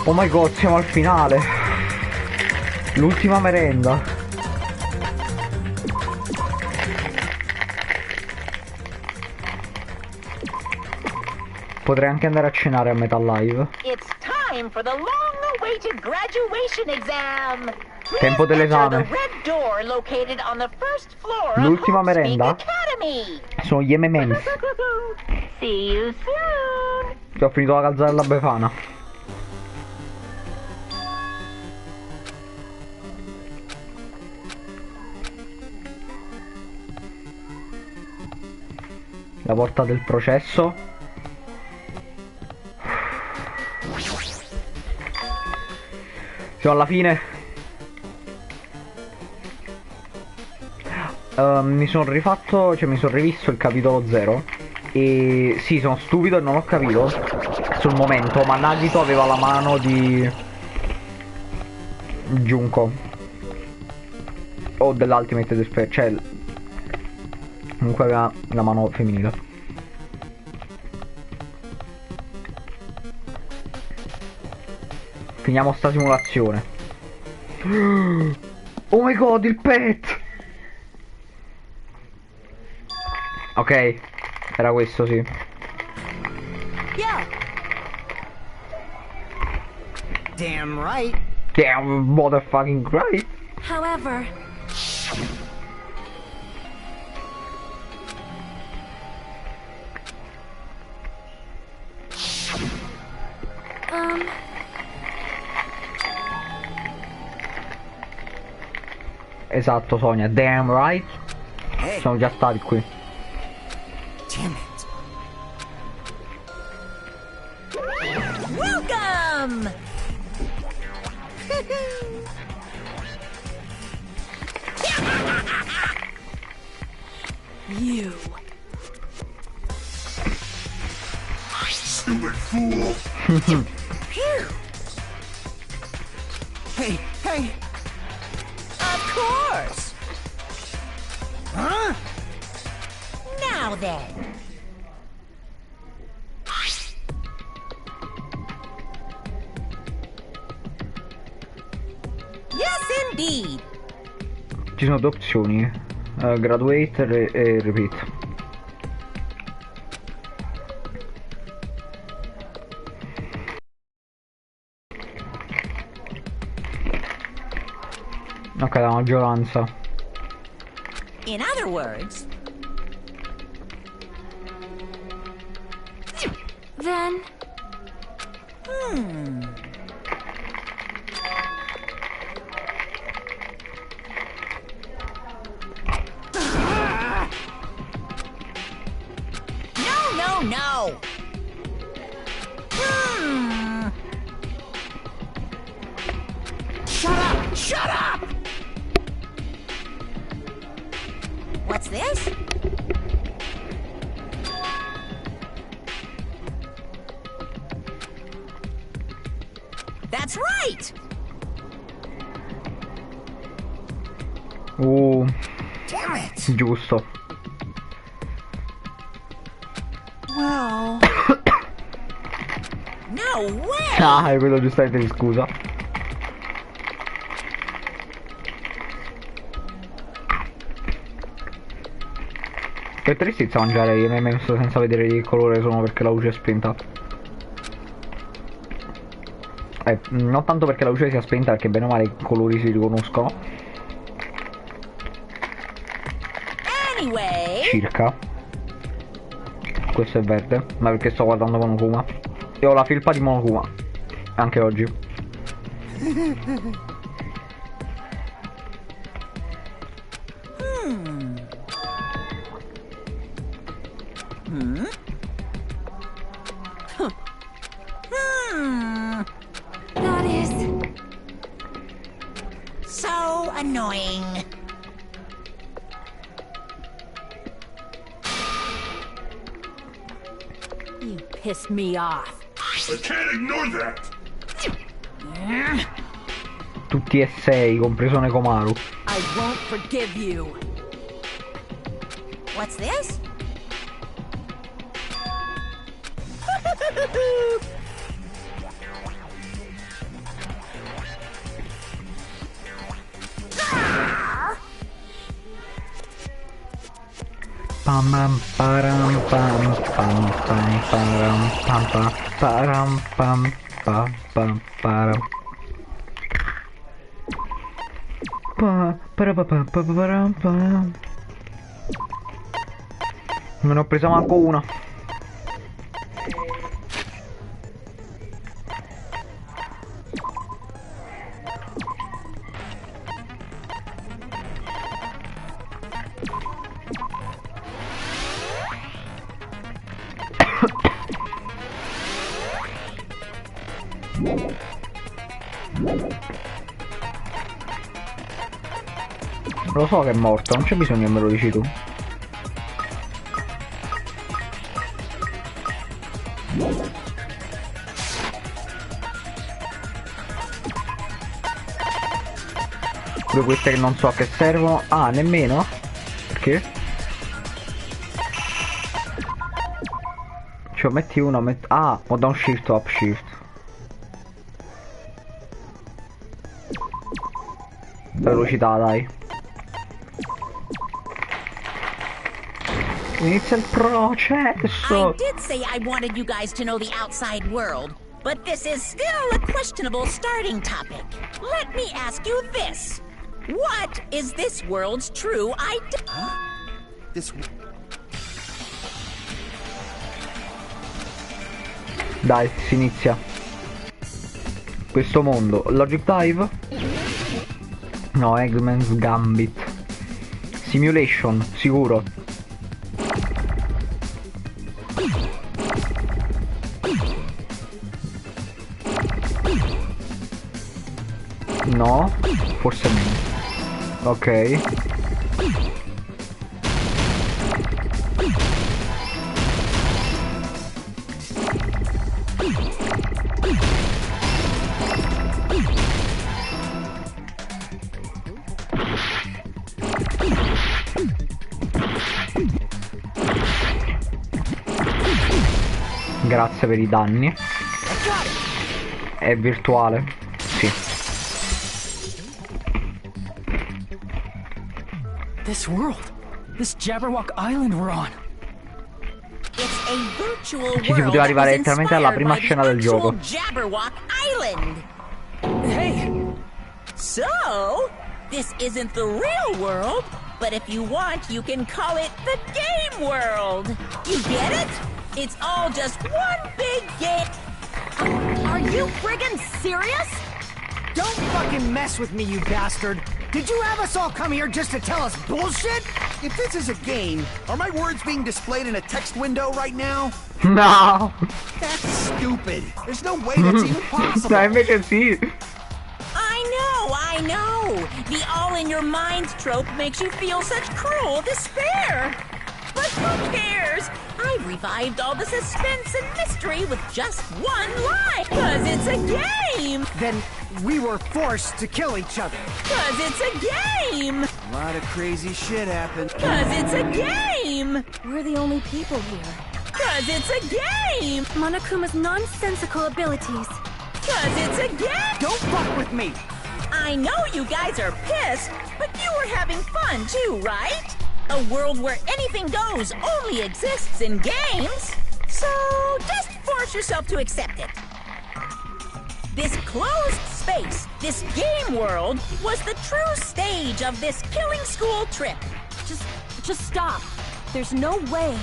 Oh my god, siamo al finale. L'ultima merenda. Potrei anche andare a cenare a metà live. Tempo dell'esame. L'ultima merenda sono gli M&M's. Che ho finito la calzare alla Befana. La porta del processo. Siamo alla fine. Mi sono rifatto, cioè mi sono rivisto il capitolo 0. E sì, sono stupido e non ho capito sul momento, ma Nagito aveva la mano di Junko. O dell'Ultimate Despair, cioè comunque aveva la mano femminile. Finiamo sta simulazione. Oh my god, il pet! Ok, era questo, sì. Yeah. Damn right. Damn motherfucking right. However, Esatto, Sonia, damn right. Hey. Sono già stati qui. Damn it. welcome! You. Stupid fool! Hey, hey. Of course. Huh? Now then. Yes, indeed. Ci sono due opzioni, graduate e repeat. Ok, la maggioranza. In other words, then. No. Shut up! What's this? That's right. Damn it. Giusto. Well. No way. Ah, è quello giustamente di scusa. Che tristezza mangiare gli M&M's senza vedere di che colore sono perché la luce è spenta. Non tanto perché la luce sia spenta, perché bene o male i colori si riconoscono. Anyway. Circa. Questo è verde, ma perché sto guardando Monokuma. E ho la felpa di Monokuma. Anche oggi. That is So annoying. you pissed me off. I can't ignore that! tutti e 6, compreso Nekomaru. I won't forgive you. What's this? Pam pam param pam pam pam param pam pam param pam pam pam param pa para pa pa pa param pam. Non ne ho presa manco una. Lo so che è morto, non c'è bisogno che me lo dici tu. Pure queste che non so a che servono. Ah, nemmeno? Perché? Cioè metti uno, ah, o down shift o up shift. Velocità, dai. Inizia il processo. I did say I wanted you guys to know the outside world, but this is still a questionable starting topic. Let me ask you this. What is this world's true identity? Dai, si inizia. Questo mondo. Logic Dive? No, Eggman's Gambit. Simulation, sicuro. No, forse meno. Ok. Grazie per i danni. È virtuale? Sì. This world, this Jabberwock Island we're on. It's a virtual Ci si world poteva that arrivare was letteralmente alla inspired prima by the scena del actual gioco. Jabberwock Island. Hey, So, this isn't the real world, but if you want, you can call it the game world. You get it? It's all just one big game. Are you friggin' serious? Don't fucking mess with me, you bastard! Did you have us all come here just to tell us bullshit? If this is a game, are my words being displayed in a text window right now? No! That's stupid. There's no way that's even possible. No, invece sì. I know. The all in your mind trope makes you feel such cruel despair. But who cares? I've revived all the suspense and mystery with just one line. 'Cause it's a game. Then we were forced to kill each other. 'Cause it's a game. A lot of crazy shit happened. 'Cause it's a game. We're the only people here. 'Cause it's a game. Monokuma's nonsensical abilities. 'Cause it's a game. Don't fuck with me! I know you guys are pissed, but you were having fun too, right? A world where anything goes only exists in games. So just force yourself to accept it. This closed space, this game world, was the true stage of this killing school trip. Just stop. There's no way.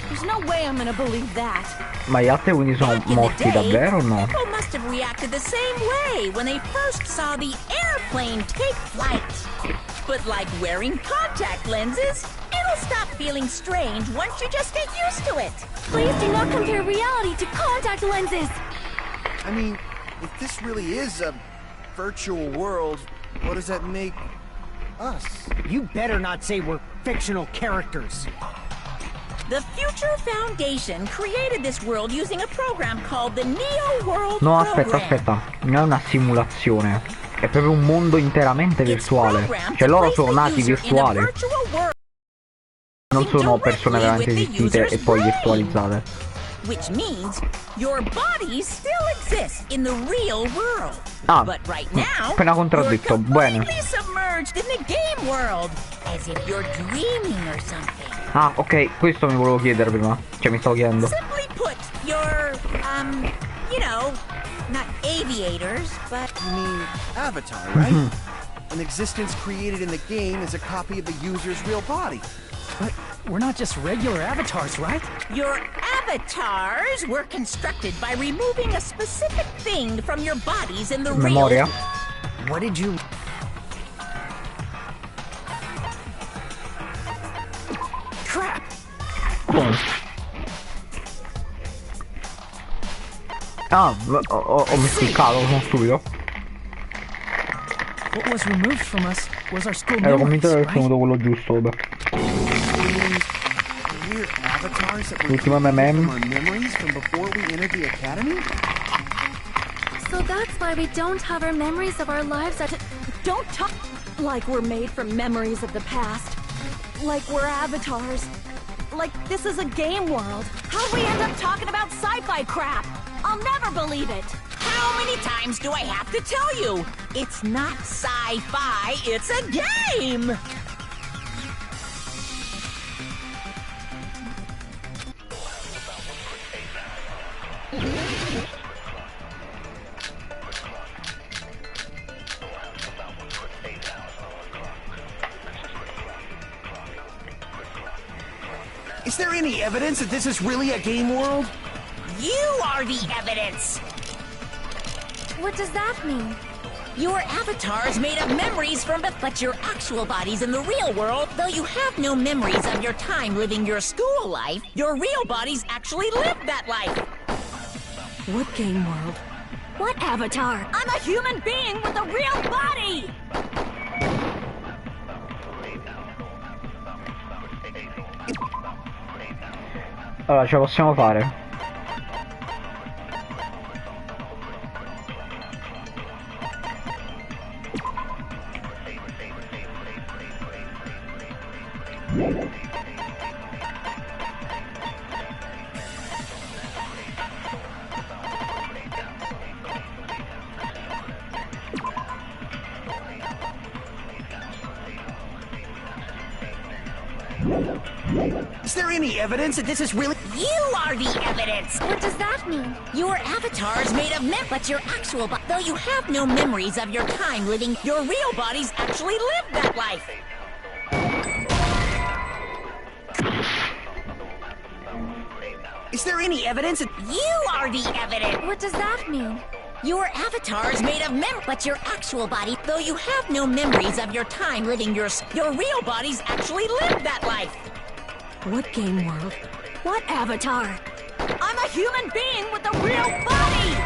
There's no way I'm gonna believe that. Ma gli altri quindi sono Back in the morti day, davvero o no? people must have reacted the same way when they first saw the airplane take flight. But like wearing contact lenses, it'll stop feeling strange once you just get used to it. Please do not compare reality to contact lenses. I mean, if this really is a virtual world, what does that make us? You better not say we're fictional characters. The Future Foundation created this world using a program called the Neo World No, Program. aspetta. Non è una simulazione. È proprio un mondo interamente virtuale. Cioè loro sono nati virtuali. Non sono persone veramente esistite e poi virtualizzate. Which means your body still exists in the real world. Ah, but right now, appena you're contraddetto. Bene. completely submerged in the game world, as if you're dreaming or something. Ah, ok, questo mi volevo chiedere prima. Cioè mi stavo chiedendo. Simply put, you're, you know, not aviators, but... You mean avatar, right? An existence created in the game is a copy of the user's real body. But we're not just regular avatars, right? Your avatars were constructed by removing a specific thing from your bodies in the Memoria. real... What did you... Crap! Come? Ah, ho miscliccato, sono stupido. What was removed from us was our school Ero memories, convinto di aver right? tenuto quello giusto, vabbè. We're avatars that were L'ultima created meme. from our memories from before we entered the academy? So that's why we don't have our memories of our lives at... Don't talk like we're made from memories of the past. Like we're avatars. Like this is a game world. How'd we end up talking about sci-fi crap? I'll never believe it. How many times do I have to tell you? It's not sci-fi, it's a game! Is there any evidence that this is really a game world? You are the evidence! What does that mean? Your avatar's made of memories from but your actual body's in the real world. Though you have no memories of your time living your school life, your real bodies actually lived that life. What game world? What avatar? I'm a human being with a real body! Allora, ce la possiamo fare. Is there any evidence that this is really... You are the evidence! What does that mean? Your avatar's made of but your actual though you have no memories of your time living, your real bodies actually lived that life. Is there any evidence that... You are the evidence! What does that mean? Your avatar's made of but your actual body, though you have no memories of your time living your real bodies actually lived that life. What game world? What avatar? I'm a human being with a real body!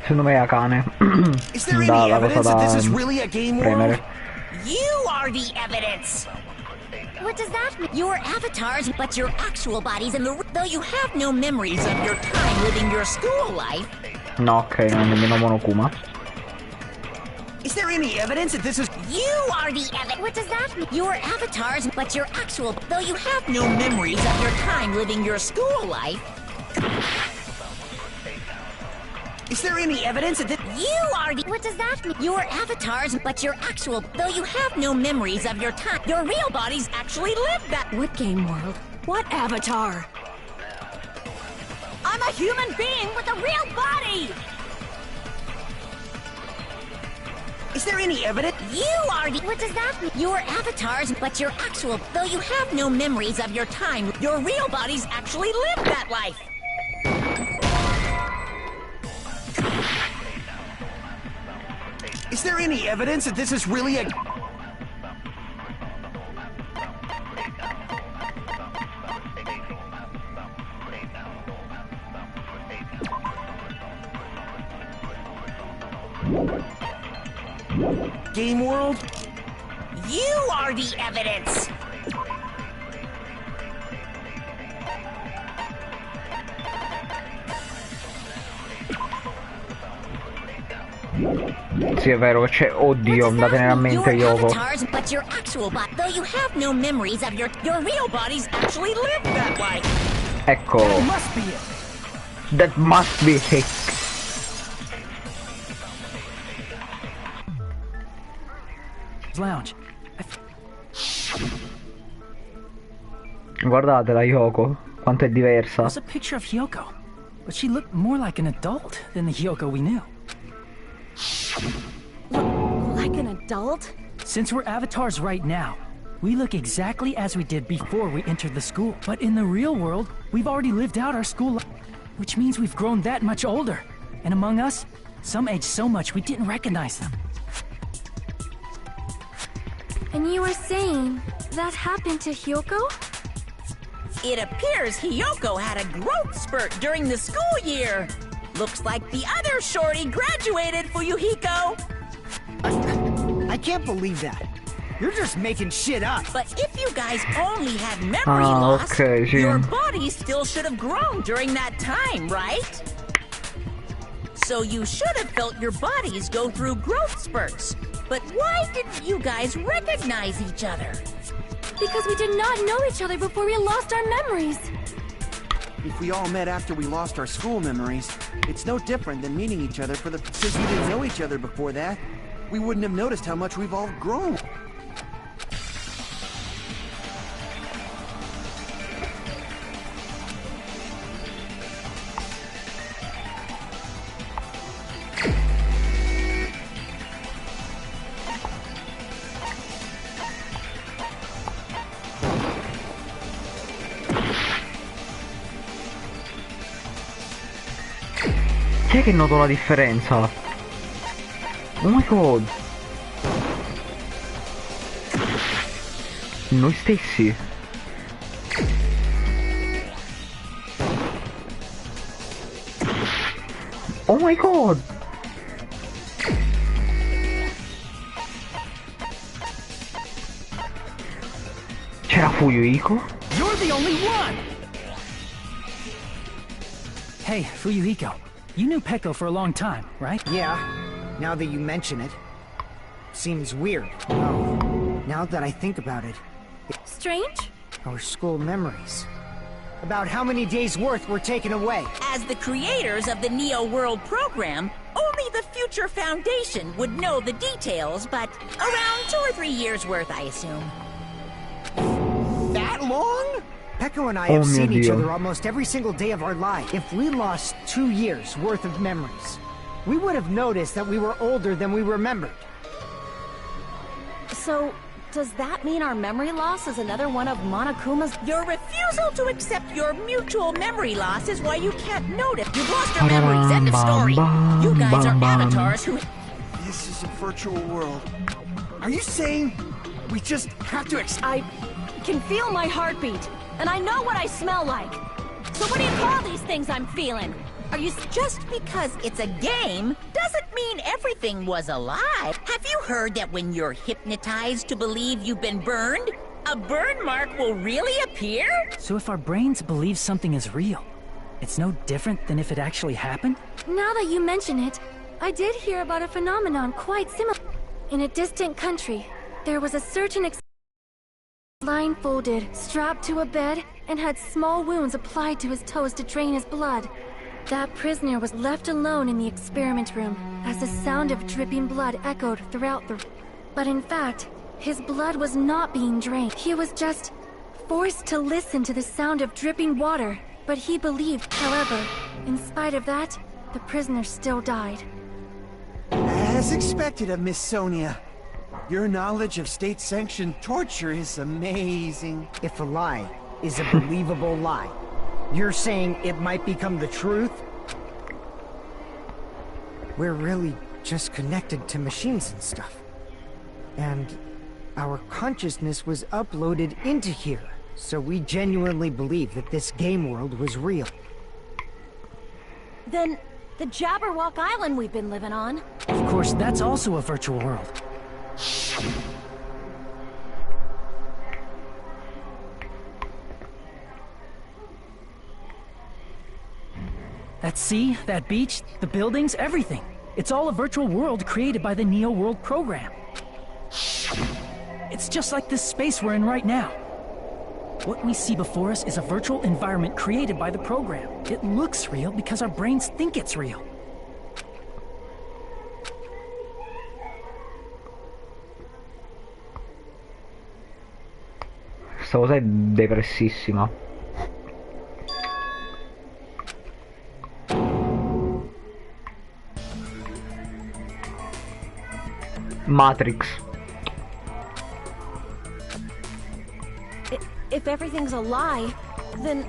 Secondo me è cane. Is there Da any la cosa evidence that this da is really a game world? premere. You are the evidence! What does that mean? Your avatars, but your actual bodies in the though you have no memories of your time living your school life. No, ok, non è nemmeno Monokuma. Is there any evidence that this is... You are the evidence! What does that mean? Your avatars, but your actual though you have no memories of your time living your school life. Is there any evidence that this... You are the... What does that mean? Your avatars, but your actual... Though you have no memories of your time, your real bodies actually lived that... What game world? What avatar? I'm a human being with a real body! Is there any evidence... You are the... What does that mean? Your avatars, but your actual... Though you have no memories of your time, your real bodies actually lived that life. Is there any evidence that this is really a... game world? You are the evidence! Sì, è vero che c'è. Oddio, mi da tenere a mente Your Yoko. avatars, but your actual body, though you have no memories of your real bodies actually live that way. Ecco. That must be it. That must be it. Lounge. Guardatela Yoko, quanto è diversa. There's a picture of Hyoko, but she looked more like an adult than the Hyoko we knew. Like an adult? Since we're avatars right now, we look exactly as we did before we entered the school. But in the real world, we've already lived out our school life, which means we've grown that much older. And among us, some aged so much we didn't recognize them. And you were saying that happened to Hyoko? It appears Hyoko had a growth spurt during the school year. Looks like the other shorty graduated, Fuyuhiko. I can't believe that. You're just making shit up. But if you guys only had memory Ah, loss, ok, sì. your body still should have grown during that time, right? So you should have felt your bodies go through growth spurts. But why didn't you guys recognize each other? Because we did not know each other before we lost our memories. If we all met after we lost our school memories, it's no different than meeting each other since we didn't know each other before that. We wouldn't have noticed how much we've all grown. Chi è che noto la differenza? Oh my god. Noi stessi. Oh my god. C'era Fuyuhiko? You're the only one! Hey, Fuyuhiko, you knew Peko for a long time, right? Yeah, now that you mention it. Seems weird. Oh, now that I think about it, Strange? our school memories. About how many days' worth were taken away. As the creators of the Neo World program, only the Future Foundation would know the details, but around 2 or 3 years worth, I assume. That long? Peko and I Oh, have seen mio each Dio. other almost every single day of our life. If we lost 2 years worth of memories, we would have noticed that we were older than we remembered. So, does that mean our memory loss is another one of Monokuma's? Your refusal to accept your mutual memory loss is why you can't notice. You've lost your memories. End of story. You guys are avatars who... This is a virtual world. Are you saying we just have to I can feel my heartbeat, and I know what I smell like. So what do you call these things I'm feeling? Are you... Just because it's a game doesn't mean everything was alive. Have you heard that when you're hypnotized to believe you've been burned, a burn mark will really appear? So if our brains believe something is real, it's no different than if it actually happened? Now that you mention it, I did hear about a phenomenon quite similar. In a distant country, there was a certain blindfolded, strapped to a bed, and had small wounds applied to his toes to drain his blood. That prisoner was left alone in the experiment room, as the sound of dripping blood echoed throughout the... But in fact, his blood was not being drained. He was just forced to listen to the sound of dripping water. But he believed, however, in spite of that, the prisoner still died. As expected of Miss Sonia. Your knowledge of state-sanctioned torture is amazing. If a lie is a believable lie, you're saying it might become the truth? We're really just connected to machines and stuff. And our consciousness was uploaded into here, so we genuinely believe that this game world was real. Then, the Jabberwock Island we've been living on. Of course, that's also a virtual world. That sea, that beach, the buildings, everything. It's all a virtual world created by the Neo World program. It's just like this space we're in right now. What we see before us is a virtual environment created by the program. It looks real because our brains think it's real. Questa cosa è depressissima. Matrix. If everything's a lie, then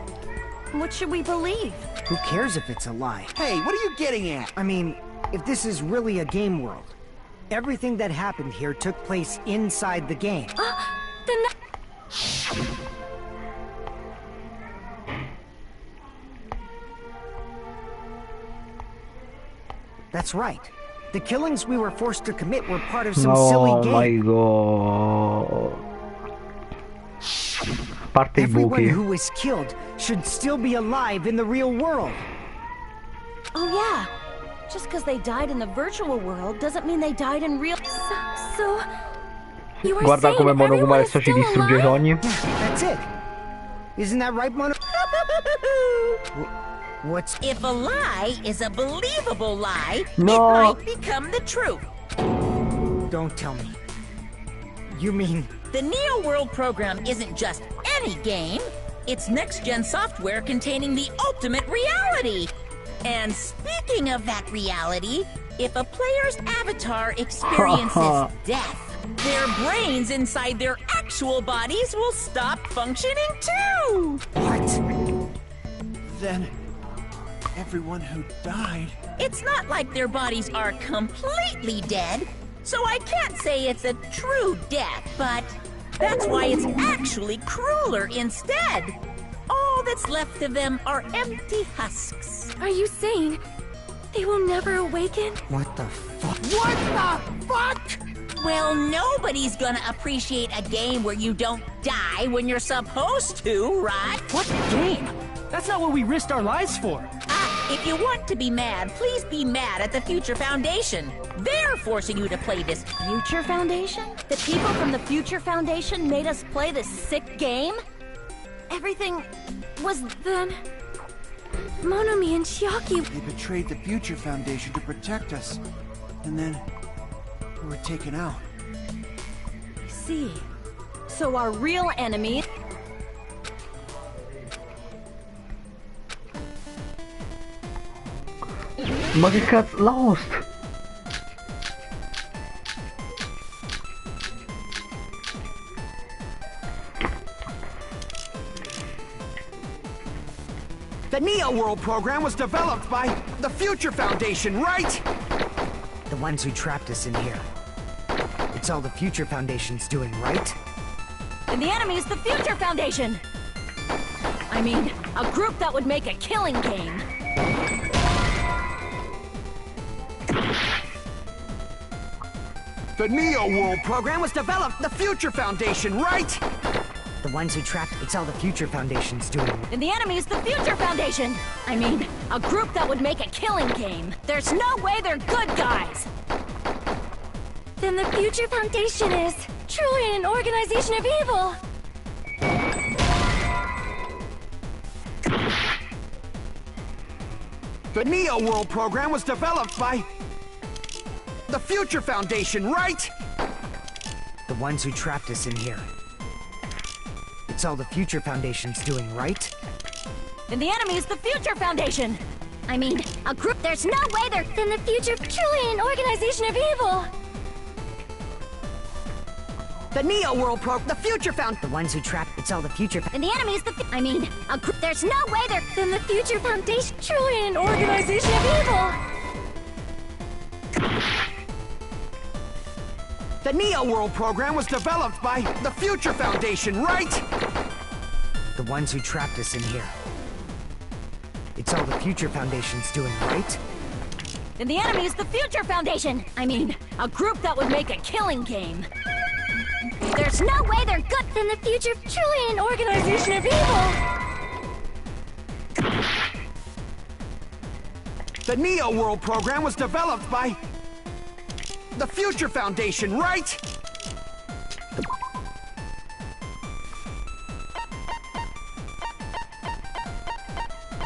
what should we believe? Who cares if it's a lie? Hey, what are you getting at? I mean, if this is really a game world, everything that happened here took place inside the game. Then That's right. The killings we were forced to commit were part of some silly Oh my game. god. Parte i Everyone buchi. who was killed should still be alive in the real world. Oh yeah. Just because they died in the virtual world doesn't mean they died in real. So you were Guarda saying come Mono Kuma everyone is adesso ci still distrugge i alive? sogni. That's it. Isn't that right, Mono? What's... If a lie is a believable lie, No. it might become the truth. Don't tell me. You mean... The Neo World program isn't just any game. It's next-gen software containing the ultimate reality. And speaking of that reality, if a player's avatar experiences death, their brains inside their actual bodies will stop functioning too. What? Then everyone who died. It's not like their bodies are completely dead, so I can't say it's a true death, but that's why it's actually crueler instead. All that's left of them are empty husks. Are you saying they will never awaken? What the fuck? What the fuck? Well, nobody's gonna appreciate a game where you don't die when you're supposed to, right? What game? That's not what we risked our lives for. If you want to be mad, please be mad at the Future Foundation. They're forcing you to play this. Future Foundation? The people from the Future Foundation made us play this sick game? Everything was then... Monomi and Chiaki... They betrayed the Future Foundation to protect us. And then we were taken out. I see. So our real enemy... Ma che cazzo? Lost! The Neo World program was developed by the Future Foundation, right? The ones who trapped us in here. It's all the Future Foundation's doing, right? And the enemy is the Future Foundation! I mean, a group that would make a killing game. The Neo World program was developed the Future Foundation, right? The ones who trapped... It's all the Future Foundation's doing. And the enemy is the Future Foundation! I mean, a group that would make a killing game. There's no way they're good guys! Then the Future Foundation is truly an organization of evil! The Neo World program was developed by the Future Foundation, right? The ones who trapped us in here. It's all the Future Foundation's doing, right? And the enemy is the Future Foundation! I mean, a group... There's no way they're... Then the Future... Truly an organization of evil! The Neo World the Future The ones who trapped... It's all the Future... And the enemy is the... I mean, a group... There's no way they're... Then the Future Foundation... Truly an organization of evil! The Neo World program was developed by the Future Foundation, right? The ones who trapped us in here. It's all the Future Foundation's doing, right? And the enemy is the Future Foundation! I mean, a group that would make a killing game. There's no way they're good... Then the Future... Truly an organization of evil! The Neo World program was developed by the Future Foundation, right?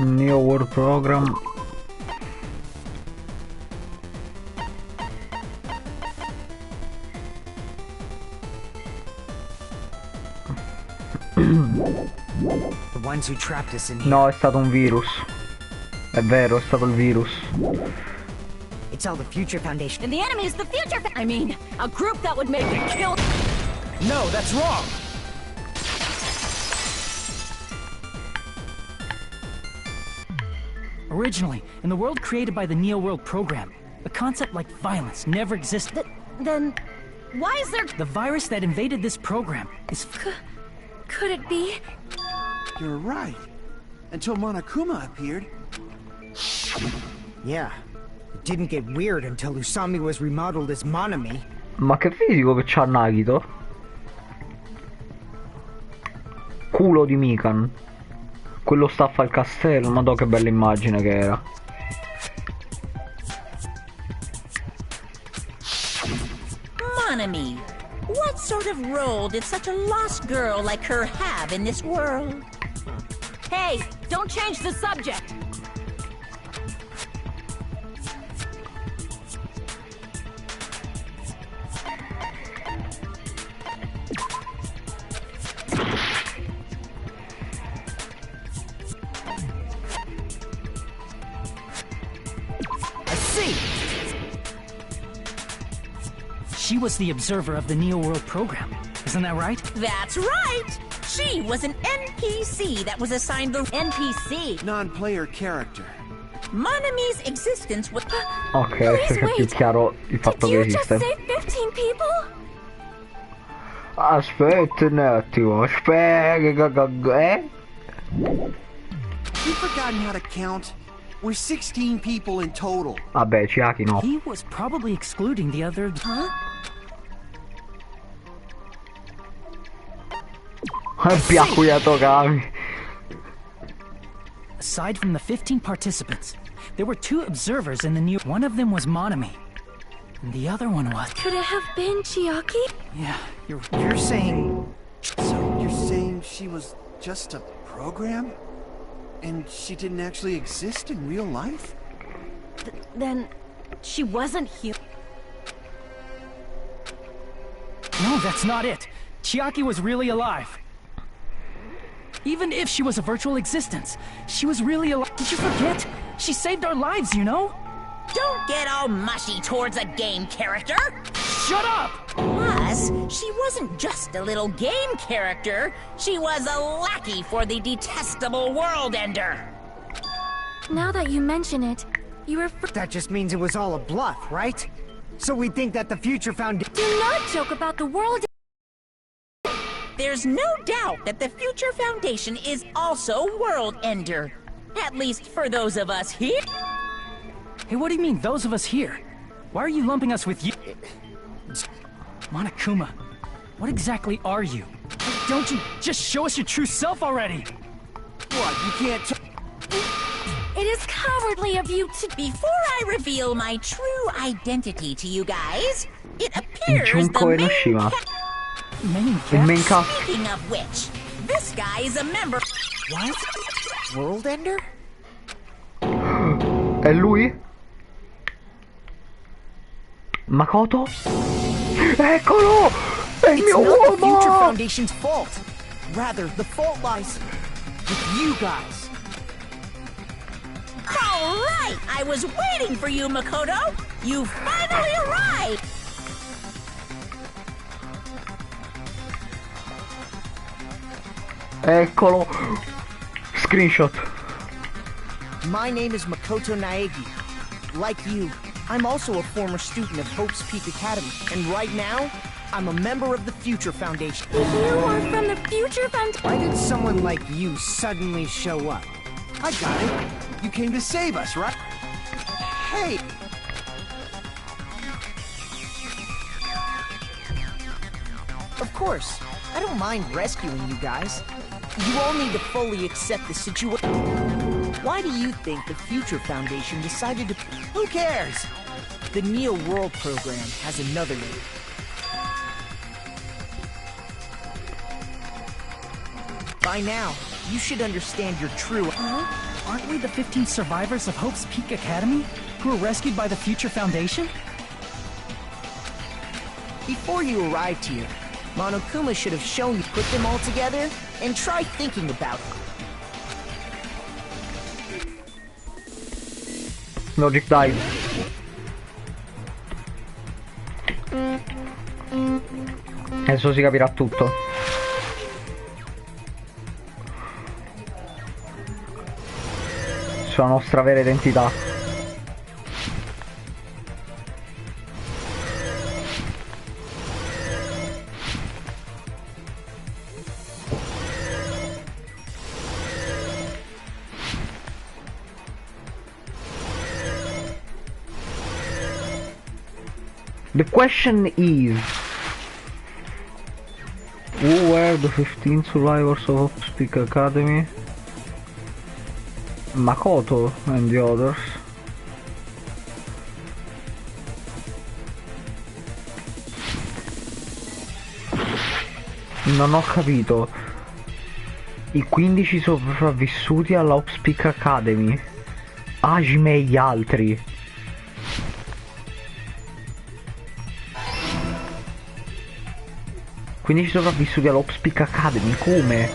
Neo World Program. The ones who trapped us in here. No, è stato un virus. È vero, è stato il virus. It's all the Future Foundation. And the enemy's the future. I mean, a group that would make a kill. No, that's wrong! Originally, in the world created by the Neo World program, a concept like violence never existed. Then, why is there? The virus that invaded this program is... Could it be? You're right. Until Monokuma appeared. Yeah. It didn't get weird until Usami was remodeled as Monami. Ma che fisico che c'ha Nagito? Culo di Mikan. Quello staffa al castello, madò che bella immagine che era. Monami, what sort of role did such a lost girl like her have in this world? Hey, don't change the subject. She was the observer of the Neo World program. Isn't that right? That's right! She was an NPC that was assigned the NPC. Non-player character. Monami's existence was... Ok, adesso è più chiaro il fatto che Did you just esiste. say 15 people? Aspetta un attimo, aspetta, You've forgotten how to count? We're 16 people in total. Vabbè, Chiaki no. He was probably excluding the other... Huh? Piacquia Togami. Aside from the 15 participants, there were 2 observers in the Neo... One of them was Monami. And the other one was... Could it have been Chiaki? Yeah, You're saying... So you're saying she was just a program? And she didn't actually exist in real life? Then, she wasn't human. No, that's not it. Chiaki was really alive. Even if she was a virtual existence, she was really alive. Did you forget? She saved our lives, you know? Don't get all mushy towards a game character! Shut up! Plus, she wasn't just a little game character. She was a lackey for the detestable World Ender. Now that you mention it, you refer... That just means it was all a bluff, right? So we think that the Future Foundation... Do not joke about the world... There's no doubt that the Future Foundation is also World Ender. At least for those of us here. Hey, what do you mean, those of us here? Why are you lumping us with you? Monokuma, what exactly are you? Don't you just show us your true self already? What, you can't It is cowardly of you to... Before I reveal my true identity to you guys, it appears Junko the main Enoshima. Main Il main cast. Speaking of which, this guy is a member... What? World Ender? È lui? Makoto? Eccolo! È il It's mio not the Future uomo! Foundation's fault. Rather, the fault lies with you guys. All right! I was waiting for you, Makoto! You finally arrived! Eccolo! Screenshot. My name is Makoto Naegi. Like you, I'm also a former student of Hope's Peak Academy, and right now, I'm a member of the Future Foundation. You are from the Future Foundation... Why did someone like you suddenly show up? I got it. You came to save us, right? Hey! Of course, I don't mind rescuing you guys. You all need to fully accept the situation. Why do you think the Future Foundation decided to... Who cares? The Neo World program has another name. By now, you should understand your true... Aren't we the 15 survivors of Hope's Peak Academy who were rescued by the Future Foundation? Before you arrived here, Monokuma should have shown you put them all together and try thinking about it. Logic dive. Adesso si capirà tutto. Sulla nostra vera identità. The question is, who were the 15 survivors of Peak Academy? Makoto and the others. Non ho capito. I 15 sopravvissuti alla Hope's Peak Academy. Hajime e gli altri. Quindi ci sopravvissuti all'Hope's Peak Academy, come?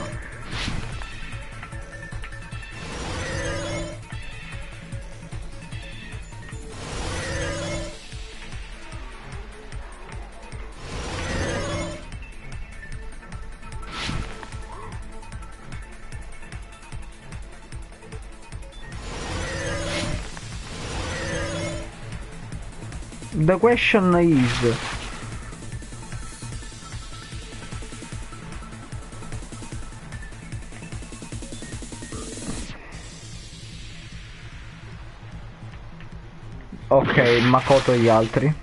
The question is... Ok, Makoto e gli altri.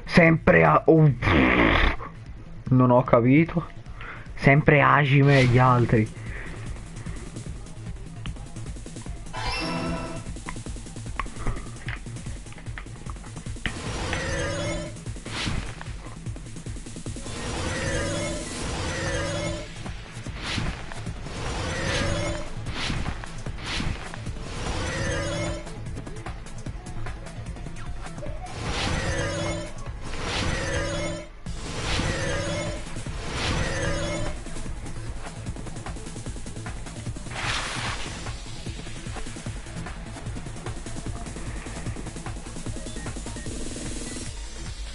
Sempre a... Oh. Non ho capito. Sempre Hajime e gli altri.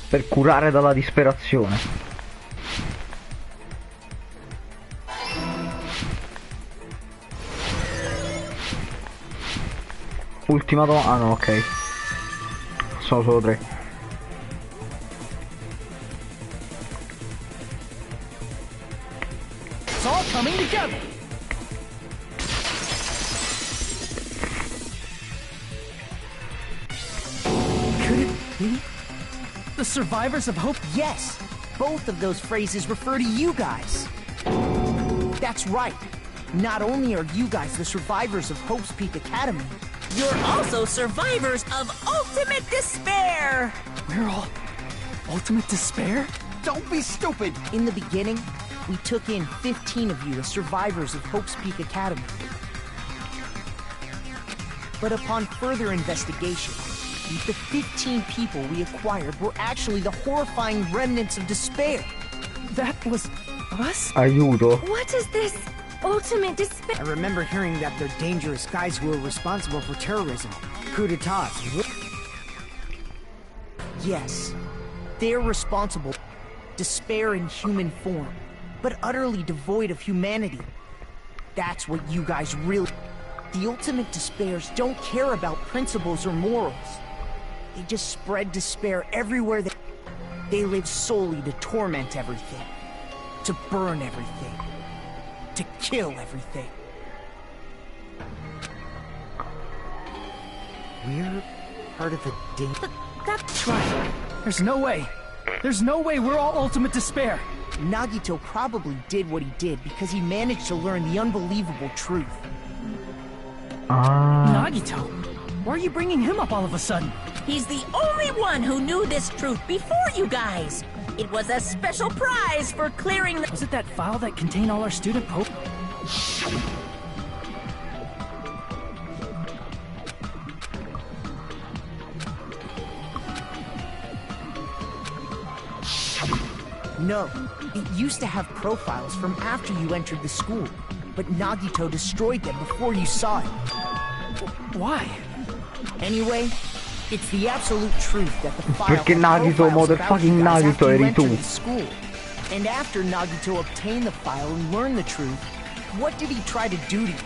Per curare dalla disperazione. Ultima domanda. Ah no, ok. Sono solo 3. It's all coming together. Could it be the survivors of Hope? Yes, both of those phrases refer to you guys. That's right. Not only are you guys the survivors of Hope's Peak Academy, You're also survivors of ultimate despair! We're all ultimate despair? Don't be stupid! in the beginning, we took in 15 of you as survivors of Hope's Peak Academy. But upon further investigation, the 15 people we acquired were actually the horrifying remnants of despair. That was us? Aiuto. What is this ultimate despair? I remember hearing that they're dangerous guys who are responsible for terrorism, coup d'etats. Yes, they're responsible. Despair in human form, but utterly devoid of humanity. That's what you guys really... The ultimate despairs don't care about principles or morals. They just spread despair everywhere they live solely to torment everything, to burn everything, to kill everything. We're part of a That's right. There's no way. There's no way we're all ultimate despair. Nagito probably did what he did because he managed to learn the unbelievable truth. Ah. Nagito, why are you bringing him up all of a sudden? He's the only one who knew this truth before you guys. It was a special prize for clearing the... Was it that file that contained all our student pro... No, it used to have profiles from after you entered the school, but Nagito destroyed them before you saw it. Why? Anyway, it's the absolute truth that the file Perché had Nagito, profiles about motherfucking you guys Nagito, after you eri entered tu. the school. And after Nagito obtained the file and learned the truth, what did he try to do to you?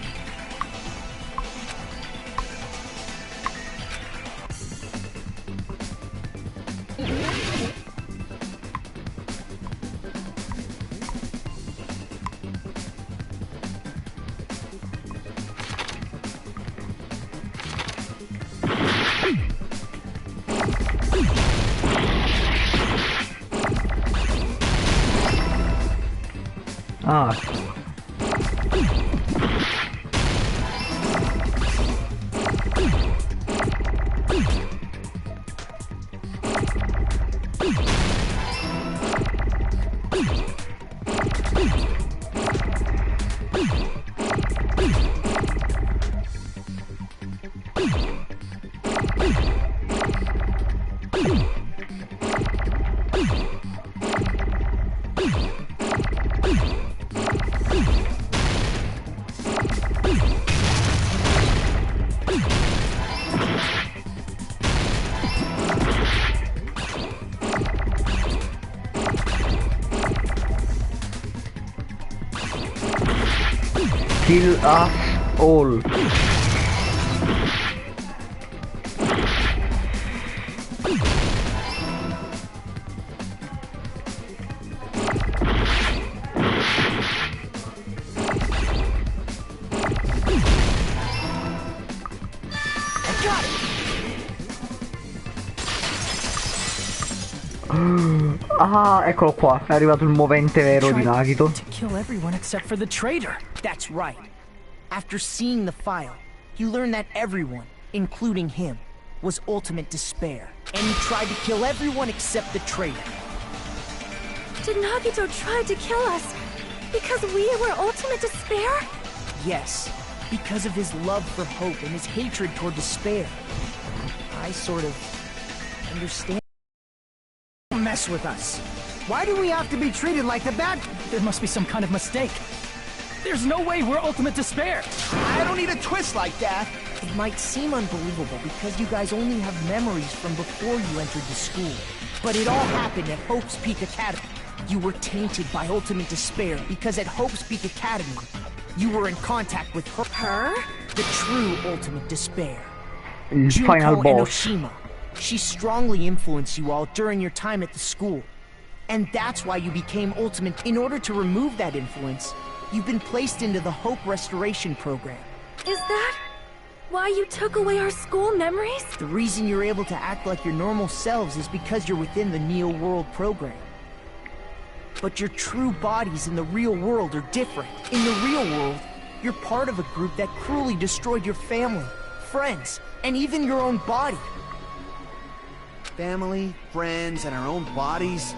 Ah. Kill us all. Ah, eccolo qua, è arrivato il movente vero di Nagito. To kill everyone except for the traitor. That's right. After seeing the file, you learned that everyone, including him, was ultimate despair. And he tried to kill everyone except the traitor. Did Nagito try to kill us because we were ultimate despair? Yes, because of his love for hope and his hatred toward despair. I sort of understand. Don't mess with us. Why do we have to be treated like the bad? There must be some kind of mistake. There's no way we're ultimate despair. I don't need a twist like that. It might seem unbelievable because you guys only have memories from before you entered the school. But it all happened at Hope's Peak Academy. You were tainted by ultimate despair because at Hope's Peak Academy, you were in contact with her. Her? The true ultimate despair. Il final Junko boss. Enoshima. She strongly influenced you all during your time at the school. And that's why you became ultimate. In order to remove that influence, you've been placed into the Hope Restoration Program. Is that why you took away our school memories? The reason you're able to act like your normal selves is because you're within the Neo World program. But your true bodies in the real world are different. In the real world, you're part of a group that cruelly destroyed your family, friends, and even your own body. Family, friends, and our own bodies.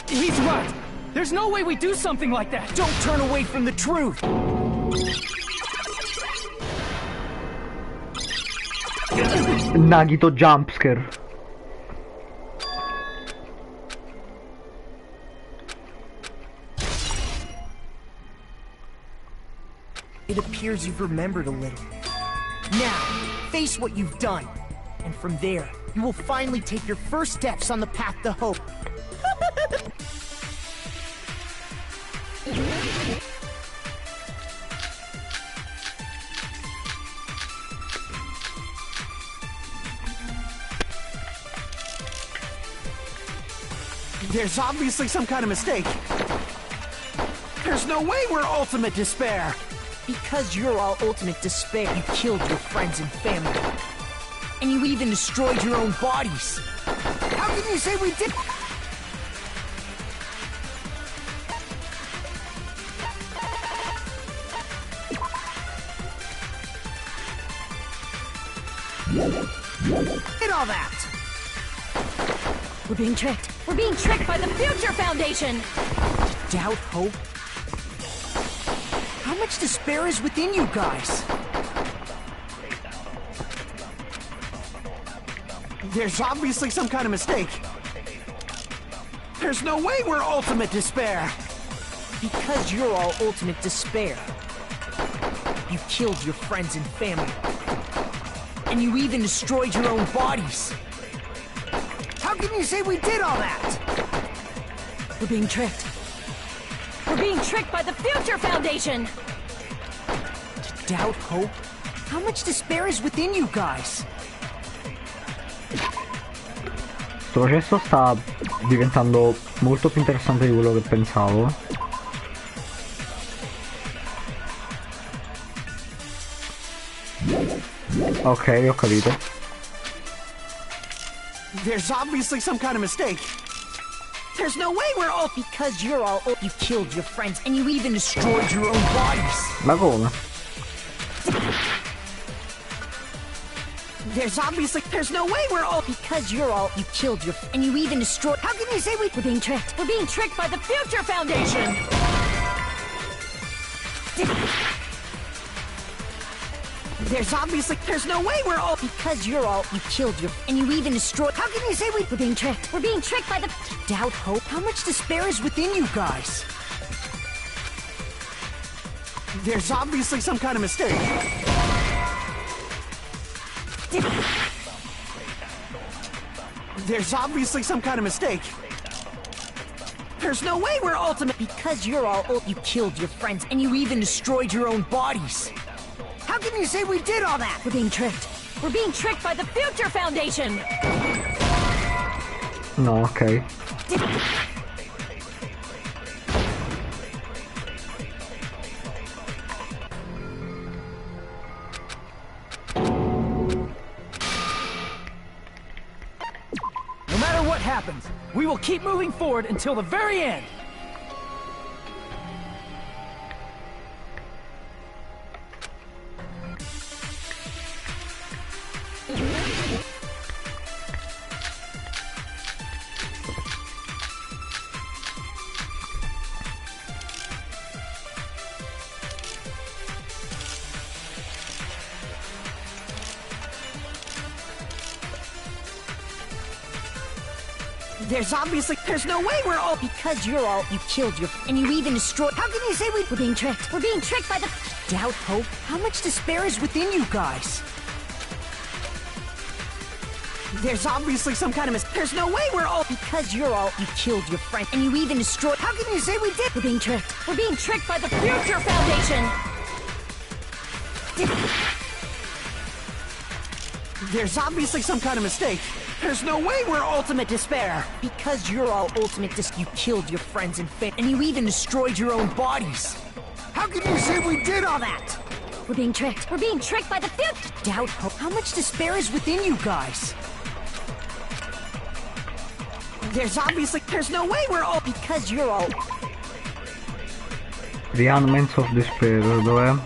He's right. There's no way we do something like that. Don't turn away from the truth! Nagito jumpscare. It appears you've remembered a little. Now, face what you've done. And from there, you will finally take your first steps on the path to hope. There's obviously some kind of mistake. There's no way we're ultimate despair. Because you're all ultimate despair, you killed your friends and family. And you even destroyed your own bodies. How can you say we did? Did all that? We're being tricked. We're being tricked by the Future Foundation! Doubt, hope? How much despair is within you guys? There's obviously some kind of mistake. There's no way we're ultimate despair. Because you're all ultimate despair. You killed your friends and family. And you even destroyed your own bodies. How can you say we did all that? We're being tricked. We're being tricked by the Future Foundation! Doubt, hope? How much despair is within you guys? Questo processo sta diventando molto più interessante di quello che pensavo. Ok, ho capito. There's obviously some kind of mistake. There's no way we're all... Because you're all... You killed your friends and you even destroyed your own bodies. Ma come? There's obviously... There's no way we're all... Because you're all... You killed your... And you even destroyed... How can you say we're being tricked? We're being tricked by the Future Foundation! There's obviously... There's no way we're all... Because you're all... You killed your... And you even destroyed... How can you say we're being tricked? We're being tricked by the... Doubt, hope? How much despair is within you guys? There's obviously some kind of mistake. There's obviously some kind of mistake. There's no way we're ultimate... Because you're all... You killed your friends and you even destroyed your own bodies. How can you say we did all that? We're being tricked. We're being tricked by the Future Foundation! No, ok. No matter what happens, we will keep moving forward until the very end. There's obviously... There's no way we're all... Because you're all... You killed your... And you even destroyed... How can you say we're being tricked? We're being tricked by the... Doubt, hope? How much despair is within you guys? There's obviously some kind of mistake. There's no way we're all... Because you're all... You killed your friend and you even destroyed... How can you say we did? We're being tricked. We're being tricked by the Future Foundation! There's obviously some kind of mistake. There's no way we're ultimate despair. Because you're all ultimate You killed your friends and family and you even destroyed your own bodies. How can you say we did all that? We're being tricked. We're being tricked by the Future... Doubt, hope? How much despair is within you guys? There's obviously... There's no way we're all... Because you're all... The Elements of Despair, dov'è?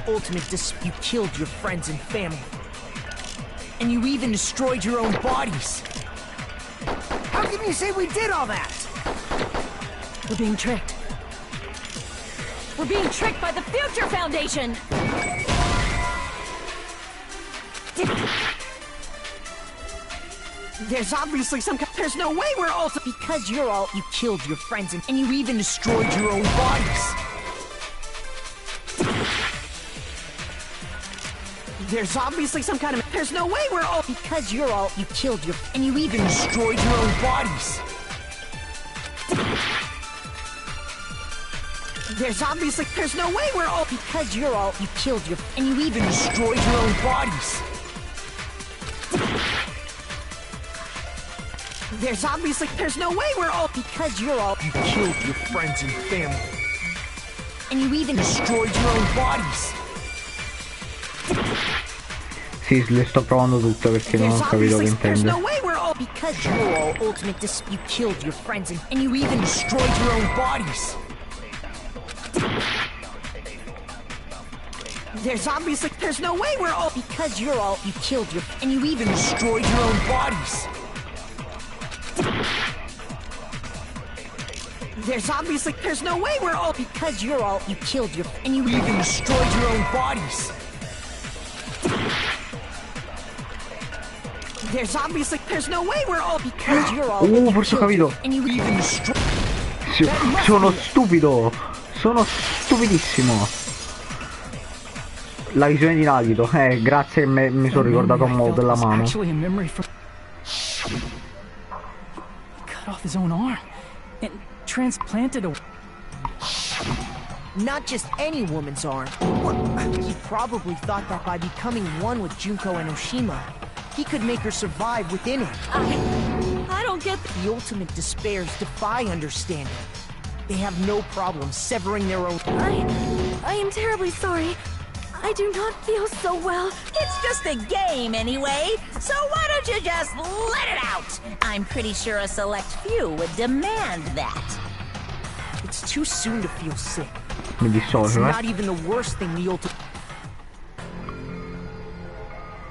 Ultimate You killed your friends and family. And you even destroyed your own bodies. How can you say we did all that? We're being tricked. We're being tricked by the Future Foundation! There's obviously some... There's no way we're all... Because you're all... You killed your friends and you even destroyed your own bodies. There's obviously some kind of... There's no way we're all... Because you're all... You killed your... And you even destroyed your own bodies. There's obviously... There's no way we're all... Because you're all... You killed your... And you even destroyed your own bodies. There's obviously... There's no way we're all... Because you're all... You killed your friends and family. And you even destroyed your own bodies. Sì, le sto provando tutte perché non ho capito che There's intende. no way we're all... Because you're all ultimate You killed your friends and you even destroyed your own bodies. There's no way we're all. Because you're all. You killed your. And you even destroyed your own bodies. There's no way we're all. Because you're all. You killed your. And you even destroyed your own bodies. There's no way we're all. Because you're all. Forse ho capito. And you even destroyed. Sono stupido. Sono stupidissimo. La visione di Nagito. Grazie che mi sono ricordato a modo della mano. Actually a memory from... He cut off his own arm and transplanted a... Not just any woman's arm. He probably thought that by becoming one with Junko and Oshima, he could make her survive within it. I don't get The ultimate despairs defy understanding. They have no problem severing their own... I am terribly sorry. I do not feel so well. It's just a game anyway, so why don't you just let it out? I'm pretty sure a select few would demand that. It's too soon to feel sick. Mi It's dissocio, not even the worst thing the ultimate...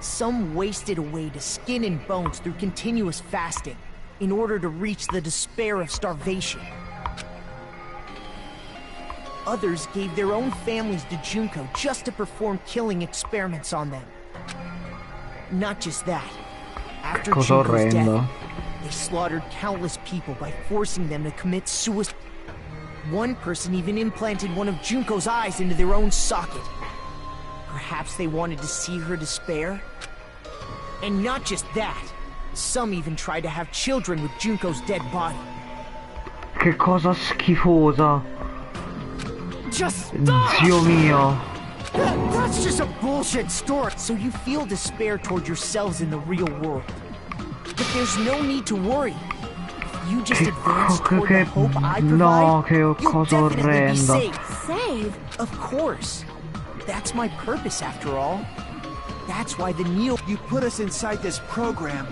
Some wasted away to skin and bones through continuous fasting in order to reach the despair of starvation. Others gave their own families to Junko just to perform killing experiments on them. Not just that. After Cosa Junko's orrendo. death, they slaughtered countless people by forcing them to commit suicide. One person even implanted one of Junko's eyes into their own socket. Perhaps they wanted to see her despair? And not just that. Some even tried to have children with Junko's dead body. Che cosa schifosa. Just stop! Zio mio. That's just a bullshit story. So you feel despair toward yourselves in the real world. But there's no need to worry. If you just advance toward the hope I provide, No, che you'll cosa definitely be orrenda. safe. Save? Of course. That's my purpose after all. That's why the Neo... You put us inside this program.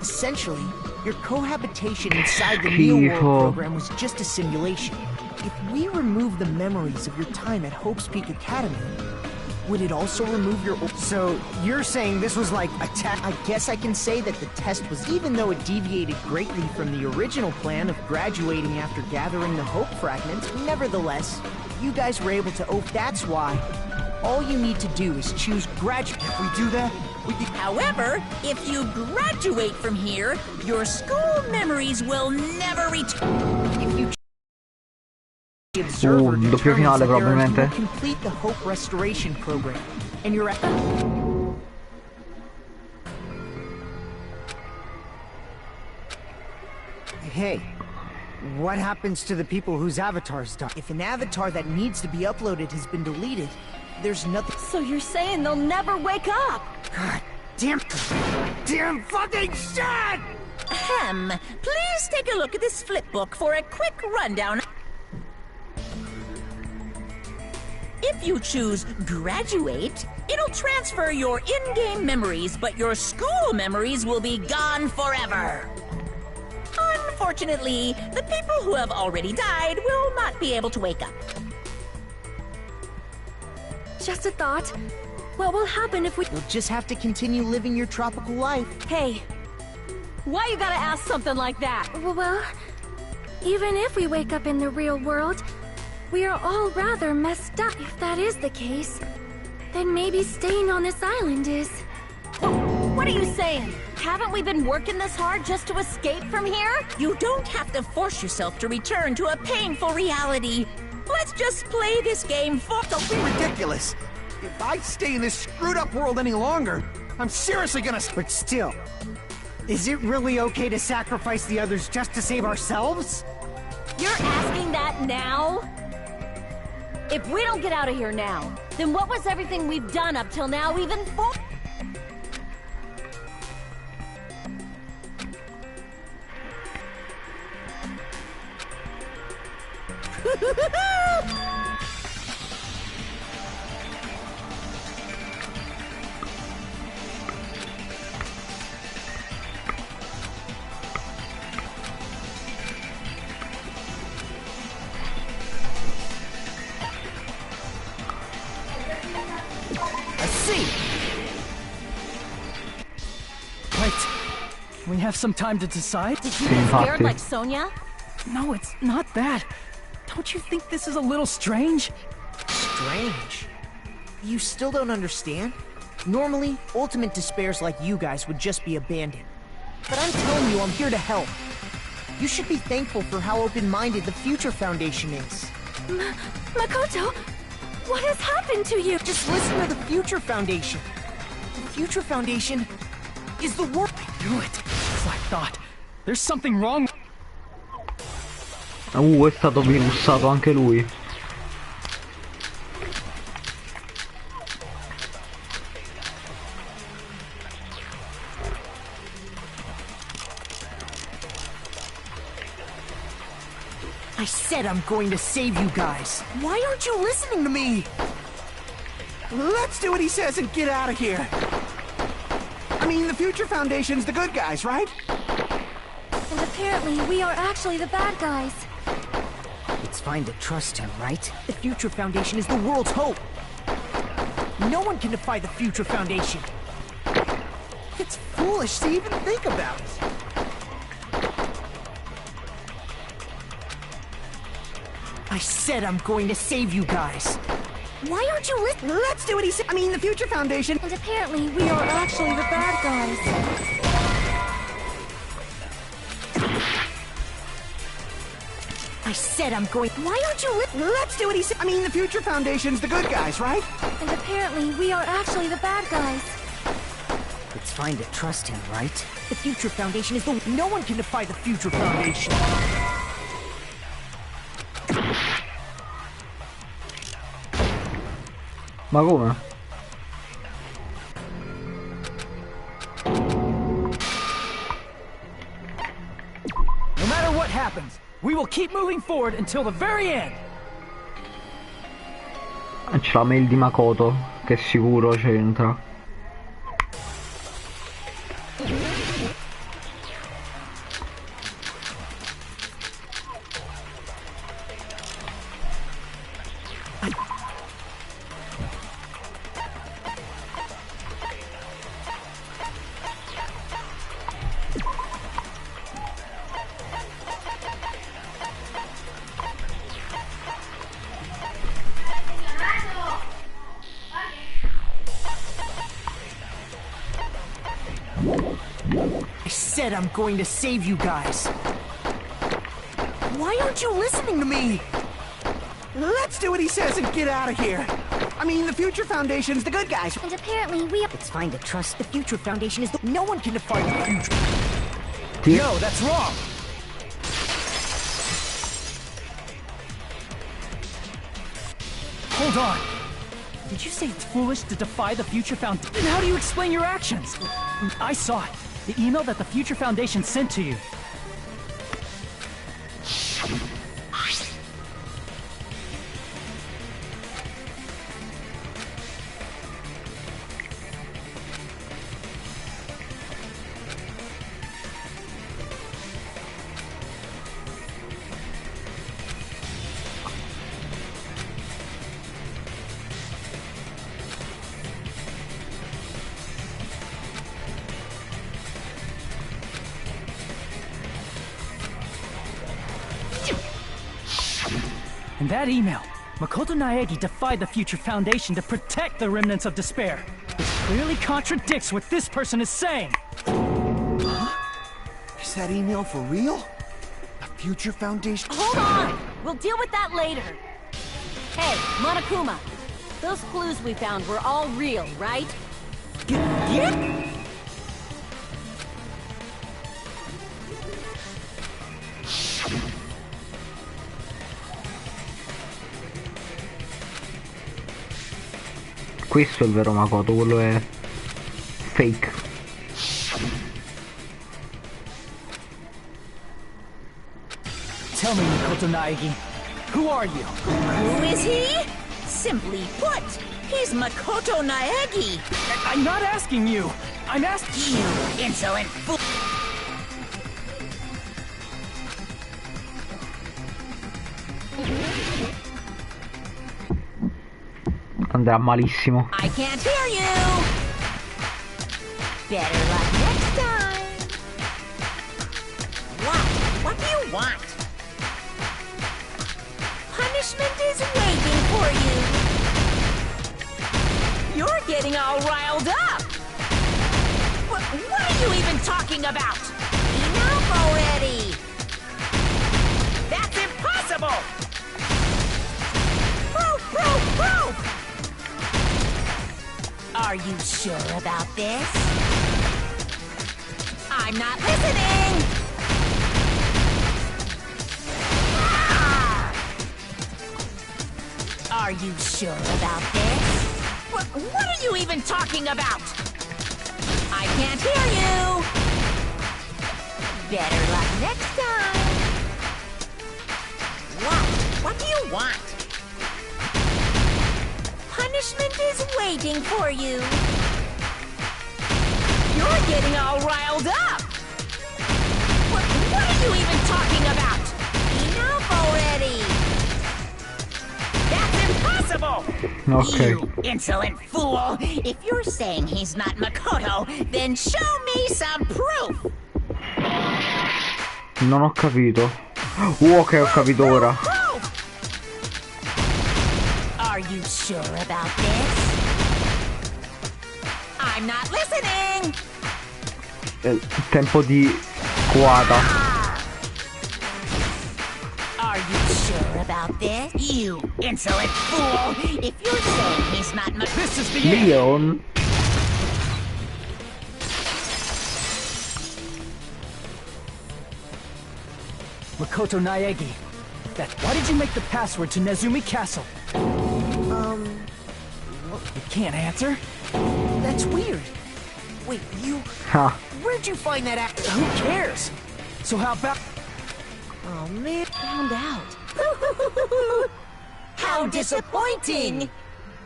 Essentially, your cohabitation inside the Neo World Schifo. program was just a simulation. If we remove the memories of your time at Hope's Peak Academy, would it also remove your... So, you're saying this was like a test? I guess I can say that the test was, even though it deviated greatly from the original plan of graduating after gathering the Hope fragments, nevertheless, you guys were able to that's why. All you need to do is choose graduate. If we do that, we can... However, if you graduate from here, your school memories will never return. If you the observer doppio determines finale that there are- probabilmente. you will complete the Hope Restoration Program, and you're Hey, what happens to the people whose avatars die? If an avatar that needs to be uploaded has been deleted, there's nothing. So you're saying they'll never wake up? God damn fucking shit! Ahem. Please take a look at this flipbook for a quick rundown. If you choose graduate, it'll transfer your in-game memories, but your school memories will be gone forever. Unfortunately, the people who have already died will not be able to wake up. Just a thought. What will happen if we... You'll just have to continue living your tropical life. Hey, why you gotta ask something like that? Well, even if we wake up in the real world, we are all rather messed up. If that is the case, then maybe staying on this island is... What are you saying? Haven't we been working this hard just to escape from here? You don't have to force yourself to return to a painful reality. Let's just play this game for... Don't be ridiculous. If I stay in this screwed up world any longer, I'm seriously gonna... But still, is it really okay to sacrifice the others just to save ourselves? You're asking that now? If we don't get out of here now, then what was everything we've done up till now even for? see. Wait, we have some time to decide? Did you get scared like Sonia? No, it's not that. Don't you think this is a little strange? Strange. You still don't understand? Normally, ultimate despairs like you guys would just be abandoned. But I'm telling you, I'm here to help. You should be thankful for how open-minded the Future Foundation is. Makoto, what has happened to you? Just listen to the Future Foundation. The Future Foundation is the world. I knew it. As I thought. There's something wrong. È stato virussato anche lui. I said I'm going to save you guys. Why aren't you listening to me? Let's do what he says and get out of here. I mean, the Future Foundation's the good guys, right? And apparently we are actually the bad guys. It's fine to trust him, right? The Future Foundation is the world's hope. No one can defy the Future Foundation. It's foolish to even think about it. I said I'm going to save you guys. Why aren't you listening? Let's do what he said. I mean, the Future Foundation. And apparently we are actually the bad guys. I said I'm going. Why aren't you listening? Let's do what he said. I mean, the Future Foundation's the good guys, right? And apparently we are actually the bad guys. It's fine to trust him, right? The Future Foundation is the. No one can defy the Future Foundation. Ma come? No matter what happens, we will keep moving forward until the very end. C'è la mail di Makoto, che sicuro c'entra. I said I'm going to save you guys. Why aren't you listening to me? Let's do what he says and get out of here. I mean, the Future Foundation's the good guys. And apparently we are. It's fine to trust The Future Foundation is the. No one can defy the future. No, that's wrong. Hold on. Did you say it's foolish to defy the Future Foundation? Then how do you explain your actions? I saw it. The email that the Future Foundation sent to you. In that email, Makoto Naegi defied the Future Foundation to protect the remnants of despair. This clearly contradicts what this person is saying. Is that email for real? The Future Foundation? Hold on! We'll deal with that later. Hey, Monokuma. Those clues we found were all real, right? Yeah? Questo è il vero Makoto, quello è fake. Tell me, Makoto Naegi, who are you? Who is he? Simply put, he's Makoto Naegi. I'm not asking you. I'm asking You insolent fool. andrà malissimo. I can't hear you. Better luck next time. What do you want? Punishment is waiting for you. You're getting all riled up. What are you even talking about? Enough already. That's impossible. Proof! Are you sure about this? I'm not listening! Are you sure about this? What are you even talking about? I can't hear you! Better luck next time! What do you want? Punishment is waiting for you. You're getting all riled up. What are you even talking about? Enough already. That's impossible. Ok. You insolent fool. If you're saying he's not Makoto, then show me some proof. Non ho capito. Ok, ho capito ora. Are you sure about this? I'm not listening! Tempo di squadra. Are you sure about this? You insolent fool! If you're saying he's not this is the Leon. Makoto Naegi. Why did you make the password to Nezumi Castle? You can't answer? That's weird. Wait, Ha. where'd you find that act? Who cares? So how about... Oh, man. Found out. How disappointing!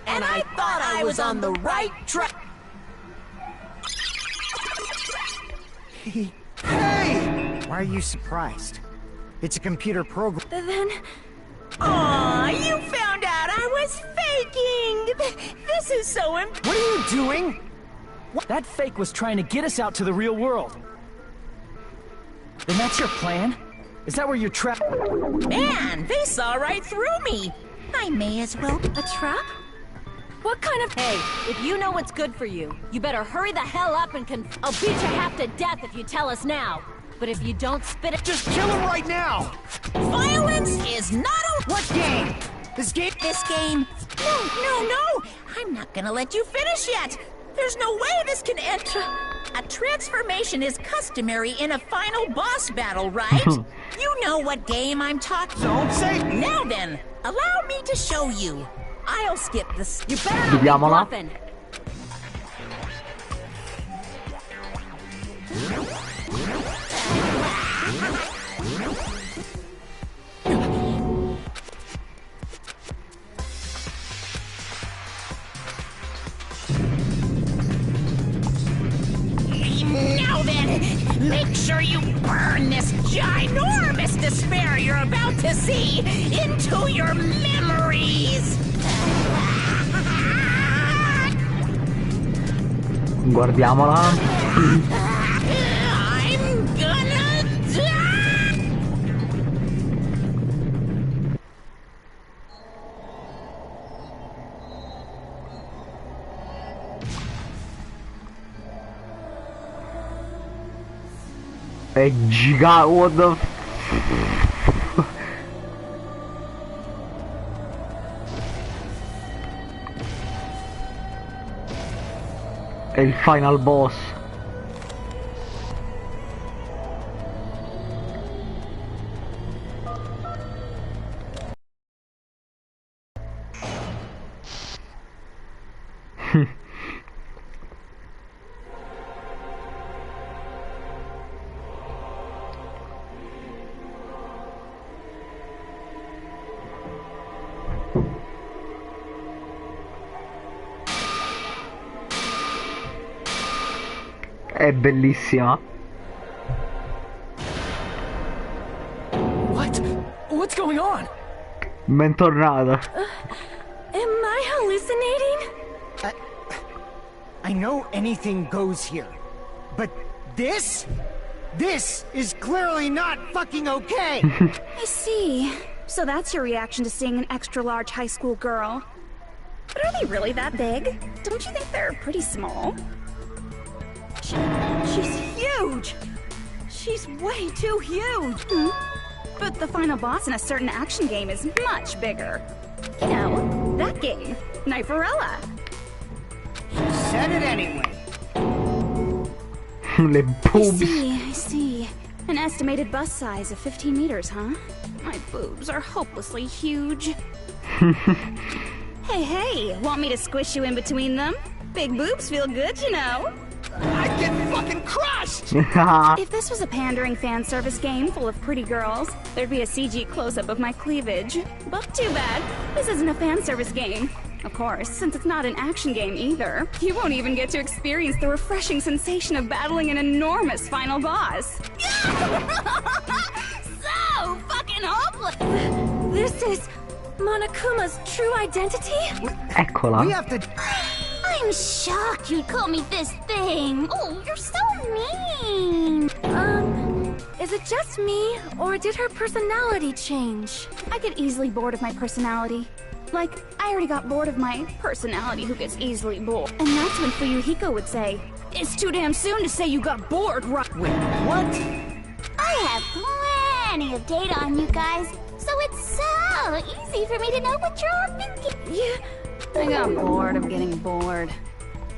And I thought I was on the right track. Hey! Why are you surprised? It's a computer program. Then... Aw, you found out I was faking! This is so What are you doing? That fake was trying to get us out to the real world. Then that's your plan? Is that where you're trapped? Man, they saw right through me. I may as well... a trap? What kind of... Hey, if you know what's good for you, you better hurry the hell up and I'll beat you half to death if you tell us now. But if you don't spit it... Just kill him right now! Violence is not a... What game? This game? This game? No! I'm not gonna let you finish yet! There's no way this can end... A transformation is customary in a final boss battle, right? You know what game I'm talking... Don't say... Now then, allow me to show you. I'll skip this... You better not be Vediamola. bluffing. Now then, make sure you burn this ginormous despair you're about to see into your memories! Guardiamola. I'm gonna die! È giga... What the... È il final boss. È bellissima. What? What's going on? Bentornata. Am I hallucinating? fascinating? I know anything goes here, but this is clearly not fucking okay! I see. So that's your reaction to seeing an extra-large high school girl. But are they really that big? Don't you think they're pretty small? She's huge! She's way too huge! But the final boss in a certain action game is much bigger. You know, that game, Kniferella. She said it anyway. Le boobs. I see. An estimated bust size of 15 meters, huh? My boobs are hopelessly huge. Hey, want me to squish you in between them? Big boobs feel good, you know. I'd get fucking crushed! If this was a pandering fan service game full of pretty girls, there'd be a CG close-up of my cleavage. But too bad, this isn't a fan service game. Of course, since it's not an action game either, you won't even get to experience the refreshing sensation of battling an enormous final boss. So fucking hopeless! This is Monokuma's true identity? Eccola. We have to... I'm shocked you'd call me this thing. Oh, you're so mean. Is it just me, or did her personality change? I get easily bored of my personality. Like, I already got bored of my personality who gets easily bored. And that's when Fuyuhiko would say, "It's too damn soon to say you got bored, right?" Wait, what? I have plenty of data on you guys, so it's so easy for me to know what you're all thinking. I got bored of getting bored.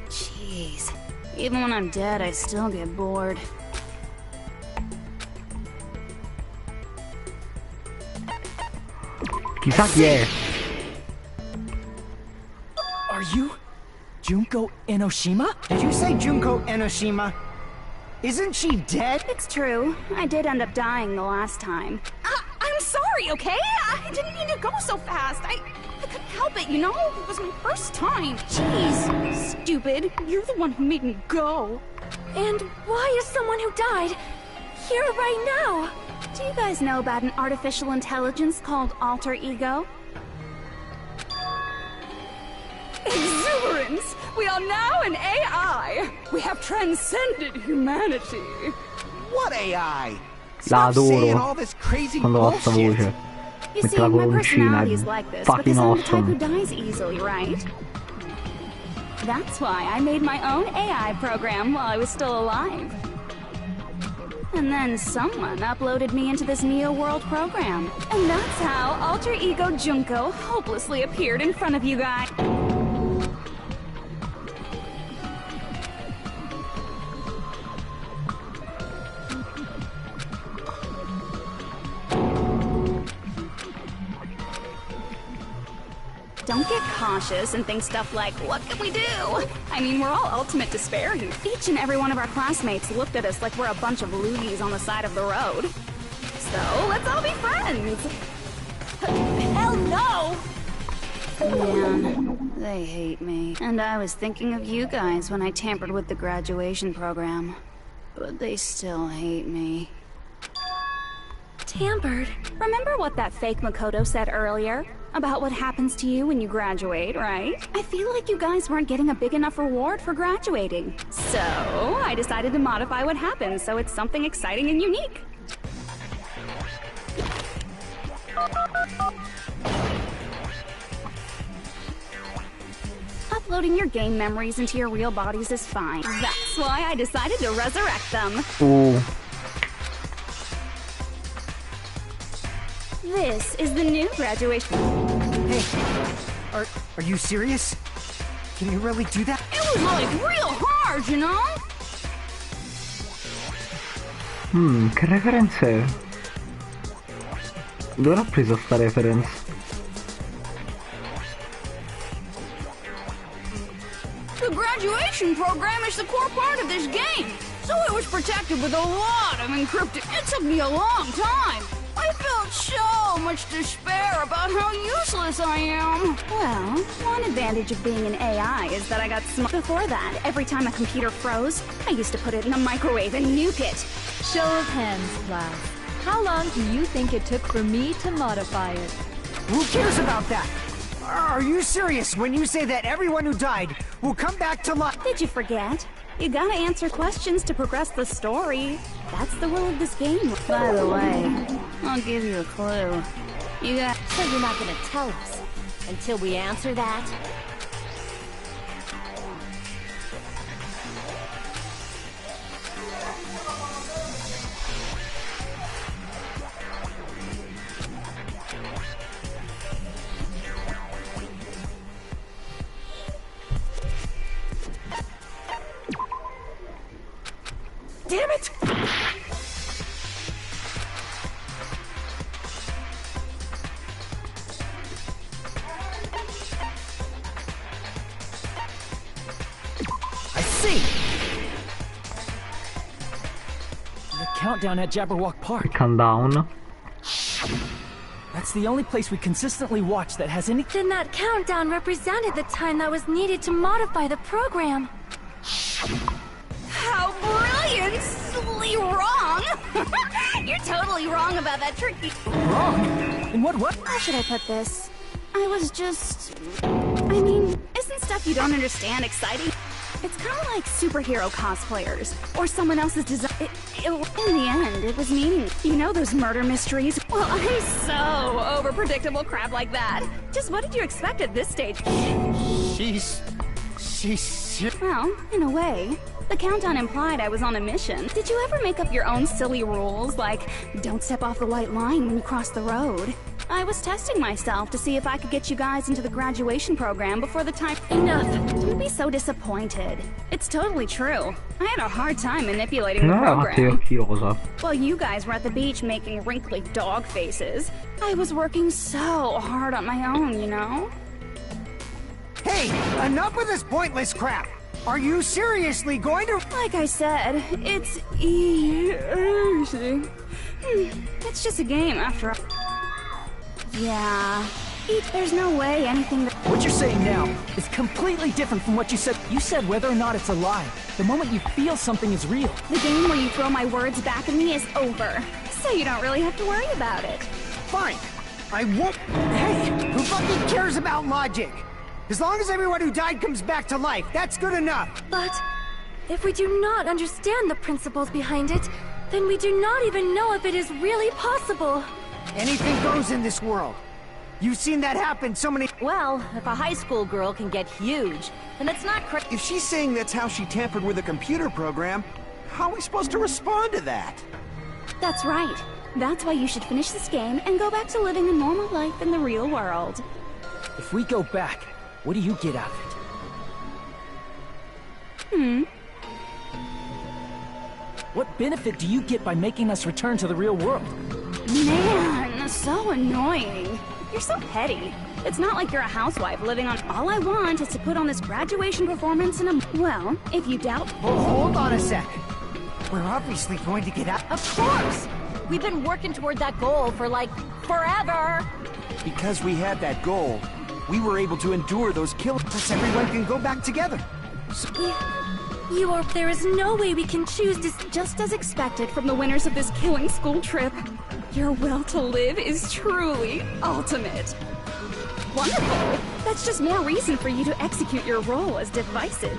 Jeez. Even when I'm dead, I still get bored. Chissà chi è. Are you Junko Enoshima? Did you say Junko Enoshima? Isn't she dead? It's true. I did end up dying the last time. I'm sorry, okay? I didn't mean to go so fast. I couldn't help it, you know? It was my first time. Jeez. Stupid. You're the one who made me go. And why is someone who died here right now? Do you guys know about an artificial intelligence called alter ego? Exuberance! We are now an AI! We have transcended humanity! What AI? La Stop saying adoro all this crazy quando ha sta bullshit. voce. You Mette see, la my coloncina, personality è is like this because fucking I'm the type who awesome. dies easily, right? That's why I made my own AI program while I was still alive. And then someone uploaded me into this Neo World program. And that's how Alter Ego Junko hopelessly appeared in front of you guys. Don't get cautious and think stuff like, what can we do? I mean, we're all ultimate despair here. Each and every one of our classmates looked at us like we're a bunch of loogies on the side of the road. So, let's all be friends. Hell no! Man, they hate me. And I was thinking of you guys when I tampered with the graduation program. But they still hate me. Tampered? Remember what that fake Makoto said earlier? About what happens to you when you graduate, right? I feel like you guys weren't getting a big enough reward for graduating. So, I decided to modify what happens so it's something exciting and unique. Uploading your game memories into your real bodies is fine. That's why I decided to resurrect them. Ooh. This is the new graduation. Hey, are you serious? Can you really do that? It was like real hard, you know? Che referenze? Dove l'ha preso sta reference? The graduation program is the core part of this game, so it was protected with a lot of encrypted. It took me a long time. I felt so much despair about how useless I am. Well, one advantage of being an AI is that I got smart. Before that, every time a computer froze, I used to put it in the microwave and nuke it. Show of hands, class. How long do you think it took for me to modify it? Who cares about that? Are you serious when you say that everyone who died will come back to life? Did you forget? You gotta answer questions to progress the story. That's the rule of this game. By the way, I'll give you a clue. You got... So you're not gonna tell us until we answer that? Damn it! I see! The countdown at Jabberwock Park. Countdown. That's the only place we consistently watch that has any... Then that countdown represented the time that was needed to modify the program. How brilliantly wrong! You're totally wrong about that tricky... Wrong? In what way? How should I put this? I was just... I mean, isn't stuff you don't understand exciting? It's kind of like superhero cosplayers, or someone else's design. In the end, it was meaningless. You know those murder mysteries? Well, I'm so over predictable crap like that. Just what did you expect at this stage? She's... Well, in a way. The countdown implied I was on a mission. Did you ever make up your own silly rules, like don't step off the white line when you cross the road? I was testing myself to see if I could get you guys into the graduation program before the time... Enough! Don't be so disappointed. It's totally true. I had a hard time manipulating the No, program. Matteo, rosa. While you guys were at the beach making wrinkly dog faces, I was working so hard on my own, you know? Hey, enough with this pointless crap! Are you seriously going to... Like I said, it's easy. It's just a game after all. Yeah. There's no way anything that... What you're saying now is completely different from what you said. You said whether or not it's a lie. The moment you feel something is real. The game where you throw my words back at me is over. So you don't really have to worry about it. Fine. I won't... Hey, who fucking cares about logic? As long as everyone who died comes back to life, that's good enough. But if we do not understand the principles behind it, then we do not even know if it is really possible. Anything goes in this world. You've seen that happen so many... Well, if a high school girl can get huge, then it's not If she's saying that's how she tampered with a computer program, how are we supposed to respond to that? That's right. That's why you should finish this game and go back to living a normal life in the real world. If we go back, what do you get out of it? What benefit do you get by making us return to the real world? Man, so annoying. You're so petty. It's not like you're a housewife living on... All I want is to put on this graduation performance in a... Well, if you doubt... Oh, hold on a sec. We're obviously going to get out... Of course! We've been working toward that goal for, like, forever! Because we had that goal, we were able to endure those killings. Plus everyone can go back together. There is no way we can choose to... Just as expected from the winners of this killing school trip, your will to live is truly ultimate. Wonderful! That's just more reason for you to execute your role as devices.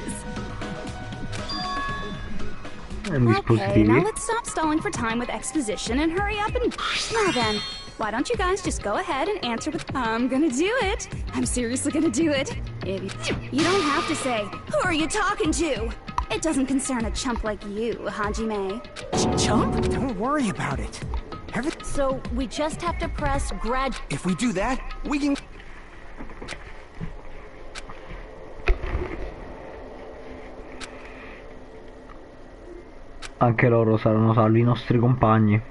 Okay, now let's stop stalling for time with exposition and hurry up and... Now then, why don't you guys just go ahead and answer with... I'm gonna do it. I'm seriously gonna do it. You don't have to say, who are you talking to? It doesn't concern a chump like you, Hajime. Chump? Don't worry about it. So we just have to press grad... If we do that, we can... Anche loro saranno salvi, i nostri compagni.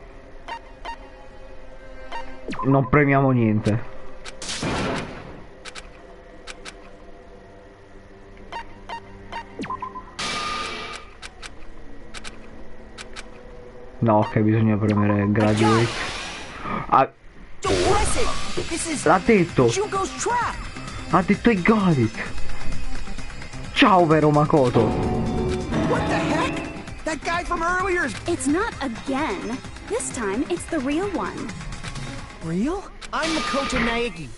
Non premiamo niente. No, ok, bisogna premere graduate. Ah, l'ha detto! Ha detto I got it! Ciao, vero Makoto! What the heck? That guy from earlier is... It's not again. This time, it's the real one. Real? I'm Makoto Naegi.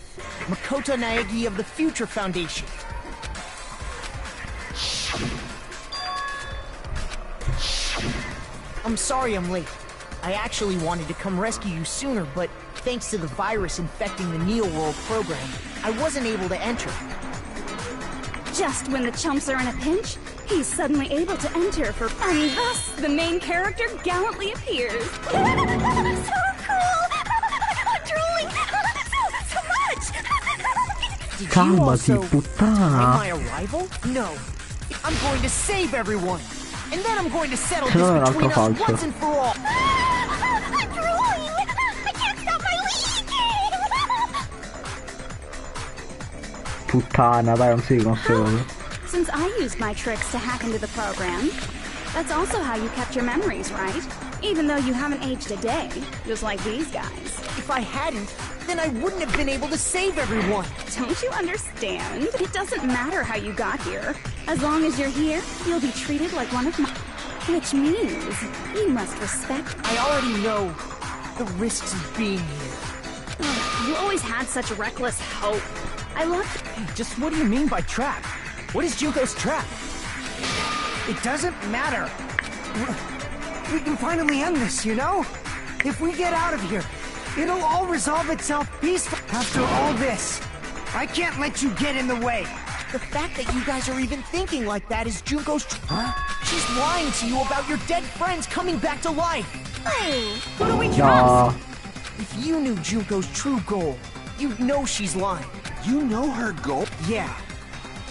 Makoto Naegi of the Future Foundation. I'm sorry I'm late. I actually wanted to come rescue you sooner, but thanks to the virus infecting the Neo World program, I wasn't able to enter. Just when the chumps are in a pinch, he's suddenly able to enter and thus the main character gallantly appears. So cool! I'm drooling! So much! Did you Calmati, also puttana. time my arrival? No. I'm going to save everyone. And then I'm going to settle Se no è un this altro between us falso. once and for all. I'm drooling! I can't stop my leaking! Puttana, dai, non si dicono queste cose. Since I used my tricks to hack into the program, that's also how you kept your memories, right? Even though you haven't aged a day, just like these guys. If I hadn't, then I wouldn't have been able to save everyone. Don't you understand? It doesn't matter how you got here. As long as you're here, you'll be treated like one of my... Which means you must respect... I already know the risks of being here. You always had such reckless hope. I love... Hey, just what do you mean by trap? What is Junko's trap? It doesn't matter. We can finally end this, you know? If we get out of here, it'll all resolve itself peacefully. After all this, I can't let you get in the way. The fact that you guys are even thinking like that is Junko's... Huh? She's lying to you about your dead friends coming back to life. Who do we trust? No. If you knew Junko's true goal, you'd know she's lying. You know her goal? Yeah.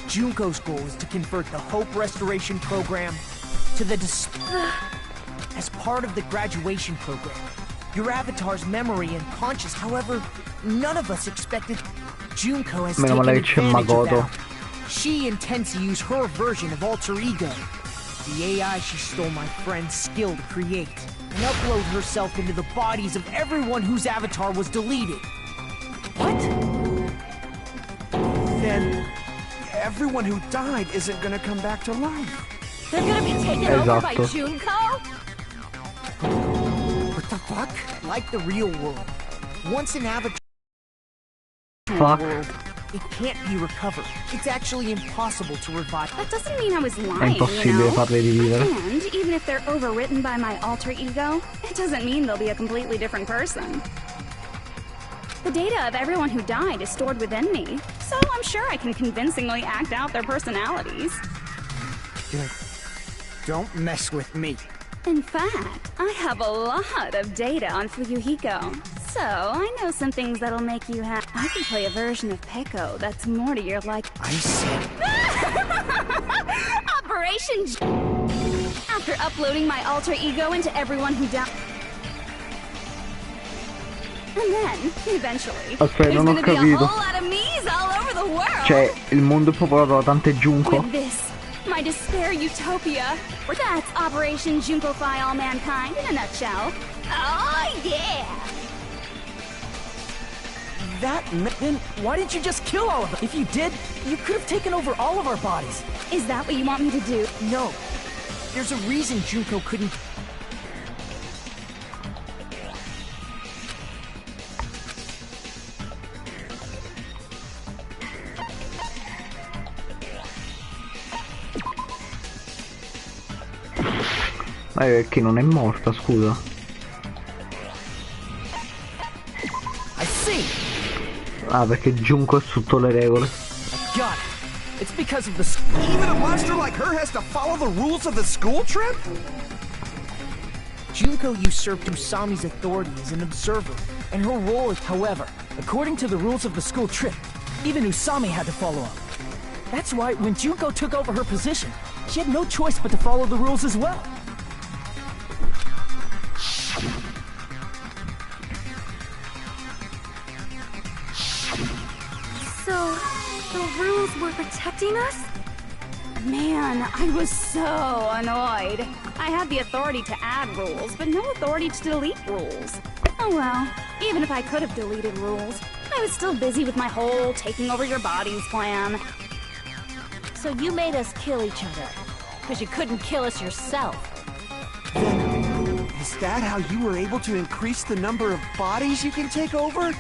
Junko's goal is to convert the Hope Restoration Program to the as part of the graduation program. Your avatar's memory and conscious, however, none of us expected Junko has Meno taken male che c'è advantage of Makoto. that. She intends to use her version of alter ego, the AI she stole my friend's skill to create, and upload herself into the bodies of everyone whose avatar was deleted. What? Then everyone who died isn't gonna come back to life. They're gonna be taken over by Esatto. Junko? What the fuck? Like the real world. Once an avatar Fuck. world, it can't be recovered. It's actually impossible to revive. That doesn't mean I was È lying, you impossibile know? farle rivivere. And even if they're overwritten by my alter ego, it doesn't mean they'll be a completely different person. The data of everyone who died is stored within me, so I'm sure I can convincingly act out their personalities. Good. Don't mess with me. In fact, I have a lot of data on Fuyuhiko, so I know some things that'll make you I can play a version of Peko that's more to your like. I said... Operation After uploading my alter ego into everyone who died. And then, eventually, Aspetta, there's non ho gonna be a capito. whole lot of me's all over the world. Cioè, il mondo è popolato da tante Junko. With this, my despair utopia. That's Operation Junkofy all mankind in a nutshell. Oh yeah! Then why didn't you just kill all of them? If you did, you could have taken over all of our bodies. Is that what you want me to do? No. There's a reason Junko couldn't... Ma perché non è morta, scusa? I see. Ah, perché Junko è sotto le regole. Got it. It's because of the Even a monster like her has to follow the rules of the school trip? Junko usurped Usami's authority as an observer, and her role is... However, according to the rules of the school trip, even Usami had to follow up. That's why when Junko took over her position, she had no choice but to follow the rules as well. So, the rules were protecting us? Man, I was so annoyed. I had the authority to add rules, but no authority to delete rules. Oh well, even if I could have deleted rules, I was still busy with my whole taking over your bodies plan. So you made us kill each other, because you couldn't kill us yourself. Is that how you were able to increase the number of bodies you can take over?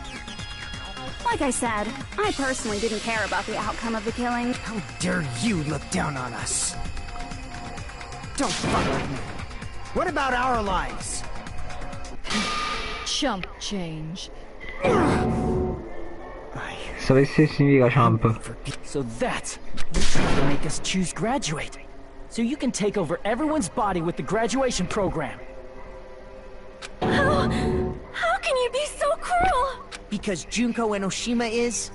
Like I said, I personally didn't care about the outcome of the killing. How dare you look down on us? Don't fuck with me. What about our lives? Chump change. Sapessi significa champ. So that's you're trying to make us choose graduate. So you can take over everyone's body with the graduation program. How can you be so cruel? Because Junko Enoshima is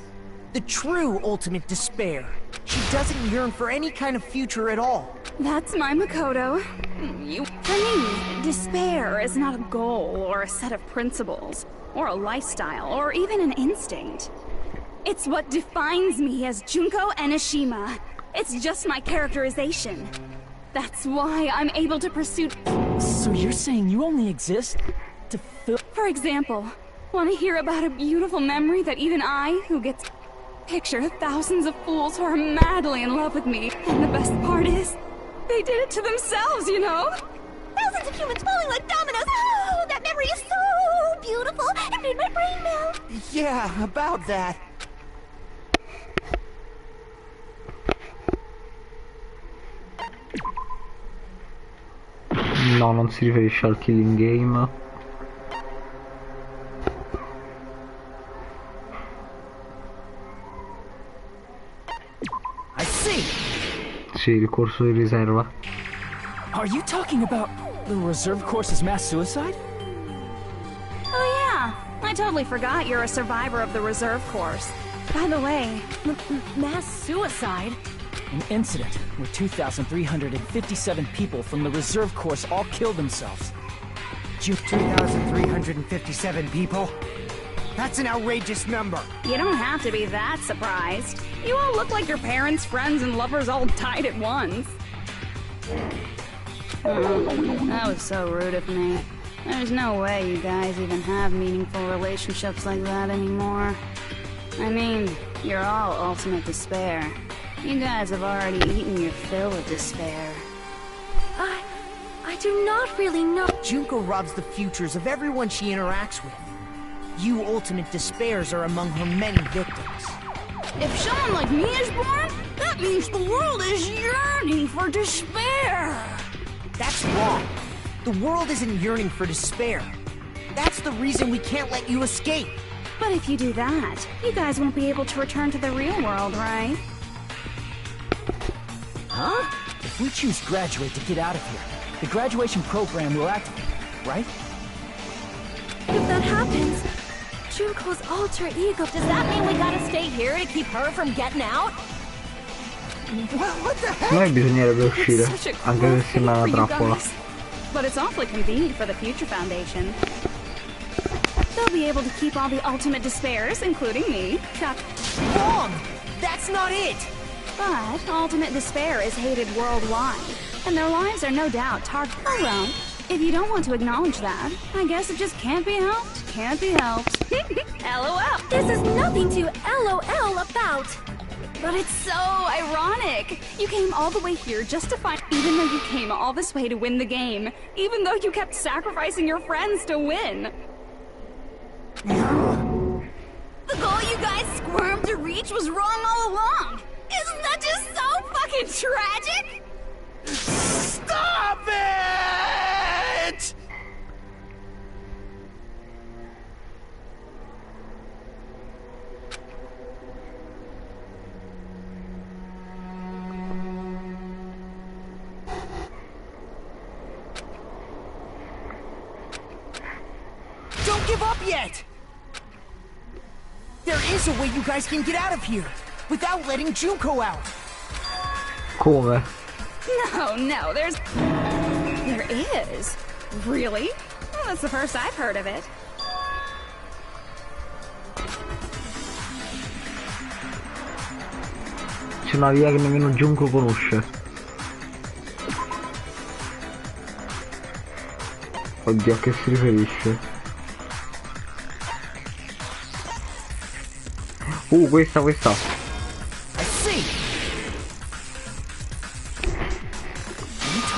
the true ultimate despair. She doesn't yearn for any kind of future at all. That's my Makoto. For me, despair is not a goal or a set of principles, or a lifestyle, or even an instinct. It's what defines me as Junko Enoshima. It's just my characterization. That's why I'm able to pursue... So you're saying you only exist to fill... For example, want to hear about a beautiful memory that even I, who gets... Picture thousands of fools who are madly in love with me. And the best part is, they did it to themselves, you know? Thousands of humans falling like dominoes. Oh, that memory is so beautiful. It made my brain melt. Yeah, about that. No, non si riferisce al killing game. I see. Sì, il corso di riserva. Are you talking about the reserve course's mass suicide? Oh yeah, I totally forgot you're a survivor of the reserve course. By the way, Mass suicide? An incident where 2,357 people from the reserve course all killed themselves. 2,357 people? That's an outrageous number. you don't have to be that surprised. You all look like your parents, friends, and lovers all died at once. Oh, that was so rude of me. There's no way you guys even have meaningful relationships like that anymore. I mean, you're all ultimate despair. You guys have already eaten your fill of despair. I do not really know. Junko robs the futures of everyone she interacts with. You ultimate despairs are among her many victims. If someone like me is born, that means the world is yearning for despair. That's wrong. The world isn't yearning for despair. That's the reason we can't let you escape. But if you do that, you guys won't be able to return to the real world, right? Huh? If we choose graduate to get out of here, the graduation program will activate, right? If that happens, Junko's alter ego... Does that mean we gotta stay here to keep her from getting out? What the heck? Noi bisognerebbe uscire, Such a anche cruel se sembra una fate for you trappola. guys. But it's awfully convenient for the Future Foundation. They'll be able to keep all the ultimate despairs, including me, trapped. Wrong! That's not it! But ultimate despair is hated worldwide, and their lives are no doubt targeted. Oh well, if you don't want to acknowledge that, I guess it just can't be helped. Can't be helped. LOL. This is nothing to LOL about. But it's so ironic. You came all the way here just to find... Even though you came all this way to win the game. Even though you kept sacrificing your friends to win. The goal you guys squirmed to reach was wrong all along. Isn't that just so fucking tragic? Stop it! Don't give up yet! There is a way you guys can get out of here without letting Junko out. Come? No, there is. Really? Well, that's the first I've heard of it. C'è una via che nemmeno Junko conosce. Oddio, a che si riferisce? Questa. I see.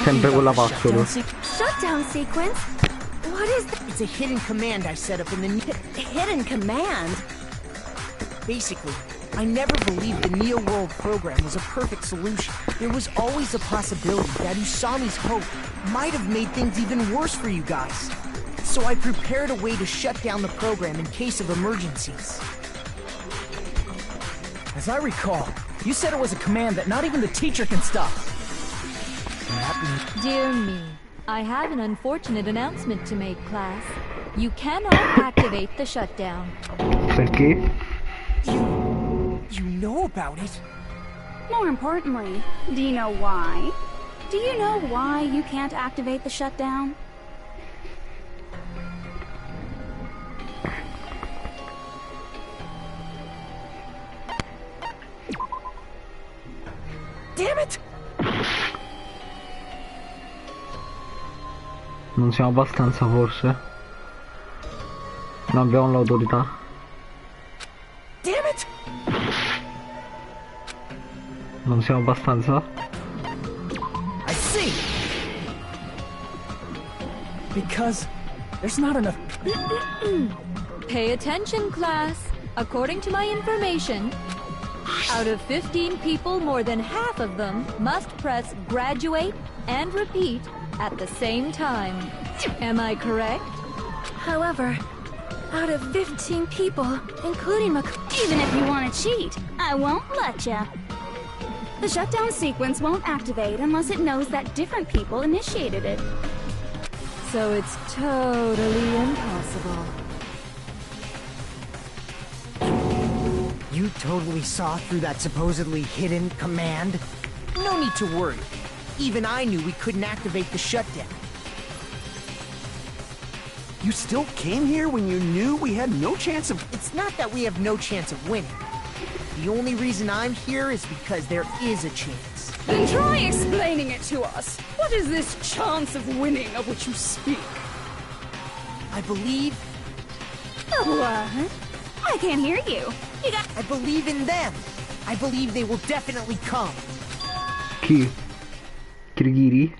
Sempre quella password. Shutdown sequence? What is that? It's a hidden command I set up in the... Hidden command? Basically, I never believed the Neo World program was a perfect solution. There was always a possibility that Usami's hope might have made things even worse for you guys. So I prepared a way to shut down the program in case of emergencies. As I recall, you said it was a command that not even the teacher can stop. Dear me, I have an unfortunate announcement to make, class. You cannot activate the shutdown. Perché? You know about it? More importantly, do you know why? Do you know why you can't activate the shutdown? Damn it! Non siamo abbastanza, forse? Non abbiamo l'autorità. Damn it! Non siamo abbastanza? I see! Because there's not enough. Pay attention, class. According to my information, out of 15 people, more than half of them must press graduate and repeat at the same time. Am I correct? However, out of 15 people, including Even if you want to cheat, I won't let ya. The shutdown sequence won't activate unless it knows that different people initiated it. So it's totally impossible. You totally saw through that supposedly hidden command? No need to worry. Even I knew we couldn't activate the shutdown. You still came here when you knew we had no chance of... It's not that we have no chance of winning. The only reason I'm here is because there is a chance. Then try explaining it to us. What is this chance of winning of which you speak? I believe... What? I can't hear you. I believe in them. I believe they will definitely come. Chi? Kirigiri?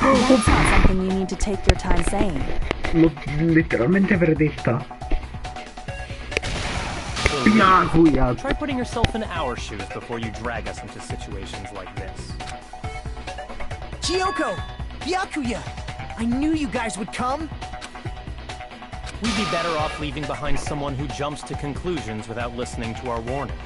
That's not something you need to take your time saying. L'ho letteralmente predetta. Byakuya. Try putting yourself in our shoes before you drag us into situations like this. Chiyoko! Byakuya! I knew you guys would come! We'd be better off leaving behind someone who jumps to conclusions without listening to our warnings.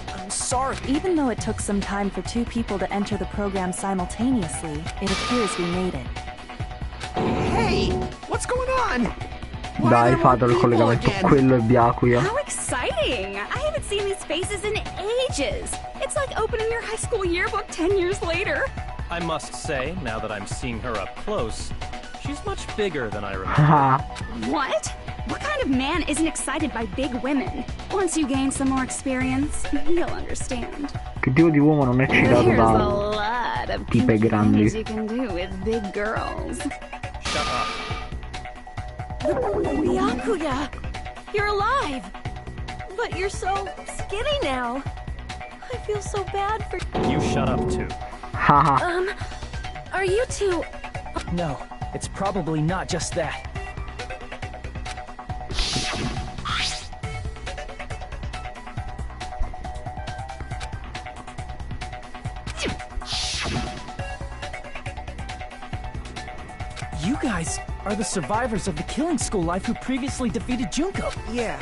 I'm sorry. Even though it took some time for two people to enter the program simultaneously, it appears we made it. Hey! What's going on? Dai, fatelo il collegamento, quello è Byakuya. How exciting! I haven't seen these faces in ages. It's like opening your high school yearbook 10 years later. I must say, now that I'm seeing her up close, she's much bigger than I remember. What? What kind of man isn't excited by big women? Once you gain some more experience, you'll understand. Che tipo di uomo non è eccitato There's a da lot of tipe kinky grandi? things you can do with big girls. Shut up. Byakuya! You're alive! But you're so skinny now. I feel so bad for... You shut up too. Haha. Are you two... No, it's probably not just that. You guys are the survivors of the killing school life who previously defeated Junko. Yeah,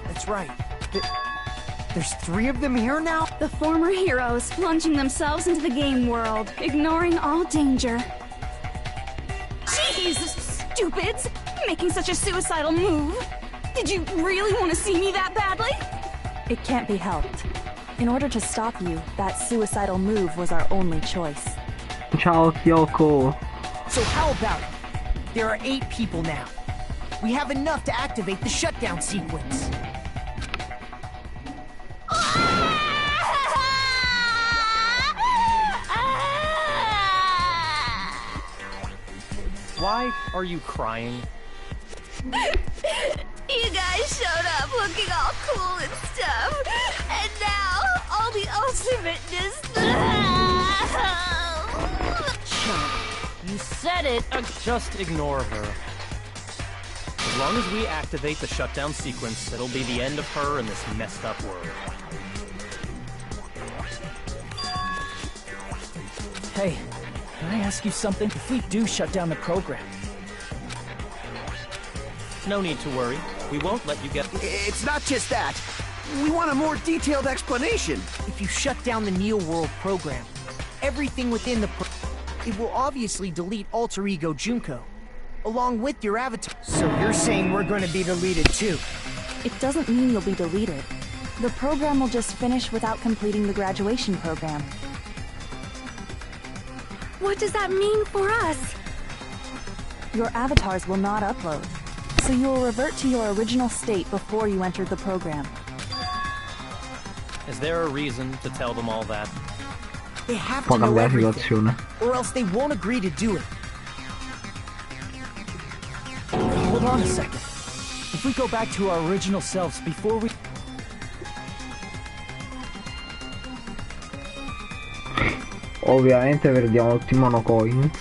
that's right. There's 3 of them here now? The former heroes plunging themselves into the game world, ignoring all danger. Jeez, stupids! Making such a suicidal move! Did you really want to see me that badly? It can't be helped. In order to stop you, that suicidal move was our only choice. Ciao, Kyoko. So how about it? There are 8 people now. We have enough to activate the shutdown sequence. Why are you crying? You guys showed up looking all cool and stuff. And now, all the ultimateness... You said it! Just ignore her. As long as we activate the shutdown sequence, it'll be the end of her in this messed up world. Hey, can I ask you something? If we do shut down the program... No need to worry. We won't let you get... It's not just that. We want a more detailed explanation. If you shut down the Neo World program, everything within the it will obviously delete Alter Ego Junko, along with your avatar. So you're saying we're going to be deleted too? It doesn't mean you'll be deleted. The program will just finish without completing the graduation program. What does that mean for us? Your avatars will not upload, so you will revert to your original state before you entered the program. Is there a reason to tell them all that? They have Può to know cambiare la everything, situazione. or else they won't agree to do it. Hold on a second. If we go back to our original selves before we... Ovviamente perdiamo tutti i monocoins.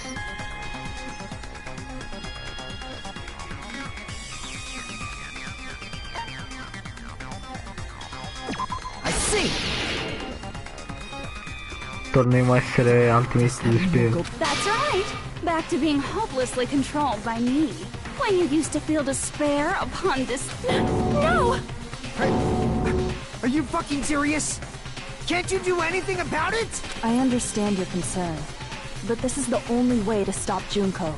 I see. Torneremo a essere Ultimate Despair. That's right. Back to being hopelessly controlled by me. When you used to feel despair upon this... No! Are you fucking serious? Can't you do anything about it? I understand your concern, but this is the only way to stop Junko.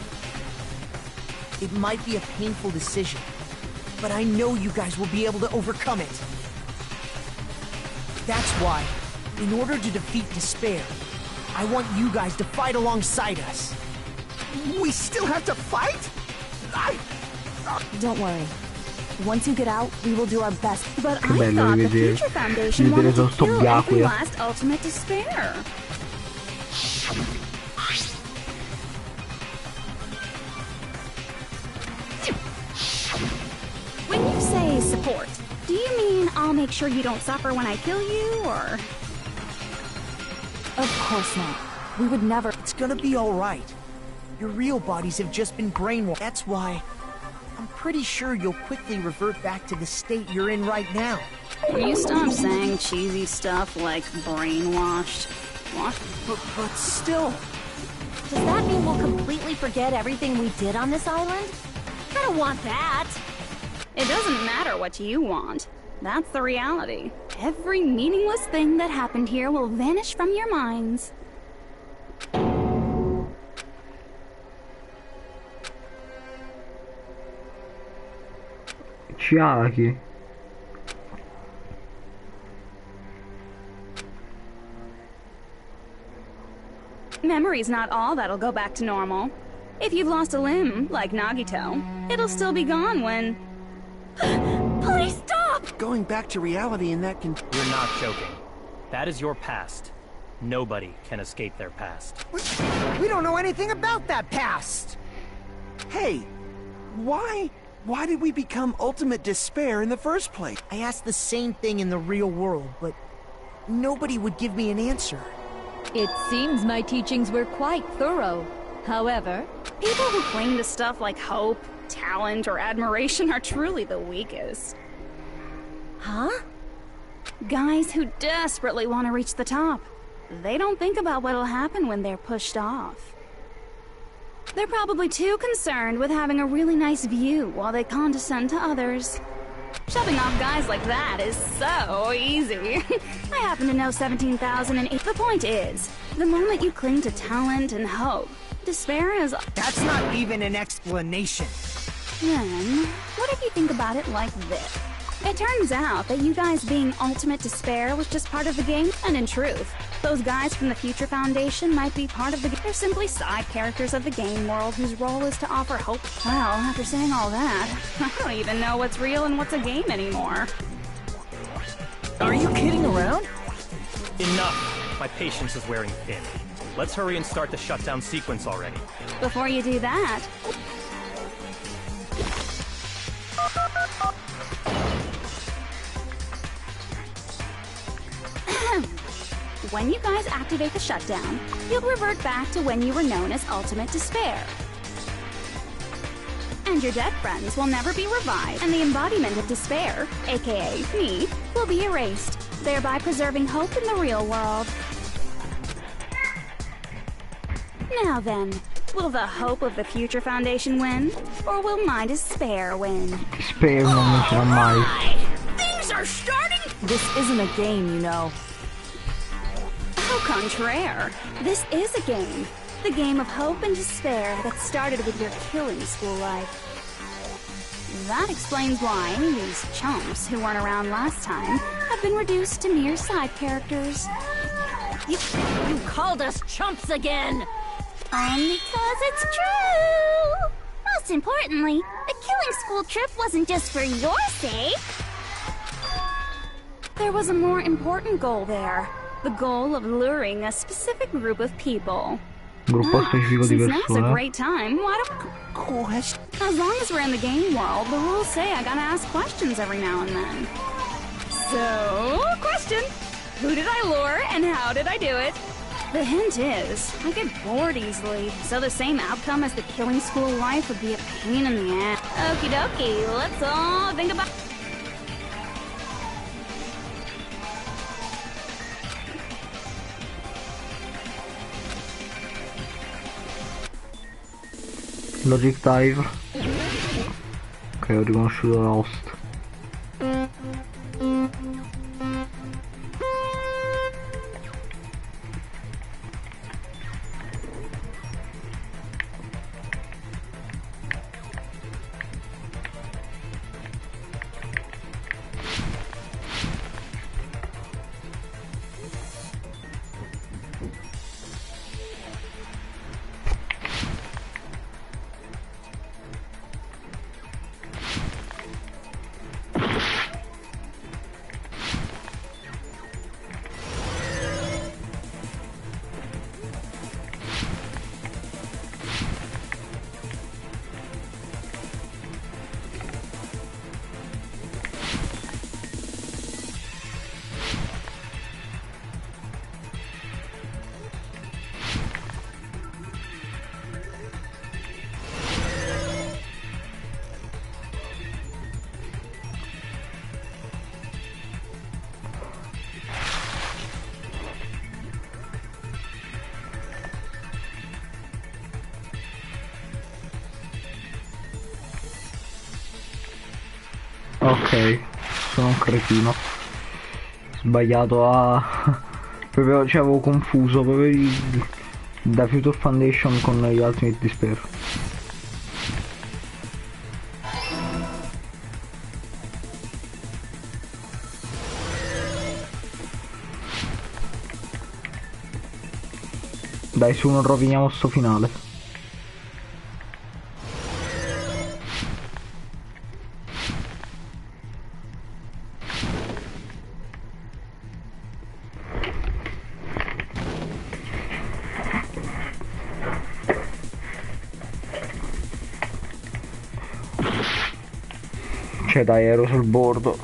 It might be a painful decision, but I know you guys will be able to overcome it. That's why, in order to defeat despair, I want you guys to fight alongside us. We still have to fight? Don't worry. Once you get out, we will do our best. But Che I bello thought the rivedere. Future Foundation Rivedere wanted to sto kill every Byakuya. last ultimate despair. When you say support, do you mean I'll make sure you don't suffer when I kill you, or...? Of course not. We would never... It's gonna be alright. Your real bodies have just been brainwashed. That's why I'm pretty sure you'll quickly revert back to the state you're in right now. Will you stop saying cheesy stuff like brainwashed? What? But still... Does that mean we'll completely forget everything we did on this island? I don't want that. It doesn't matter what you want. That's the reality. Every meaningless thing that happened here will vanish from your minds. Chiaki. Memory's not all that'll go back to normal. If you've lost a limb, like Nagito, it'll still be gone when... Please stop! Going back to reality in that You're not joking. That is your past. Nobody can escape their past. We don't know anything about that past! Hey, why did we become ultimate despair in the first place? I asked the same thing in the real world, but nobody would give me an answer. It seems my teachings were quite thorough. However, People who cling to stuff like hope, talent, or admiration are truly the weakest. Huh? Guys who desperately want to reach the top. They don't think about what'll happen when they're pushed off. They're probably too concerned with having a really nice view while they condescend to others. Shoving off guys like that is so easy. I happen to know 17,008. The point is, the moment you cling to talent and hope, despair is... That's not even an explanation. Then, what if you think about it like this? It turns out that you guys being ultimate despair was just part of the game, and in truth, those guys from the Future Foundation might be part of the game. They're simply side characters of the game world whose role is to offer hope. Well, after saying all that, I don't even know what's real and what's a game anymore. Are you kidding around? Enough! My patience is wearing thin. Let's hurry and start the shutdown sequence already. Before you do that... When you guys activate the shutdown, you'll revert back to when you were known as Ultimate Despair. And your dead friends will never be revived, and the embodiment of despair, aka me, will be erased, thereby preserving hope in the real world. Now then, will the hope of the Future Foundation win? Or will my despair win? Despair non vincerà mai. Things are starting. This isn't a game, you know. Au contraire, this is a game. The game of hope and despair that started with your killing school life. That explains why any of these chumps who weren't around last time have been reduced to mere side characters. You called us chumps again! Because it's true! Most importantly, the killing school trip wasn't just for your sake. There was a more important goal there. The goal of luring a specific group of people. Gruppo specifico di Since now's a persone. great time, why don't... As long as we're in the game world, the rules say I gotta ask questions every now and then. So, question. Who did I lure and how did I do it? The hint is, I get bored easily, so the same outcome as the killing school life would be a pain in the ass. Okie dokie, let's all think about... Logic Dive. Ok, ho riconosciuto la host. Ok, sono un cretino. Sbagliato a... proprio, cioè avevo confuso proprio da Future Foundation con gli Ultimate Despair. Dai, su, non roviniamo sto finale. Cioè dai, ero sul bordo.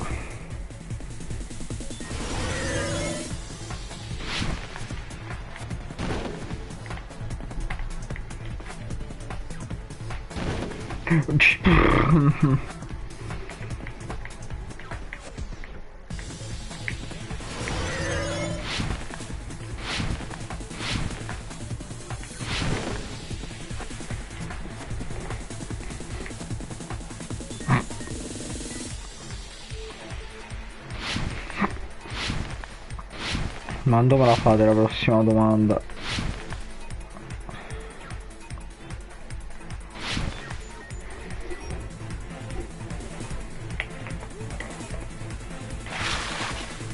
Ma dove la fate la prossima domanda?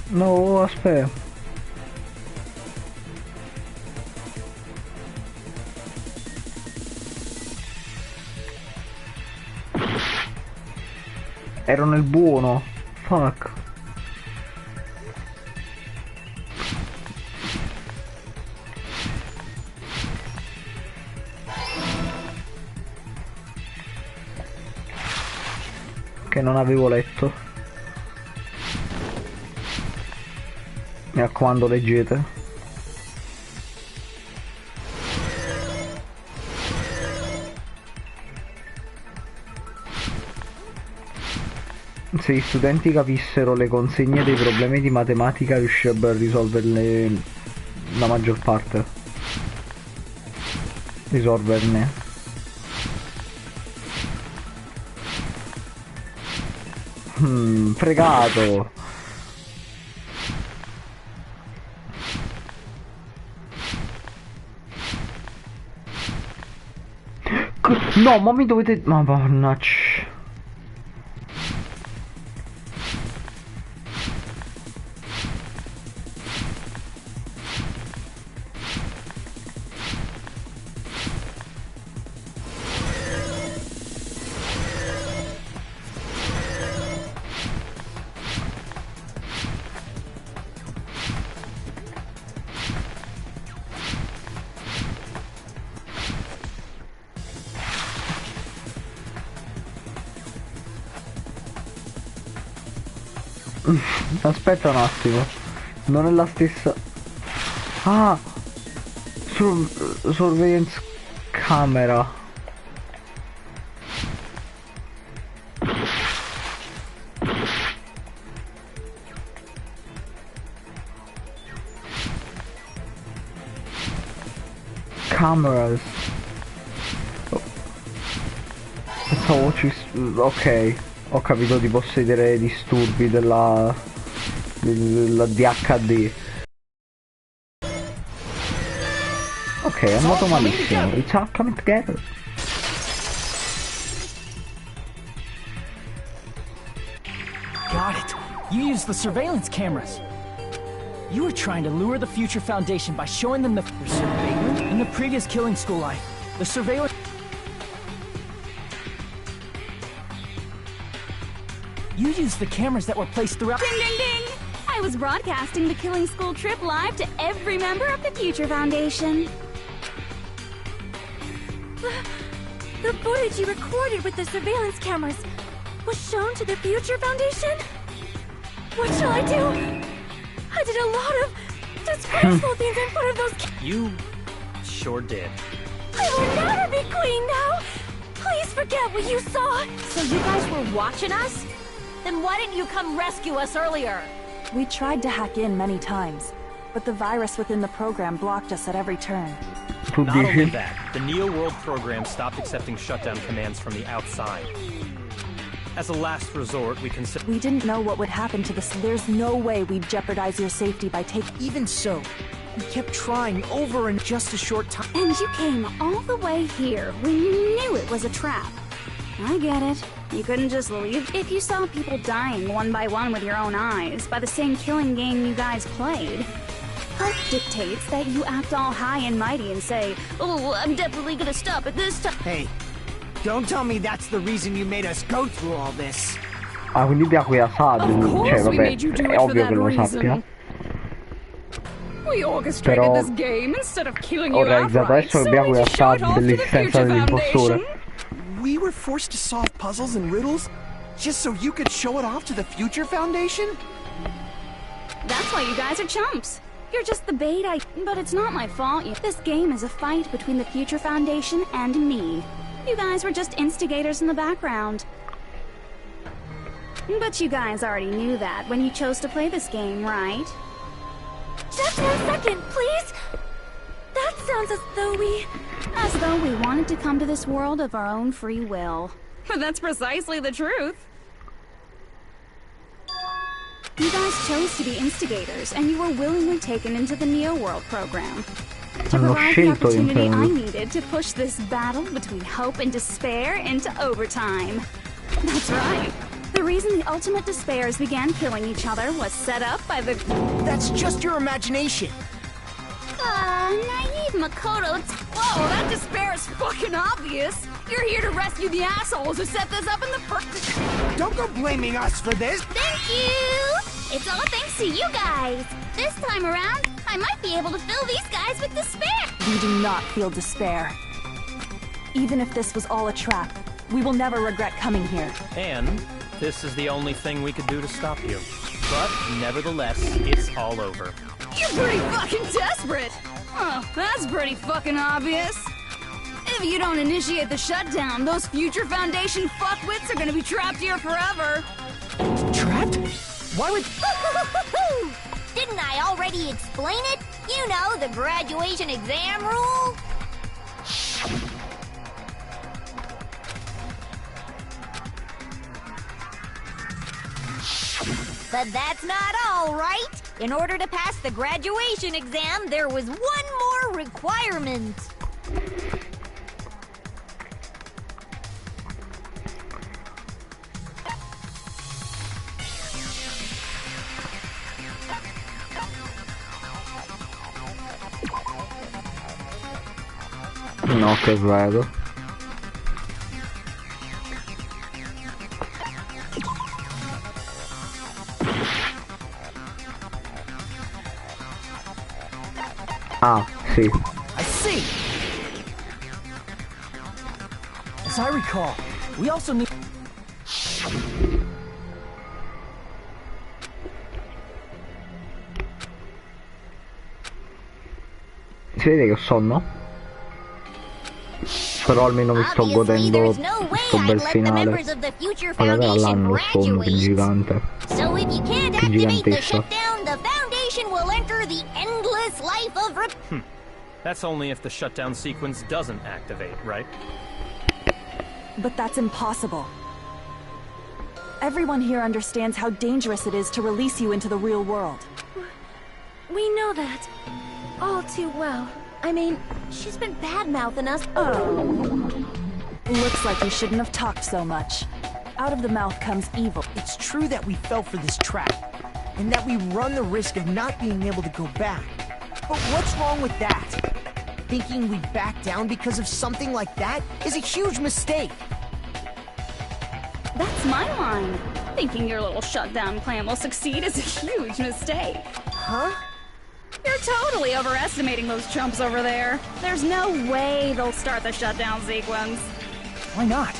No, aspetta. Ero nel buono. Fuck. Che non avevo letto. Mi raccomando, leggete. se gli studenti capissero le consegne dei problemi di matematica riuscirebbero a risolverle la maggior parte. Risolverne. Fregato. No, ma mi dovete... Madonnaccia. Aspetta un attimo. Non è la stessa... Ah! Surveillance camera. Cameras. Oh. Pensavo ci... Ok. Ho capito di possedere disturbi della DHD. Ok, è andato malissimo. It's all coming together. Got it. You used the surveillance cameras. You were trying to lure the Future Foundation by showing them the surveillance in the previous killing school life. The surveillance. You used the cameras that were placed throughout. Ding, ding, ding! I was broadcasting the Killing School trip live to every member of the Future Foundation. The footage you recorded with the surveillance cameras was shown to the Future Foundation? What shall I do? I did a lot of disgraceful things in front of those You sure did. I will never be queen now! Please forget what you saw! So you guys were watching us? Then why didn't you come rescue us earlier? We tried to hack in many times, but the virus within the program blocked us at every turn. Not only that, the Neo World program stopped accepting shutdown commands from the outside. As a last resort, we considered... We didn't know what would happen to this. There's no way we'd jeopardize your safety by taking... Even so, we kept trying over in just a short time. And you came all the way here when you knew it was a trap. I get it. You couldn't just leave. If you saw people dying one by one with your own eyes by the same killing game you guys played, health dictates that you act all high and mighty and say, "Oh, I'm definitely gonna stop at this time." Hey, don't tell me that's the reason you made us go through all this. Ah, quindi Biaku ya sa, cioè vabbè, è ovvio che lo sappia. We orchestrated Però this game instead of killing ho you realizzato outright, adesso che so Biaku we ya just sa showed off to the dell'esistenza Future dell'impostore. Foundation. We were forced to solve puzzles and riddles just so you could show it off to the Future Foundation? That's why you guys are chumps. You're just the bait But it's not my fault. This game is a fight between the Future Foundation and me. You guys were just instigators in the background. But you guys already knew that when you chose to play this game, right? Just 1 second, please! That sounds as though we wanted to come to this world of our own free will. But that's precisely the truth. You guys chose to be instigators, and you were willingly taken into the Neo World program. To provide the opportunity I needed to push this battle between hope and despair into overtime. That's right. The reason the ultimate despairs began killing each other was set up by the... That's just your imagination. Naive Makoto. Whoa, that despair is fucking obvious. You're here to rescue the assholes who set this up in the first... Don't go blaming us for this. Thank you. It's all thanks to you guys. This time around, I might be able to fill these guys with despair. We do not feel despair. Even if this was all a trap, we will never regret coming here. And this is the only thing we could do to stop you. But nevertheless, it's all over. You're pretty fucking desperate! Oh, that's pretty fucking obvious. If you don't initiate the shutdown, those Future Foundation fuckwits are gonna be trapped here forever. Why would... Didn't I already explain it? You know, the graduation exam rule? But that's not all, right? In order to pass the graduation exam, there was one more requirement. No, che vedo. Ah, sì. I see! As I recall, we also need... Si vede che ho sonno? Però almeno mi sto godendo questo bel finale. Guardate all'anno lo sonno, che gigante. So if you can't Che activate the gigantesco. shutdown, the Foundation will enter the endless life of That's only if the shutdown sequence doesn't activate, right? But that's impossible. Everyone here understands how dangerous it is to release you into the real world. We know that. All too well. I mean, she's been bad-mouthing us. Looks like you shouldn't have talked so much. Out of the mouth comes evil. It's true that we fell for this trap, and that we run the risk of not being able to go back. But what's wrong with that? Thinking we back down because of something like that is a huge mistake. That's my line. Thinking your little shutdown plan will succeed is a huge mistake. Huh? You're totally overestimating those chumps over there. There's no way they'll start the shutdown sequence. Why not?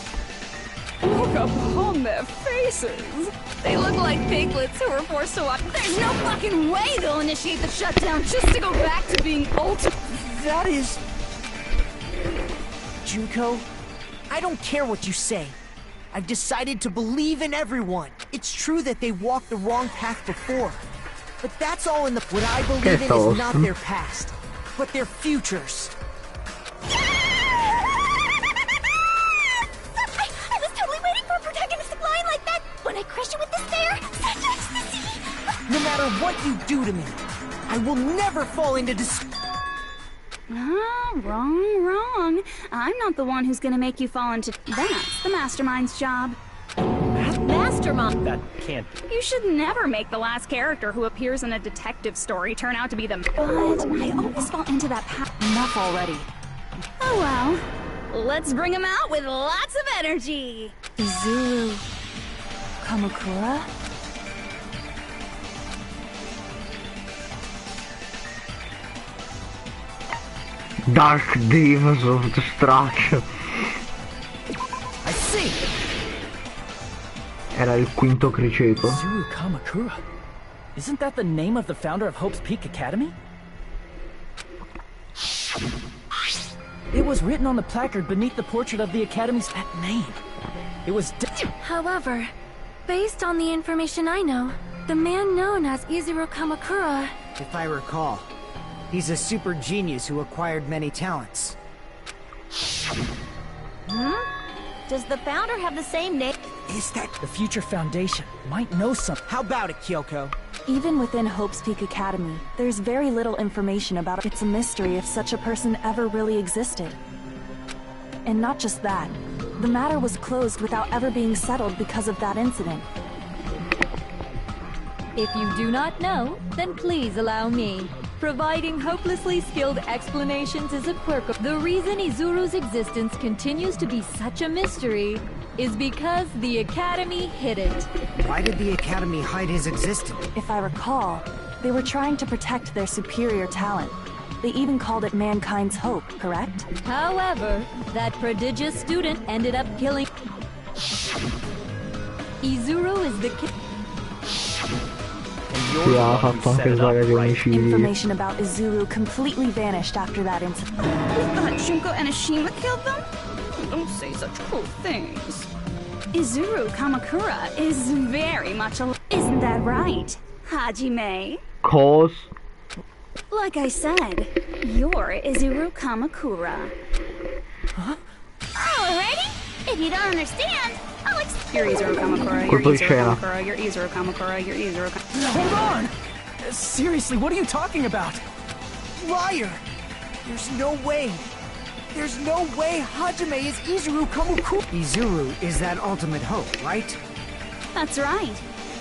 Look upon their faces. They look like piglets who were forced to watch. There's no fucking way they'll initiate the shutdown just to go back to being ultimate. That is... Junko, I don't care what you say. I've decided to believe in everyone. It's true that they walked the wrong path before. But that's all in the... What I believe in is not their past, but their futures. I was totally waiting for a protagonistic line like that when I crushed it with despair. Such ecstasy. No matter what you do to me, I will never fall into Wrong. I'm not the one who's gonna make you fall into... That's the Mastermind's job. Mastermind. That can't be. You should never make the last character who appears in a detective story turn out to be the... But I always fall into that path. Enough already. Oh well. Let's bring him out with lots of energy. Izuru... Kamakura? Dark Demons of Destruction. I see. Era il quinto criceto. Izuru Kamakura. Isn't that the name of the founder of Hope's Peak Academy? It was written on the placard beneath the portrait of the Academy's name. It was... However, based on the information I know, the man known as Izuru Kamakura... If I recall, he's a super genius who acquired many talents. Does the founder have the same name? Is that... The future Foundation might know something. How about it, Kyoko? Even within Hope's Peak Academy, there's very little information about it. It's a mystery if such a person ever really existed. And not just that, the matter was closed without ever being settled because of that incident. If you do not know, then please allow me. Providing hopelessly skilled explanations is a quirk of... The reason Izuru's existence continues to be such a mystery is because the Academy hid it. Why did the Academy hide his existence? If I recall, they were trying to protect their superior talent. They even called it mankind's hope, correct? However, that prodigious student ended up killing... Izuru is the kid... Sì, ha fatto anche svariati omicidi. Information about Izuru completely vanished after that incident. We thought Junko and Ashima killed them? Don't say such cruel things. Izuru Kamakura is very much alive. Isn't Isn't that right, Hajime? Cos. Like I said, you're Izuru Kamakura. Huh? Alrighty? If you don't understand, I'll You're Izuru Kamakura, you're Colpo di Izuru scena. Kamakura, you're Izuru Kamakura, you're Izuru Kamakura. Hold on! Seriously, what are you talking about? Liar! There's no way. There's no way Hajime is Izuru Kamakura. Izuru is that ultimate hope, right? That's right.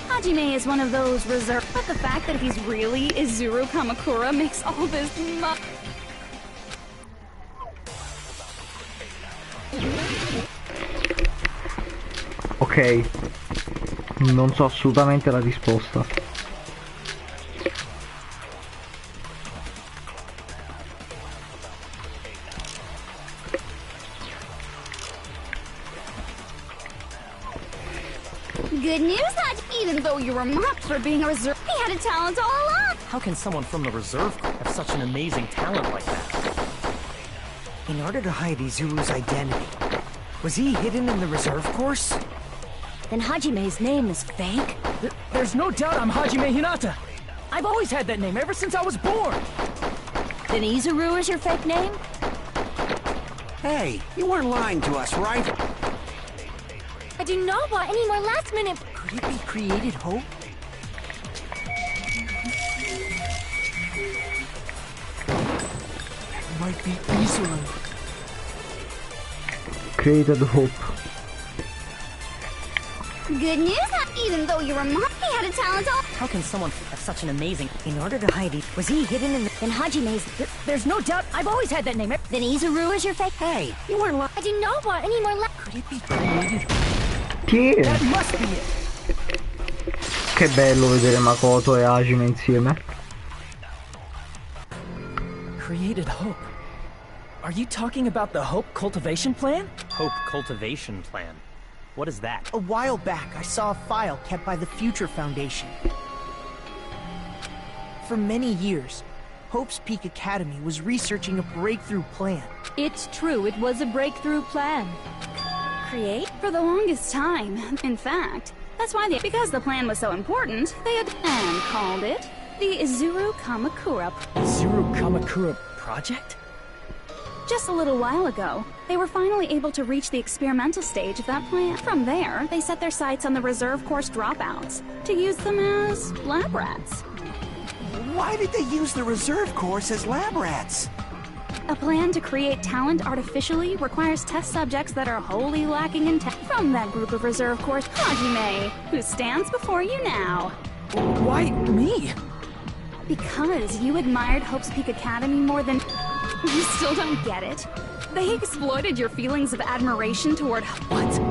Hajime is one of those reserved, but the fact that he's really Izuru Kamakura makes all this Ok. Non so assolutamente la risposta. Good news, Hajime! Even though you were mocked for being a reserve, he had a talent all along! How can someone from the reserve corps have such an amazing talent like that? In order to hide Izuru's identity, was he hidden in the reserve course? Then Hajime's name is fake? There's no doubt I'm Hajime Hinata. I've always had that name ever since I was born. Then Izuru is your fake name? Hey, you weren't lying to us, right? I do not want any more last-minute... Could it be created hope? It might be Izuru. Created hope. Good news, even though you were mocked, he had a talent all... How can someone have such an amazing... In order to hide it, was he hidden in the... Then Hajime's... There's no doubt I've always had that name. Then Izuru is your fake... Hey, you weren't lying. I do not want any more Could it be created? Chi è? That must be it. Che bello vedere Makoto e Hajime insieme. Created hope. Are you talking about the Hope Cultivation Plan? Hope cultivation plan. What is that? A while back, I saw a file kept by the Future Foundation. For many years, Hope's Peak Academy was researching a breakthrough plan. It's true, it was a breakthrough plan. Create? For the longest time. In fact, that's why because the plan was so important, they had... and called it the Izuru Kamakura. Izuru Kamakura Project? Just a little while ago, they were finally able to reach the experimental stage of that plan. From there, they set their sights on the reserve course dropouts to use them as lab rats. Why did they use the reserve course as lab rats? A plan to create talent artificially requires test subjects that are wholly lacking in talent. From that group of reserve course, Hajime, who stands before you now. Why me? Because you admired Hope's Peak Academy more than... You still don't get it? They exploited your feelings of admiration toward... What?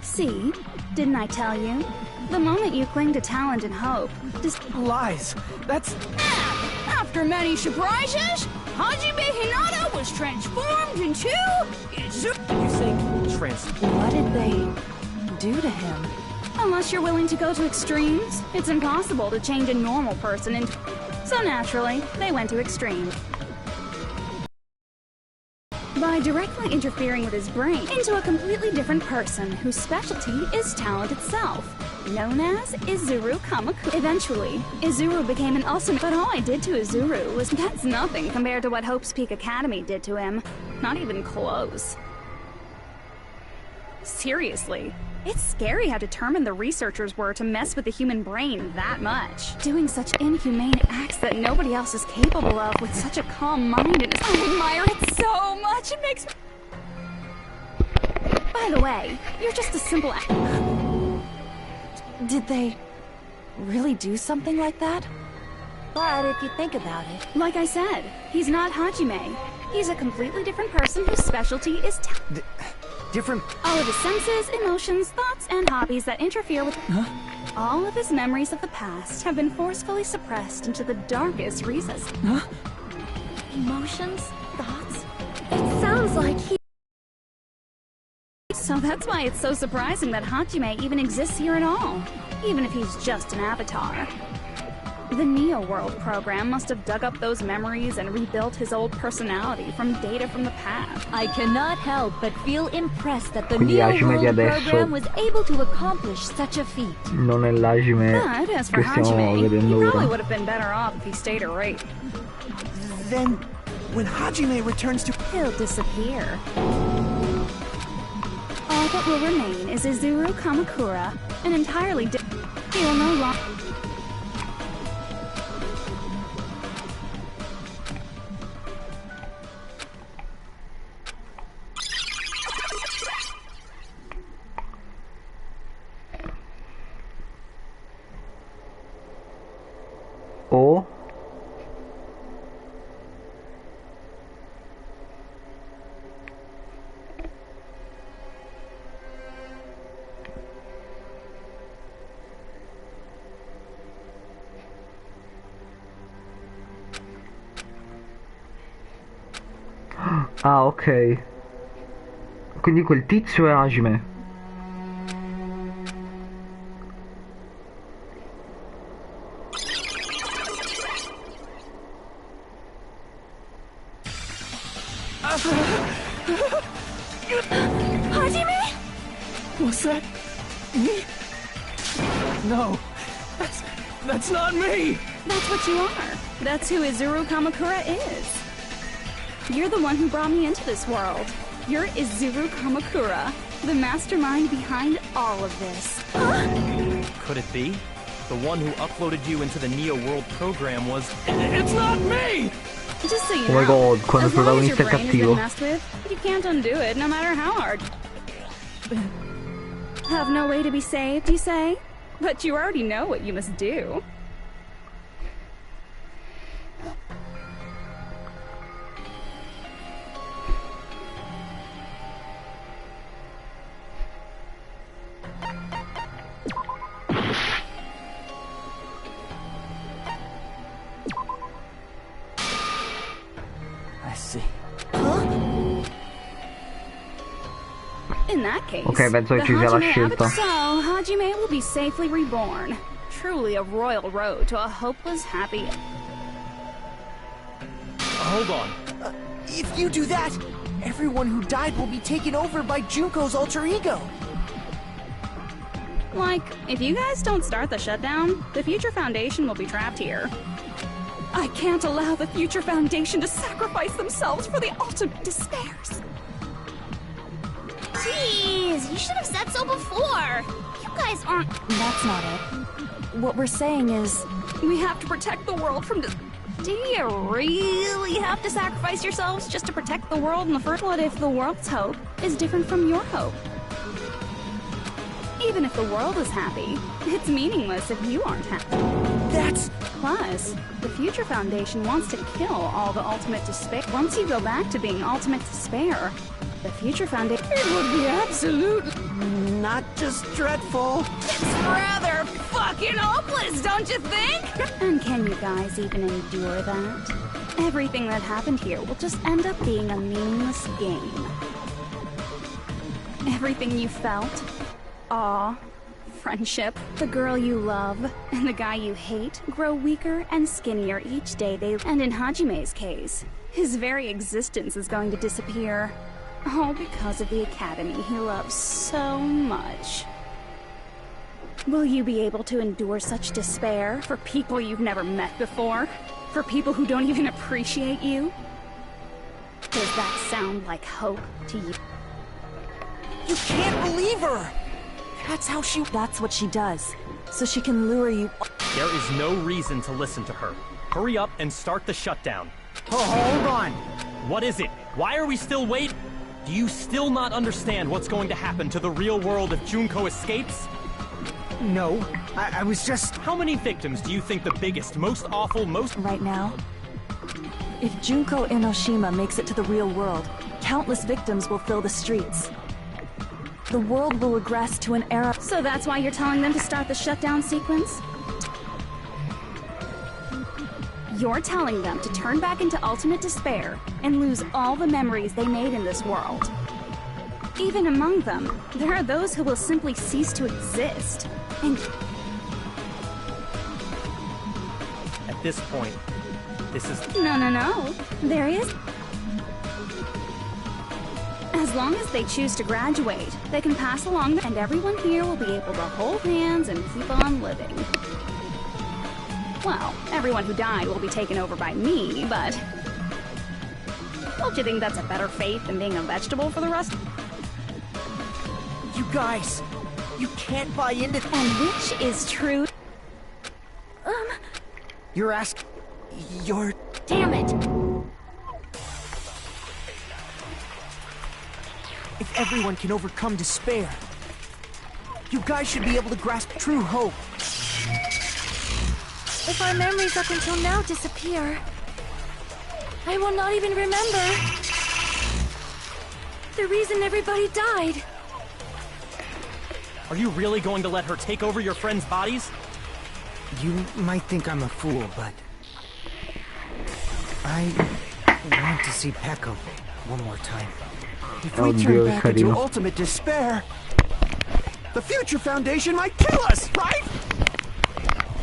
See? Didn't I tell you? The moment you cling to talent and hope, just... Lies. That's... After many surprises, Hajime Hinata was transformed into... You think What did they do to him? Unless you're willing to go to extremes, it's impossible to change a normal person into... So naturally, they went to extremes. By directly interfering with his brain into a completely different person whose specialty is talent itself, known as Izuru Kamakura. Eventually, Izuru became an ultimate, but all I did to Izuru was that's nothing compared to what Hope's Peak Academy did to him. Not even close. Seriously, it's scary how determined the researchers were to mess with the human brain that much. Doing such inhumane acts that nobody else is capable of with such a calm mind and I admire it so much, it makes me... By the way, you're just a simple... Did they really do something like that? But if you think about it... Like I said, he's not Hajime. He's a completely different person whose specialty is Different... all of his senses, emotions, thoughts, and hobbies that interfere with... Huh? All of his memories of the past have been forcefully suppressed into the darkest recesses. Huh? Emotions? Thoughts? It sounds like he... So that's why it's so surprising that Hajime even exists here at all. Even if he's just an avatar. The Neo World program must have dug up those memories and rebuilt his old personality from data from the past. I cannot help but feel impressed that the Quindi Neo Hajime di World adesso program was able to accomplish such a feat. non è l'Hajime But as for che stiamo Hajime, he vedendo probably ora. would have been better off if he stayed away. Then, when Hajime returns to... He'll disappear. All that will remain is Izuru Kamakura, an entirely different... He will no longer... O ah, ok. Quindi quel tizio è Hajime. Hajime? Was that me? No, that's not me! That's what you are. That's who Izuru Kamakura is. You're the one who brought me into this world. You're Izuru Kamakura, the mastermind behind all of this. Could it be? The one who uploaded you into the Neo World program was... It's not me! Just so you Oh my know, god, quando il as long as your protagonista è brain has been cattivo. messed with, you can't undo it, no matter how hard. Have no way to be saved, you say? But you already know what you must do. I see. In that case, Ok, penso che the ci sia la Hajime scelta. So, Hajime will be safely reborn. Truly a royal road to a hopeless happy... Hold on. If you do that, everyone who died will be taken over by Junko's alter ego. Like, if you guys don't start the shutdown, the Future Foundation will be trapped here. I can't allow the Future Foundation to sacrifice themselves for the ultimate despairs. Jeez, you should have said so before. You guys aren't... That's not it. What we're saying is... We have to protect the world from... Do you really have to sacrifice yourselves just to protect the world in the first? What if the world's hope is different from your hope? Even if the world is happy, it's meaningless if you aren't happy. That's... Plus, the Future Foundation wants to kill all the ultimate despair. Once you go back to being ultimate despair, the Future Foundation... It would be absolute... Not just dreadful. It's rather fucking hopeless, don't you think? And can you guys even endure that? Everything that happened here will just end up being a meaningless game. Everything you felt, awe, friendship, the girl you love, and the guy you hate grow weaker and skinnier each day they... And in Hajime's case, his very existence is going to disappear. All because of the academy he loves so much. Will you be able to endure such despair for people you've never met before? For people who don't even appreciate you? Does that sound like hope to you? You can't believe her! That's how she... That's what she does. So she can lure you... There is no reason to listen to her. Hurry up and start the shutdown. Oh, hold on. What is it? Why are we still waiting? Do you still not understand what's going to happen to the real world if Junko escapes? No, I was just... How many victims do you think the biggest, most awful, most... Right now, if Junko Enoshima makes it to the real world, countless victims will fill the streets. The world will regress to an era... So that's why you're telling them to start the shutdown sequence? You're telling them to turn back into ultimate despair and lose all the memories they made in this world. Even among them, there are those who will simply cease to exist. And At this point, this is... No. There he is. As long as they choose to graduate, they can pass along, and everyone here will be able to hold hands and keep on living. Well, everyone who died will be taken over by me, but... Don't you think that's a better fate than being a vegetable for the rest? You guys, you can't buy into... And which is true? You're asking... You're... Damn it! If everyone can overcome despair, you guys should be able to grasp true hope. If our memories up until now disappear, I will not even remember the reason everybody died. Are you really going to let her take over your friends' bodies? You might think I'm a fool, but... I want to see Pecco one more time. If we turn back into ultimate despair, the Future Foundation might kill us, right?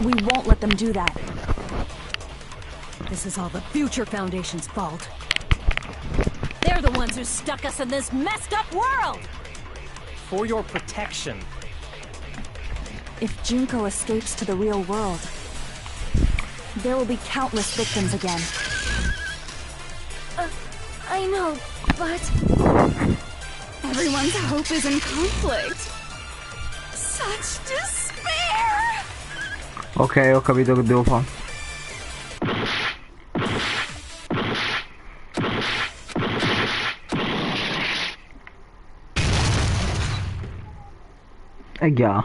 We won't let them do that. This is all the Future Foundation's fault. They're the ones who stuck us in this messed up world! For your protection. If Junko escapes to the real world, there will be countless victims again. I know, but... Everyone's hope is in conflict. Such despair! Ok, ho capito che devo fare. Yeah.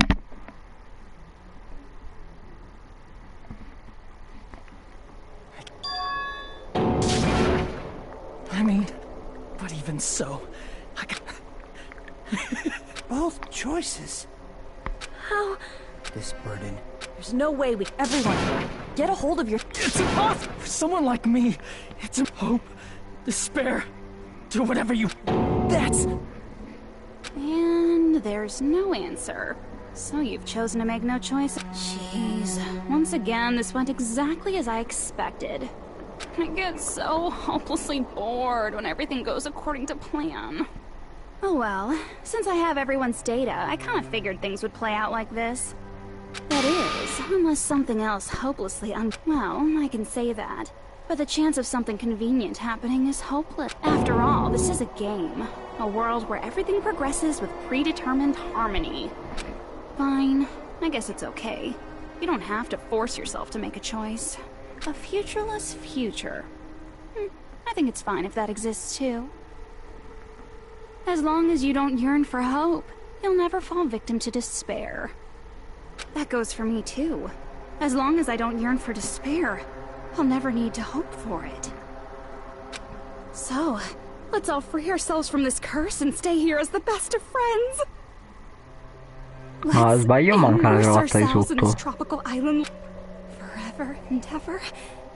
I mean, but even so, I got... Both choices. How? This burden. There's no way we... Everyone, get a hold of your... It's impossible for someone like me. It's a hope, despair, do whatever you... That's... And there's no answer. So you've chosen to make no choice. Jeez. Once again, this went exactly as I expected. I get so hopelessly bored when everything goes according to plan. Oh well, since I have everyone's data, I kind of figured things would play out like this. That is, unless something else hopelessly well, I can say that. But the chance of something convenient happening is hopeless. After all, this is a game. A world where everything progresses with predetermined harmony. Fine. I guess it's okay. You don't have to force yourself to make a choice. A futureless future. I think it's fine if that exists too. As long as you don't yearn for hope, you'll never fall victim to despair. That goes for me too. As long as I don't yearn for despair, I'll never need to hope for it. So, let's all free ourselves from this curse and stay here as the best of friends. No, sbaglio, manca la cravatta di ourselves in sotto. this tropical island forever and ever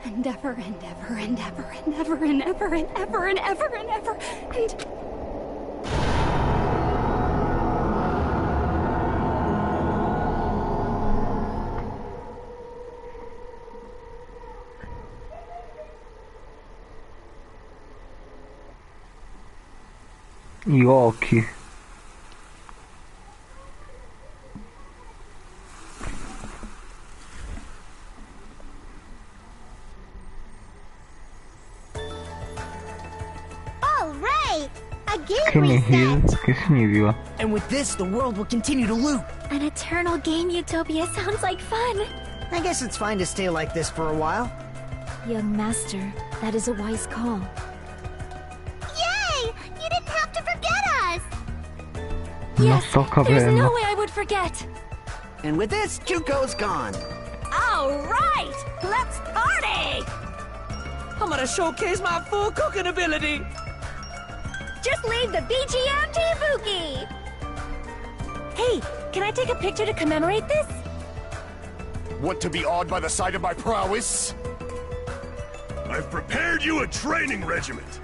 and ever and ever and ever and ever and ever and ever and ever and ever and... Gli occhi. All right! A game Che nihil? reset! Che significa? And with this, the world will continue to loop. An eternal game utopia sounds like fun! I guess it's fine to stay like this for a while. Young master, that is a wise call. Yay! You didn't have to forget us! Non sto There's capendo. no way I would forget! And with this, Junko's gone. All right! Let's party! I'm gonna showcase my full cooking ability. Just leave the BGM to Ibuki! Hey, can I take a picture to commemorate this? Want to be awed by the sight of my prowess? I've prepared you a training regiment.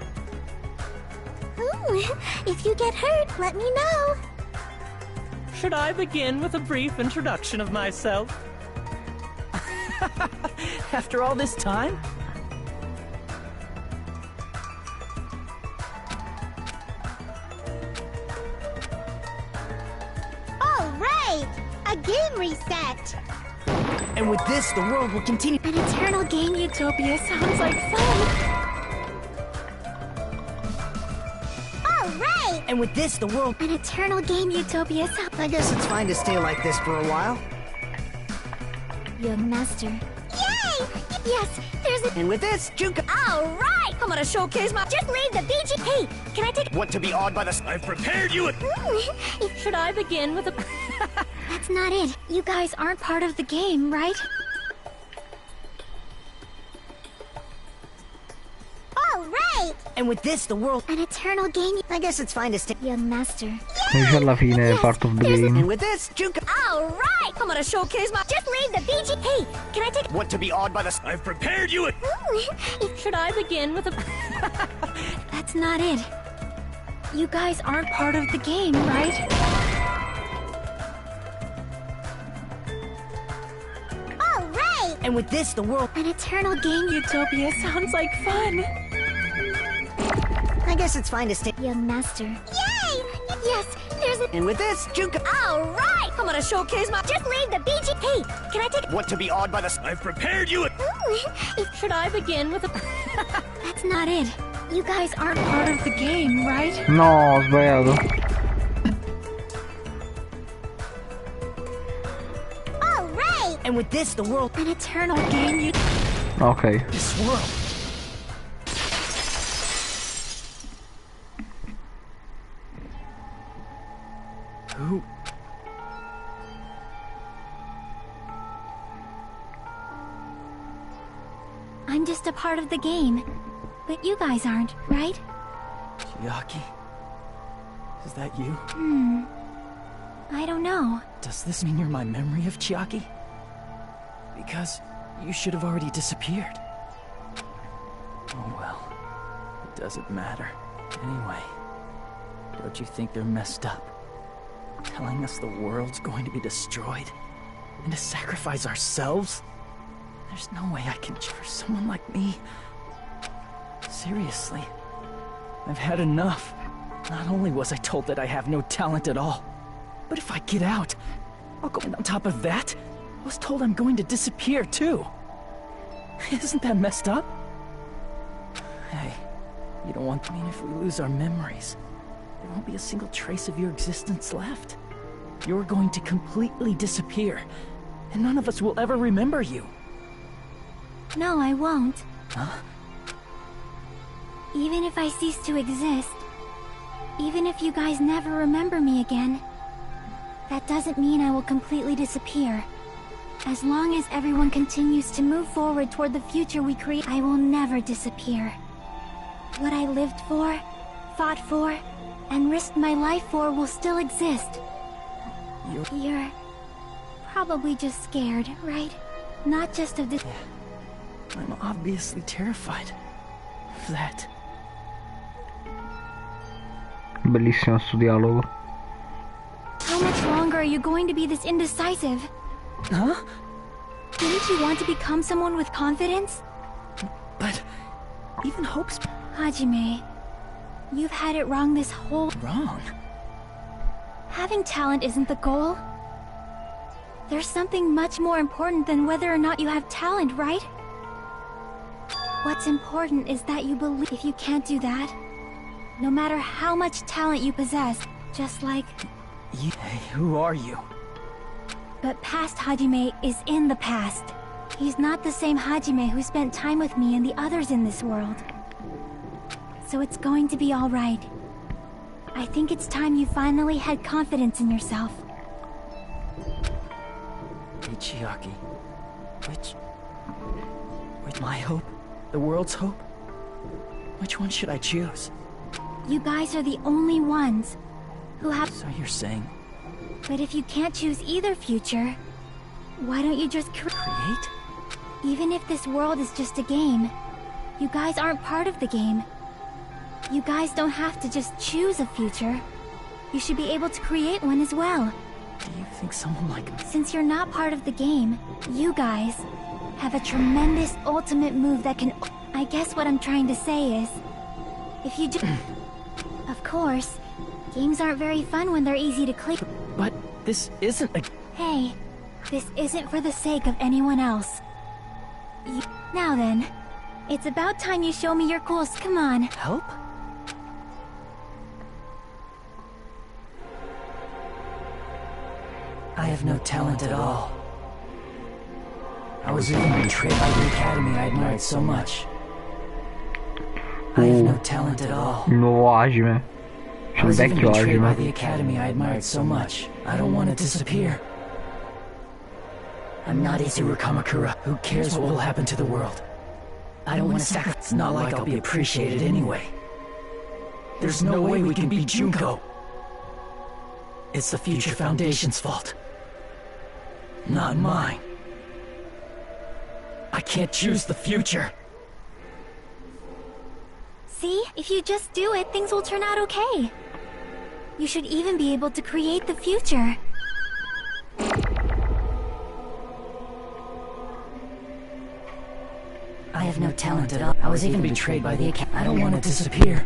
Ooh, if you get hurt, let me know. Should I begin with a brief introduction of myself? After all this time? All right! A game reset! And with this, the world will continue. An eternal game utopia sounds like fun! All right! And with this, the world... An eternal game utopia sounds... I guess it's fine to stay like this for a while. Young master. Yay! Yes, there's a... And with this, Juka... All right! I'm gonna showcase my... Just leave the BG... Hey, can I take... Want to be awed by the... I've prepared you a... Should I begin with a... That's not it. You guys aren't part of the game, right? All right! And with this, the world... An eternal game... I guess it's fine to stay... Young master. Dice alla fine è part of the game. And with this, Juka... All right! I'm gonna showcase my... Just leave the BG... Hey, can I take... Want to be awed by the... I've prepared you a... Should I begin with a... That's not it. You guys aren't part of the game, right? All right! And with this, the world... An eternal game Utopia sounds like fun. I guess it's fine to stay... Young master. Yay! Yes, there's a... And with this, Juka... All right! I'm gonna showcase my... Just leave the BG... Hey, can I take... Want to be awed by the... I've prepared you a... Should I begin with a... That's not it. You guys aren't part of the game, right? No, ho sbagliato. All right! And with this, the world... An eternal game... Ok. This world... Who... I'm just a part of the game. But you guys aren't, right? Chiaki? Is that you? I don't know. Does this mean you're my memory of Chiaki? Because you should have already disappeared. Oh well. It doesn't matter. Anyway, don't you think they're messed up? Telling us the world's going to be destroyed? And to sacrifice ourselves? There's no way I can for someone like me. Seriously. I've had enough. Not only was I told that I have no talent at all, but if I get out, I'll go... And on top of that, I was told I'm going to disappear too. Isn't that messed up? Hey, you don't want... I mean, if we lose our memories, there won't be a single trace of your existence left. You're going to completely disappear, and none of us will ever remember you. No, I won't. Huh? Even if I cease to exist, even if you guys never remember me again, that doesn't mean I will completely disappear. As long as everyone continues to move forward toward the future we create, I will never disappear. What I lived for, fought for, and risked my life for will still exist. You're probably just scared, right? Not just of this... Yeah. I'm obviously terrified of that. Bellissimo sto dialogo. How much longer are you going to be this indecisive? Huh? Didn't you want to become someone with confidence? But even Hope's... Hajime, you've had it wrong this whole... Wrong? Having talent isn't the goal. There's something much more important than whether or not you have talent, right? What's important is that you believe. If you can't do that, no matter how much talent you possess, just like... Hey, who are you? But past Hajime is in the past. He's not the same Hajime who spent time with me and the others in this world. So it's going to be all right. I think it's time you finally had confidence in yourself. Hey, Chiaki. Which my hope? The world's hope? Which one should I choose? You guys are the only ones who have... So you're saying... But if you can't choose either future, why don't you just create? Even if this world is just a game, you guys aren't part of the game. You guys don't have to just choose a future. You should be able to create one as well. Do you think someone like me... Since you're not part of the game, you guys, have a tremendous ultimate move that can... I guess what I'm trying to say is... If you just... Of course, games aren't very fun when they're easy to click. But this isn't a... Hey, this isn't for the sake of anyone else. Now then, it's about time you show me your cool... Come on. Help? I have no talent at all. I was even betrayed by the academy I admired so much. I have no talent at all. Nuovo Hajime. C'è il vecchio Betrayed by Hajime. the academy I admired so much. I don't want to disappear. I'm not Izuru Kamakura. Who cares what will happen to the world? I don't want to sacrifice. It's not like I'll be appreciated anyway. There's no way we can beat Junko. It's the Future Foundation's fault. Not mine. I can't choose the future. See? If you just do it, things will turn out okay. You should even be able to create the future. I have no talent at all. I was even betrayed by the academy. I don't want to disappear.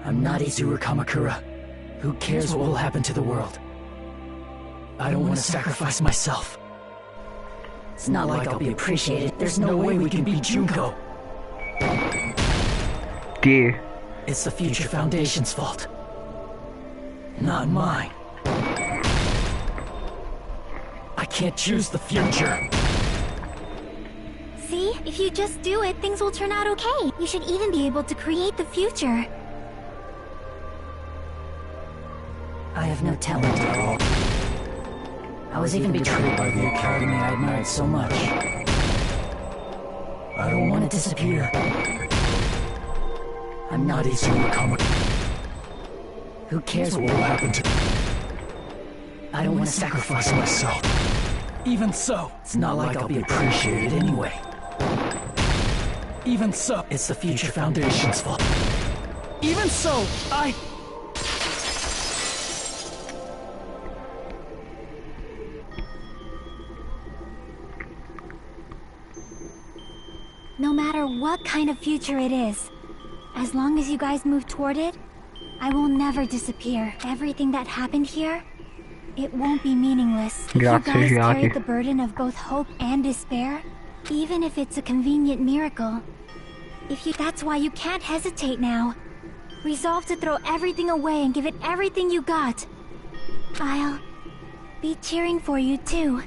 I'm not Izuru Kamakura. Who cares what will happen to the world? I don't want to sacrifice myself. It's not like I'll be appreciated. There's no way we can beat Junko. Dear. It's the Future Foundation's fault. Not mine. I can't choose the future. See? If you just do it, things will turn out okay. You should even be able to create the future. I have no talent at all. I was even betrayed by the academy I admired so much. I don't want to disappear. I'm not Izuru Kamakura. Who cares what will happen to... I don't want to sacrifice myself. Even so, it's not like I'll be appreciated anyway. Even so, it's the Future Foundation's fault. Even so, No matter what kind of future it is, as long as you guys move toward it, I will never disappear. Everything that happened here, it won't be meaningless. If you guys carry the burden of both hope and despair, even if it's a convenient miracle, that's why you can't hesitate now. Resolve to throw everything away and give it everything you got. I'll be cheering for you too.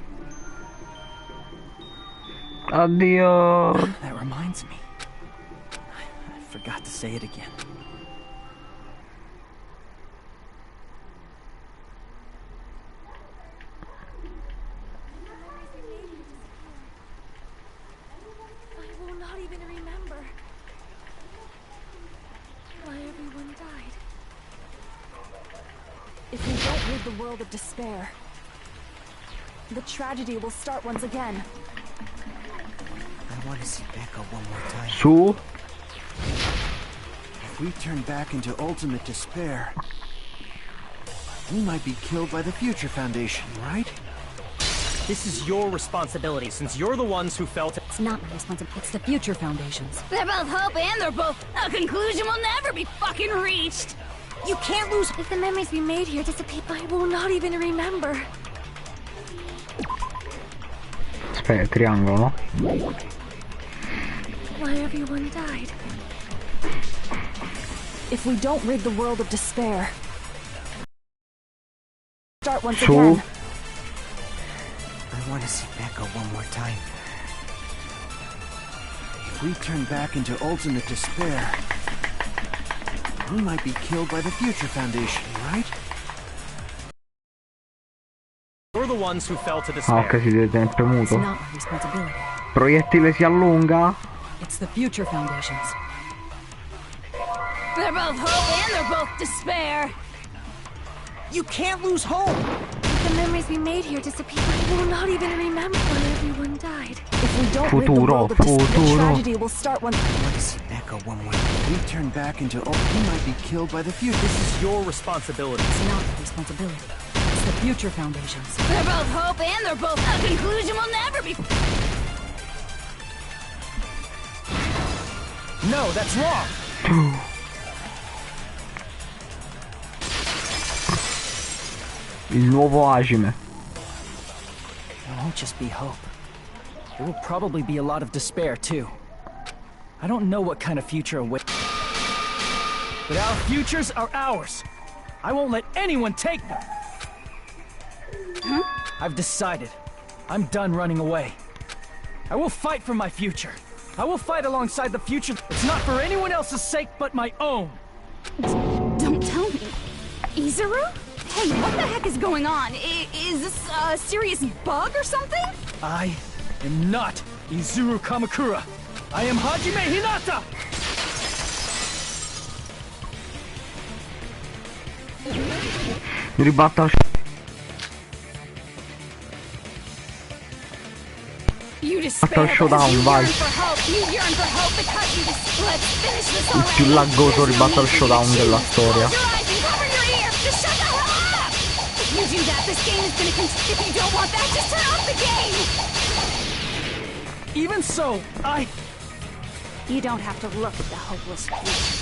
Addio. That reminds me. I forgot to say it again. I will not even remember why everyone died. If we don't rid the world of despair, the tragedy will start once again. I want to see Becca one more time. Su? If we turn back into ultimate despair, we might be killed by the Future Foundation, right? This is your responsibility, since you're the ones who felt it. It's not my responsibility. It's the Future Foundation's. They're both hope and they're both... A conclusion will never be fucking reached! You can't lose... If the memories we made here dissipate, I will not even remember. Aspetta, triangolo, no? Why everyone died. If we don't rid the world of despair, start once Su? again. I want to see Becca one more time. If we turn back into ultimate despair, we might be killed by the Future Foundation, right? You're the ones who fell to Ah, despair. ok, si deve tenere It's premuto. not my responsibility. Proiettile si allunga. It's the Future Foundation's. They're both hope and they're both despair! You can't lose hope! If the memories we made here dissipate, I will not even remember why everyone died. If we don't rid the Futuro, world of despair, the futuro. tragedy will start once... I want to see Becca one more time. If we turn back into we might be killed by the Future. This is your responsibility. It's not my responsibility. It's the Future Foundation's. They're both hope and they're both... A conclusion will never be... No, that's wrong. Il nuovo Hajime. It won't just be hope. There will probably be a lot of despair, too. I don't know what kind of future awaits. But our futures are ours. I won't let anyone take them. Huh? I've decided. I'm done running away. I will fight for my future. I will fight alongside the future. It's not for anyone else's sake but my own. Don't tell me. Izuru? Hey, what the heck is going on? Is this a serious bug or something? I am not Izuru Kamakura. I am Hajime Hinata! Mi ribatta la You despair because showdown, you vai. yearn for help. You yearn for help because you let's finish this il already. più laggoso There's no ribatta al need for you to showdown della choose. storia. Close your eyes and cover your ears. Just shut the hell up! If you do that, this game is gonna continue. If you don't want that, just turn off the game! Even so, You don't have to look at the hopeless future.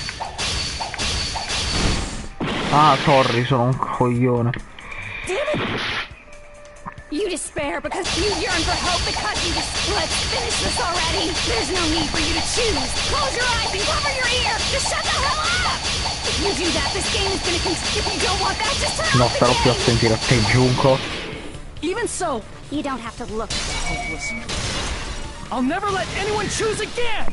Ah, sorry, sono un coglione. Damn it! You despair because you yearn for help because you let's finish this already. There's no need for you to choose. Close your eyes and cover your ears. Just shut the hell up! If you do that, this game is gonna continue. If you don't want that, just turn No, off the starò più a game! sentire a te, Junko. even so, You don't have to look at the hopeless future. I'll never let anyone choose again!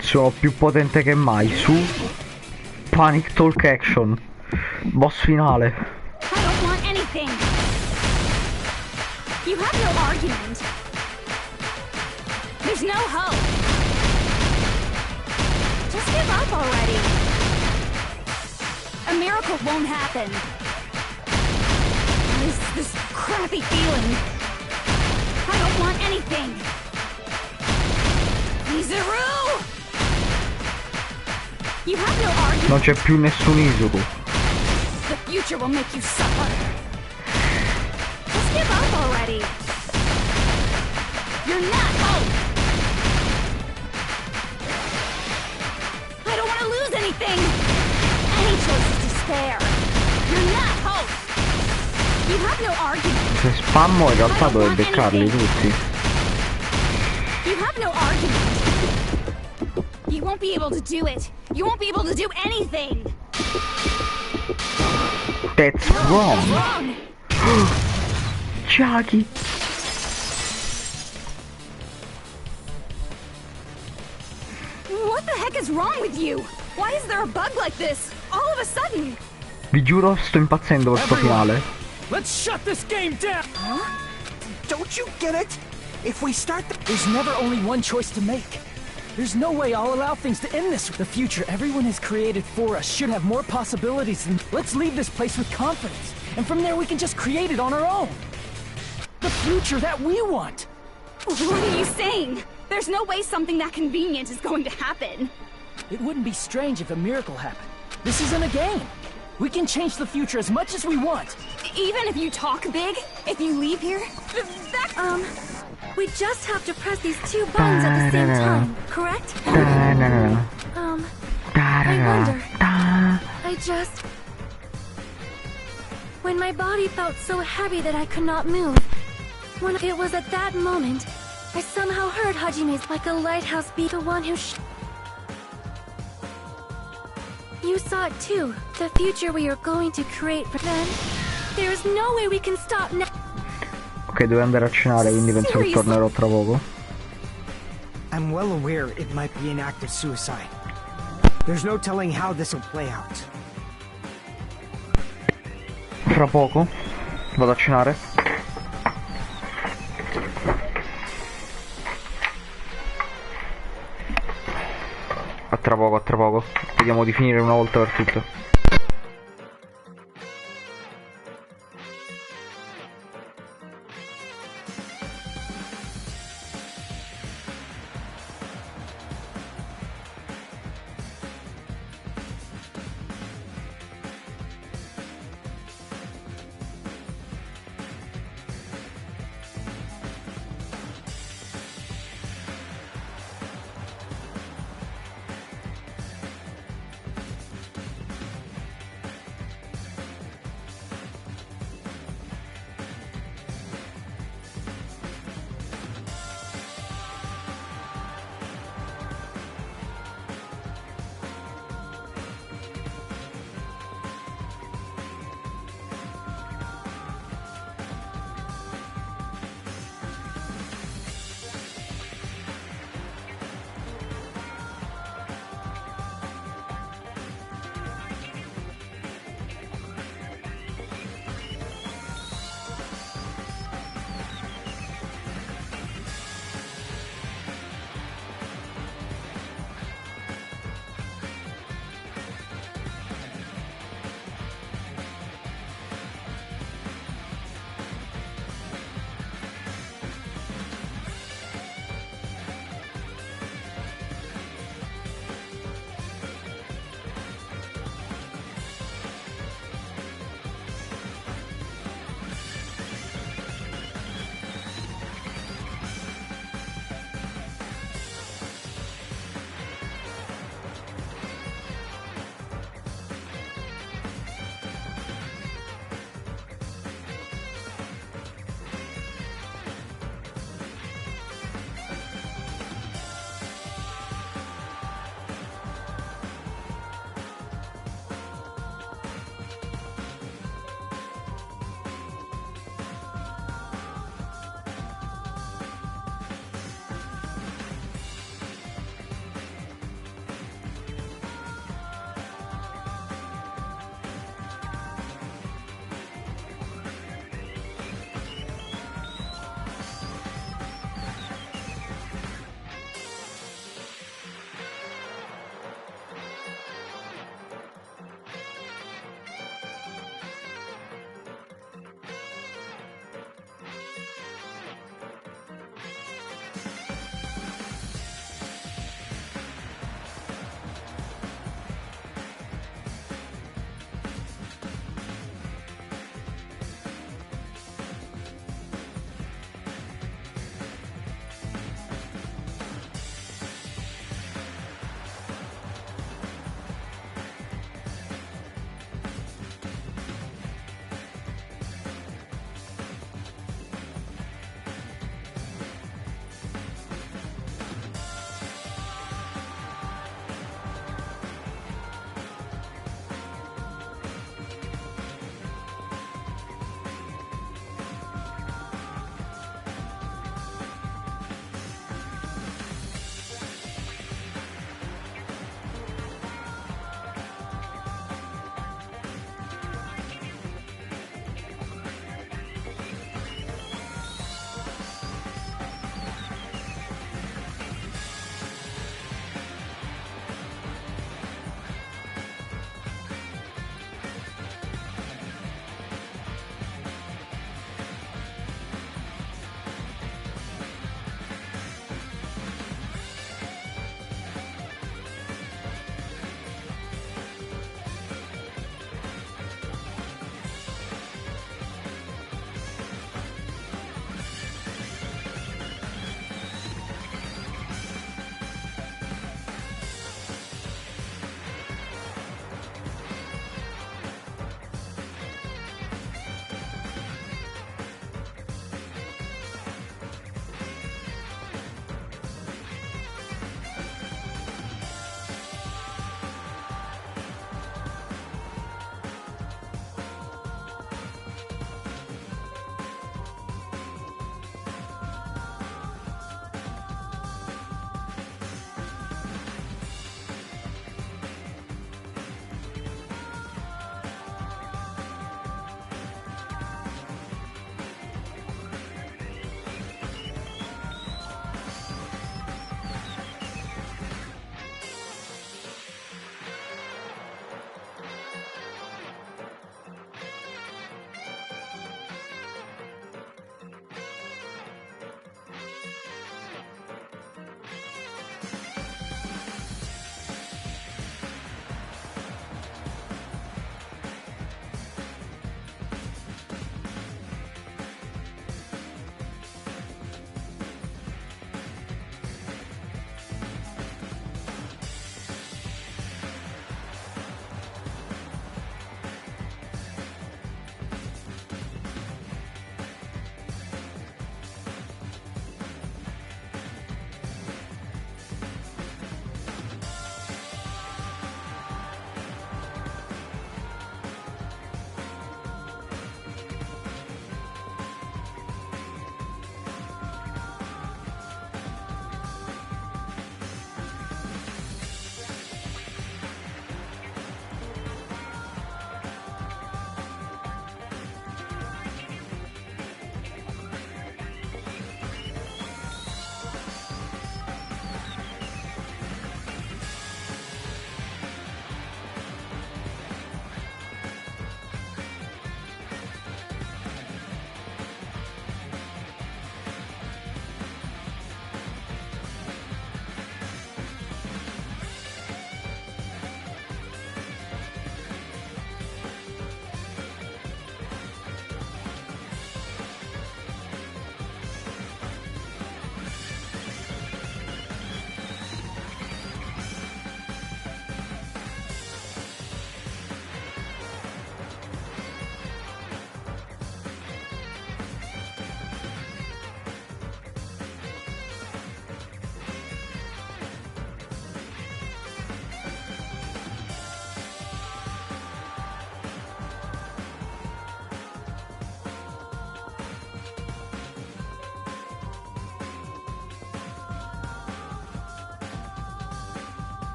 Sono più potente che mai su Panic Talk Action. Boss finale. I don't want anything. You have no argument. There's no hope. Just give up already. A miracle won't happen. This crappy feeling. I don't want anything. Izuru! You have no argument. Non c'è più nessun Izuru. The future will make you suffer. Just give up already. You're not hope. I don't want to lose anything. Any choice is despair. You're not hope. You have no argument. Se spammo in realtà dovrebbe beccarli tutti. You have no argument. You won't be able to do it. You won't be able to do anything. That's What's wrong. wrong? Chucky. What the heck is wrong with you? Why is there a bug like this? All of a sudden. Vi giuro, sto impazzendo per sto finale. Let's shut this game down! Huh? Don't you get it? If we start There's never only one choice to make. There's no way I'll allow things to end this. The future everyone has created for us should have more possibilities than... Let's leave this place with confidence. And from there we can just create it on our own. The future that we want. What are you saying? There's no way something that convenient is going to happen. It wouldn't be strange if a miracle happened. This isn't a game. We can change the future as much as we want. Even if you talk big, if you leave here, We just have to press these two buttons at the same time, correct? I wonder. I just... When my body felt so heavy that I could not move, when it was at that moment, I somehow heard Hajime's like a lighthouse beat, the one who You saw it too, the future we are going to create, but then, there is no way we can stop now. Ok, devo andare a cenare, quindi penso che tornerò tra poco. I'm well aware it might be an act of suicide. There's no telling how this will play out. Fra poco vado a cenare. A tra poco, a tra poco. Vediamo di finire una volta per tutte.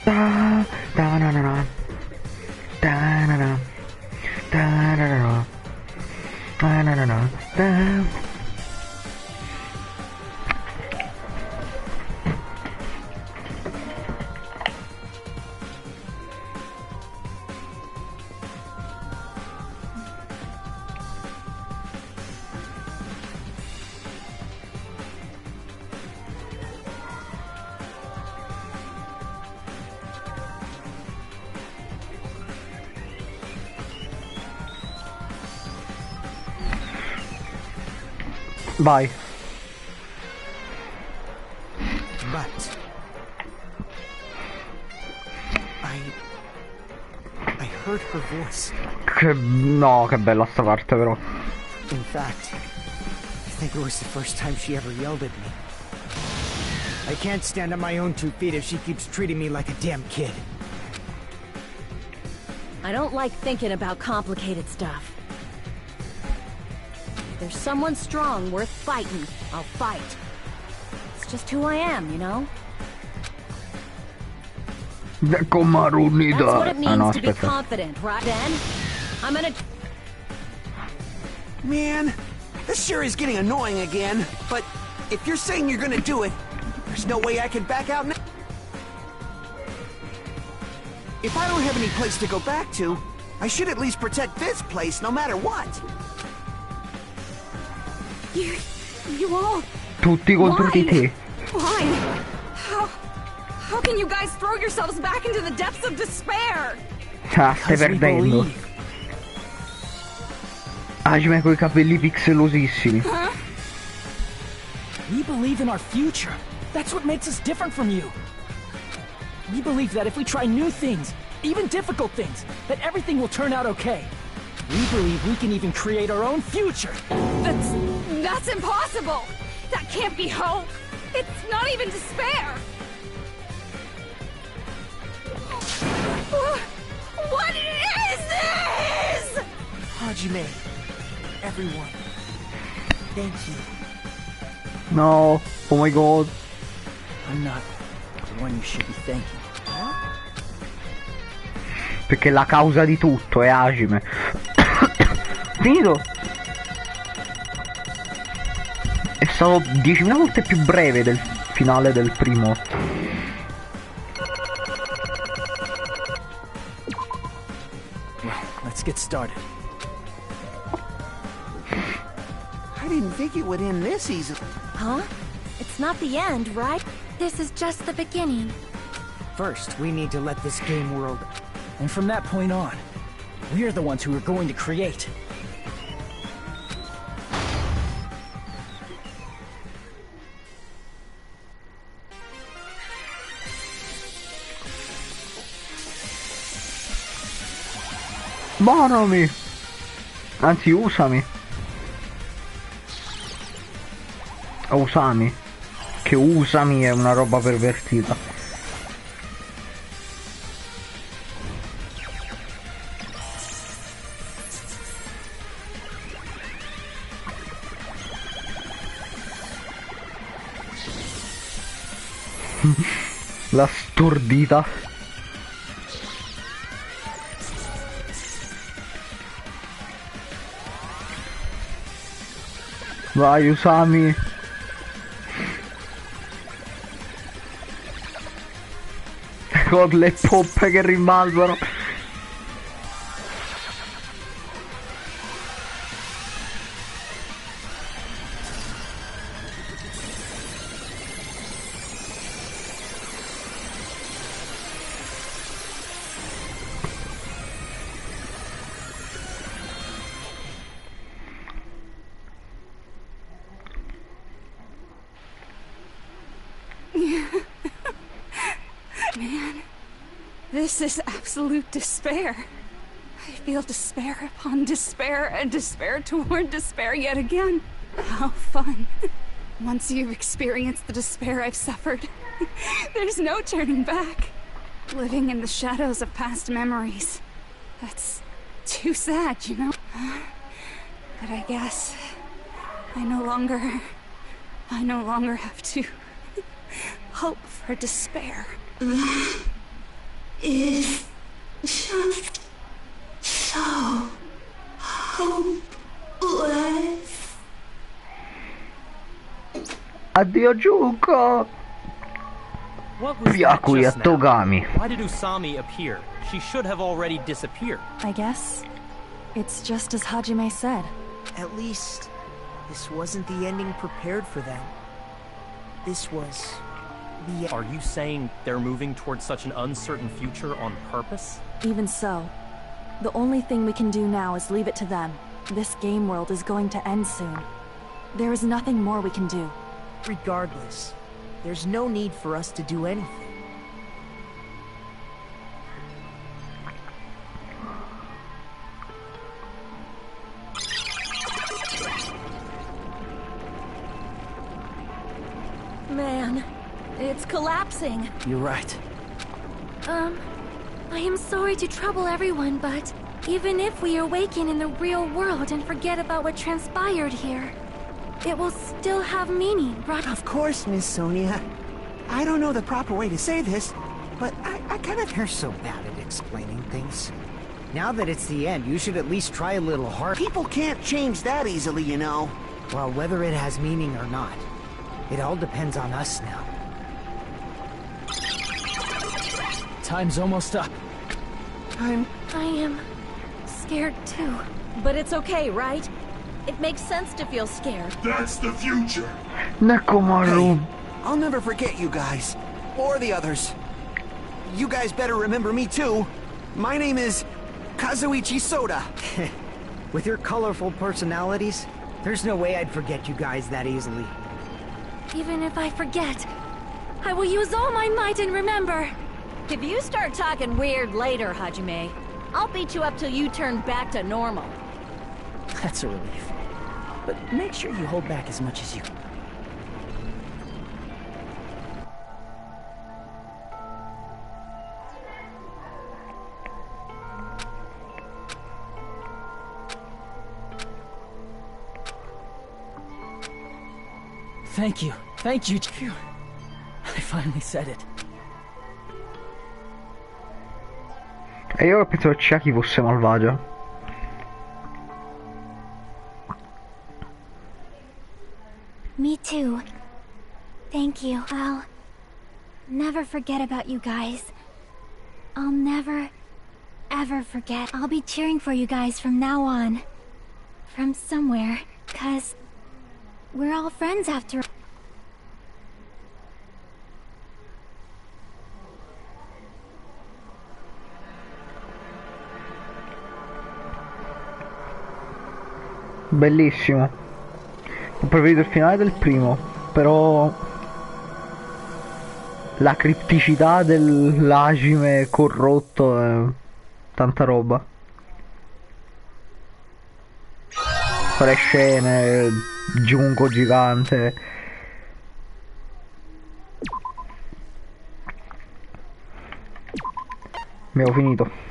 Da da na na na. Da na na. Da na na na. Da na na na. Da. Vai. But I heard her voice. No, che bella sta parte però. In fact, I think it was the first time she ever yelled at me. I can't stand on my own 2 feet if she keeps treating me like a damn kid. I don't like thinking about complicated stuff. If there's someone strong worth fighting, I'll fight. It's just who I am, you know? That's what it means to be confident, right? Then, I'm gonna... Man, this sure is getting annoying again. But if you're saying you're gonna do it, there's no way I can back out now. If I don't have any place to go back to, I should at least protect this place no matter what. You all... Tutti contro di te. Why? How can you guys throw yourselves back into the depths of despair? Ah, stai perdendo. Hajime coi capelli pixelosissimi. Huh? We believe in our future. That's what makes us different from you. We believe that if we try new things, even difficult things, that everything will turn out okay. We believe we can even create our own future. That's impossible. That can't be hope. It's not even despair. What is this? Hajime, everyone, thank you. No, oh my god. I'm not the one you should be thanking. Perché la causa di tutto è Hajime. Finito. È stato 10.000 volte più breve del finale del primo. Well, let's get started. I didn't think it would end this easily. Huh? It's not the end, right? This is just the beginning. First, we need to let this game world... And from that point on, we're the ones who are going to create. Buonami! Anzi, usami. Usami. Che usami è una roba pervertita. La stordita. Vai, Usami. Con le poppe che rimbalzano. Man, this is absolute despair. I feel despair upon despair and despair toward despair yet again. How fun. Once you've experienced the despair I've suffered, there's no turning back. Living in the shadows of past memories. That's too sad, you know? But I guess I no longer have to hope for despair. is just so hopeless. Addio Giuco! What was that Byakuya just now? Togami. Why did Usami appear? She should have already disappeared. I guess it's just as Hajime said. At least, this wasn't the ending prepared for them. This was the... Are you saying they're moving towards such an uncertain future on purpose? Even so, the only thing we can do now is leave it to them. This game world is going to end soon. There is nothing more we can do. Regardless, there's no need for us to do anything. Man, it's collapsing. You're right. I am sorry to trouble everyone, but even if we awaken in the real world and forget about what transpired here, it will still have meaning, right? Of course, Miss Sonia. I don't know the proper way to say this, but I kind of... You're so bad at explaining things. Now that it's the end, you should at least try a little harder. People can't change that easily, you know. Well, whether it has meaning or not, it all depends on us now. Time's almost up. I am scared too. But it's okay, right? It makes sense to feel scared. That's the future. Nekomaru. Hey, I'll never forget you guys. Or the others. You guys better remember me too. My name is Kazuichi Soda. With your colorful personalities, there's no way I'd forget you guys that easily. Even if I forget, I will use all my might and remember. If you start talking weird later, Hajime, I'll beat you up till you turn back to normal. That's a relief. But make sure you hold back as much as you can. Thank you. Thank you. Phew. I finally said it. E io pensavo che Chiaki fosse malvagia. Me too. Thank you. I'll never forget about you guys. I'll never, ever forget. I'll be cheering for you guys from now on. From somewhere, 'cause we're all friends after all. Bellissimo. Ho preferito il finale del primo, però la cripticità dell'Hajime corrotto è tanta roba. Quelle scene, Giunco gigante. Abbiamo finito.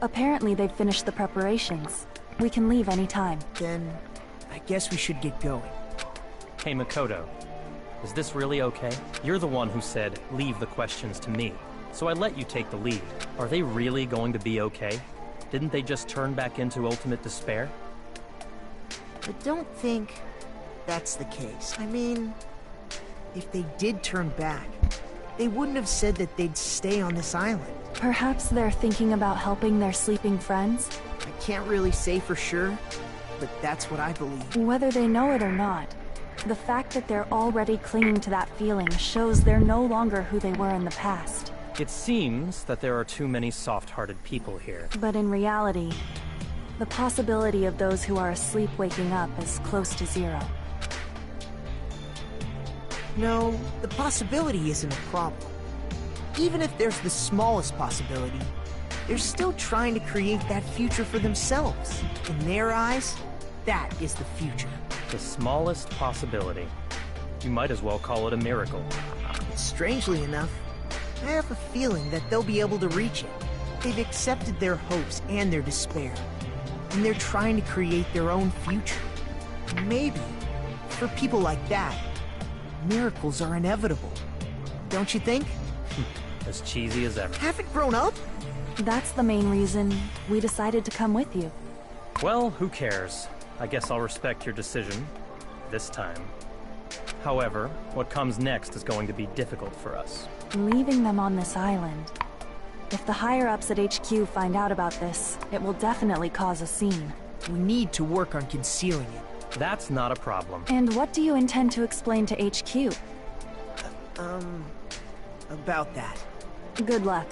Apparently they've finished the preparations. We can leave any time. Then, I guess we should get going. Hey, Makoto. Is this really okay? You're the one who said, leave the questions to me. So I let you take the lead. Are they really going to be okay? Didn't they just turn back into ultimate despair? I don't think that's the case. I mean, if they did turn back, they wouldn't have said that they'd stay on this island. Perhaps they're thinking about helping their sleeping friends? I can't really say for sure, but that's what I believe. Whether they know it or not, the fact that they're already clinging to that feeling shows they're no longer who they were in the past. It seems that there are too many soft-hearted people here. But in reality, the possibility of those who are asleep waking up is close to zero. No, the possibility isn't a problem. Even if there's the smallest possibility, they're still trying to create that future for themselves. In their eyes, That is the future. The smallest possibility. You might as well call it a miracle. Strangely enough, I have a feeling that they'll be able to reach it. They've accepted their hopes and their despair, and they're trying to create their own future. Maybe, for people like that, miracles are inevitable. Don't you think? As cheesy as ever. Haven't grown up? That's the main reason we decided to come with you. Well, who cares? I guess I'll respect your decision. This time. However, what comes next is going to be difficult for us. Leaving them on this island. If the higher-ups at HQ find out about this, it will definitely cause a scene. We need to work on concealing it. That's not a problem. And what do you intend to explain to HQ? About that. Good luck.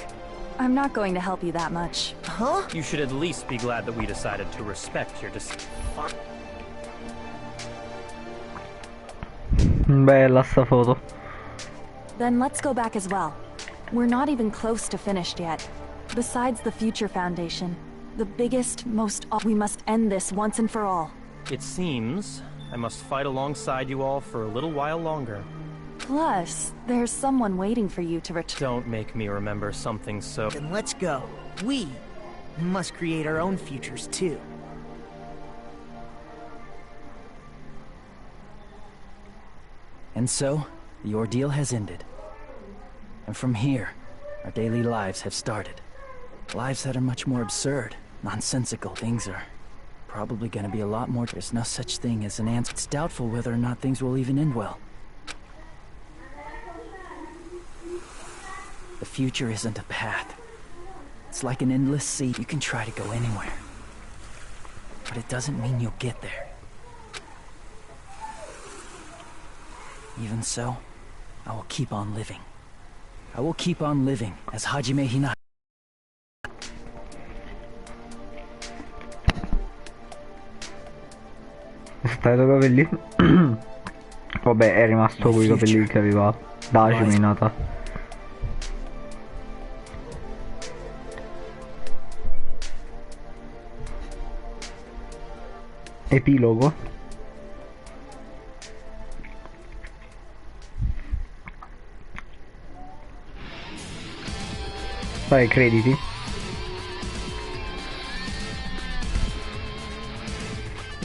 I'm not going to help you that much. Huh? You should at least be glad that we decided to respect your decision. Bella sta foto. Then let's go back as well. We're not even close to finished yet. Besides the Future Foundation, the biggest, we must end this once and for all. It seems I must fight alongside you all for a little while longer. Plus, there's someone waiting for you to return. Don't make me remember something so... Then let's go. We must create our own futures too. And so, the ordeal has ended. And from here, our daily lives have started. Lives that are much more absurd, nonsensical. Things are probably gonna be a lot more. There's no such thing as an answer. It's doubtful whether or not things will even end well. The future isn't a path. It's like an endless sea. You can try to go anywhere. But it doesn't mean you'll get there. Even so, I will keep on living. I will keep on living as Hajime Hina. Stai i capelli? Vabbè, è rimasto con i capelli che aveva da Hajime Hinata. Epilogo. Vai, crediti.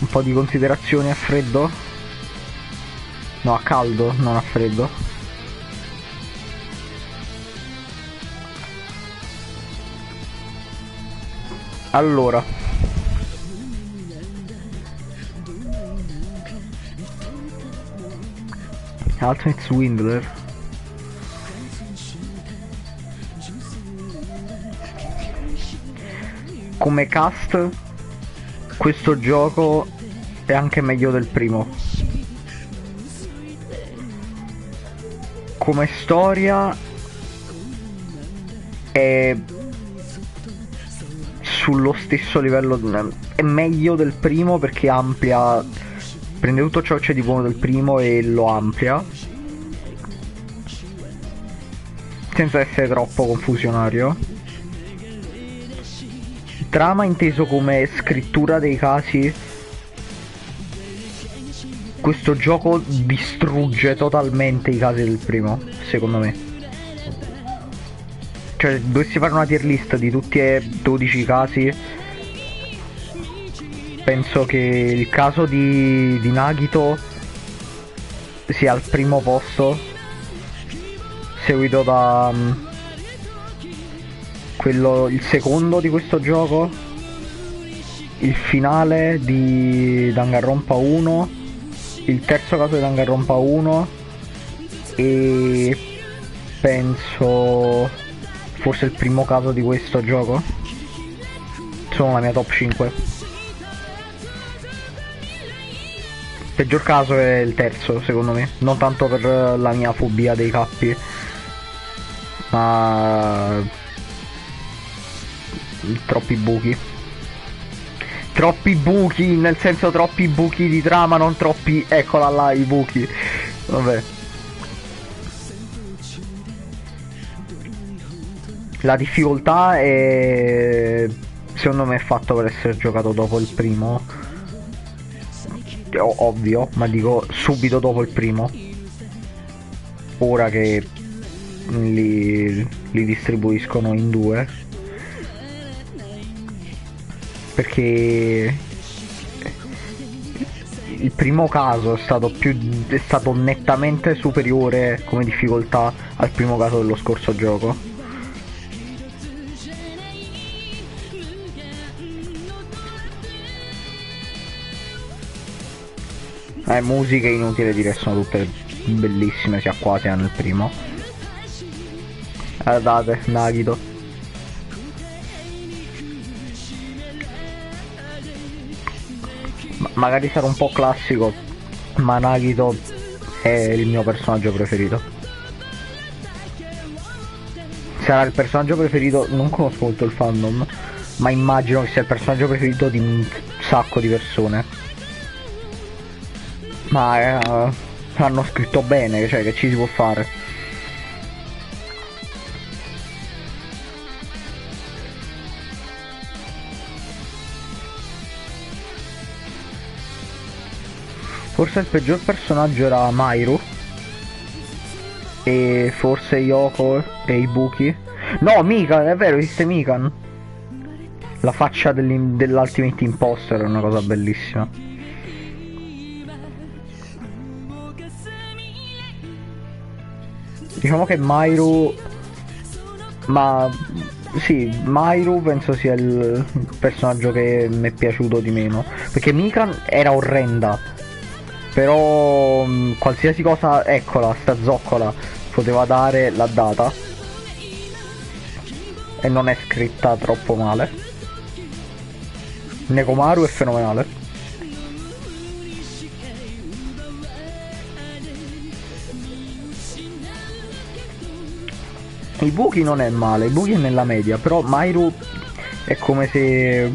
Un po' di considerazioni a freddo? No, a caldo, non a freddo. Allora, Ultimate Swindler. Come cast, questo gioco è anche meglio del primo. Come storia è sullo stesso livello, è meglio del primo perché amplia, prende tutto ciò che c'è di buono del primo e lo amplia senza essere troppo confusionario. Trama inteso come scrittura dei casi, questo gioco distrugge totalmente i casi del primo, secondo me. Cioè, dovessi fare una tier list di tutti e 12 i casi, penso che il caso di Nagito sia al primo posto, seguito da il secondo di questo gioco, il finale di Danganronpa 1, il terzo caso di Danganronpa 1 e penso forse il primo caso di questo gioco. Sono la mia top 5. Il peggior caso è il terzo, secondo me, non tanto per la mia fobia dei cappi, ma troppi buchi. Troppi buchi, nel senso troppi buchi di trama, non troppi, eccola là, i buchi. Vabbè. La difficoltà è, secondo me, è fatto per essere giocato dopo il primo. ovvio, ma dico subito dopo il primo. Ora che li distribuiscono in due. Perché il primo caso è stato nettamente superiore come difficoltà al primo caso dello scorso gioco. Musiche inutile dire, sono tutte bellissime sia qua sia nel primo. Guardate, Nagito. Magari sarà un po' classico, ma Nagito è il mio personaggio preferito. Sarà il personaggio preferito, non conosco molto il fandom, ma immagino che sia il personaggio preferito di un sacco di persone. Ma l'hanno scritto bene, cioè che ci si può fare. Forse il peggior personaggio era Mairu. E forse Yoko e Ibuki. No, Mikan, è vero, esiste Mikan. La faccia dell'Ultimate Imposter è una cosa bellissima. Diciamo che Mairu... Ma... Sì, Mairu penso sia il personaggio che mi è piaciuto di meno. Perché Mikan era orrenda. Però... qualsiasi cosa... Eccola, sta zoccola poteva dare, l'ha data. E non è scritta troppo male. Nekomaru è fenomenale. Ibuki non è male, Ibuki è nella media, però Mairu è come se...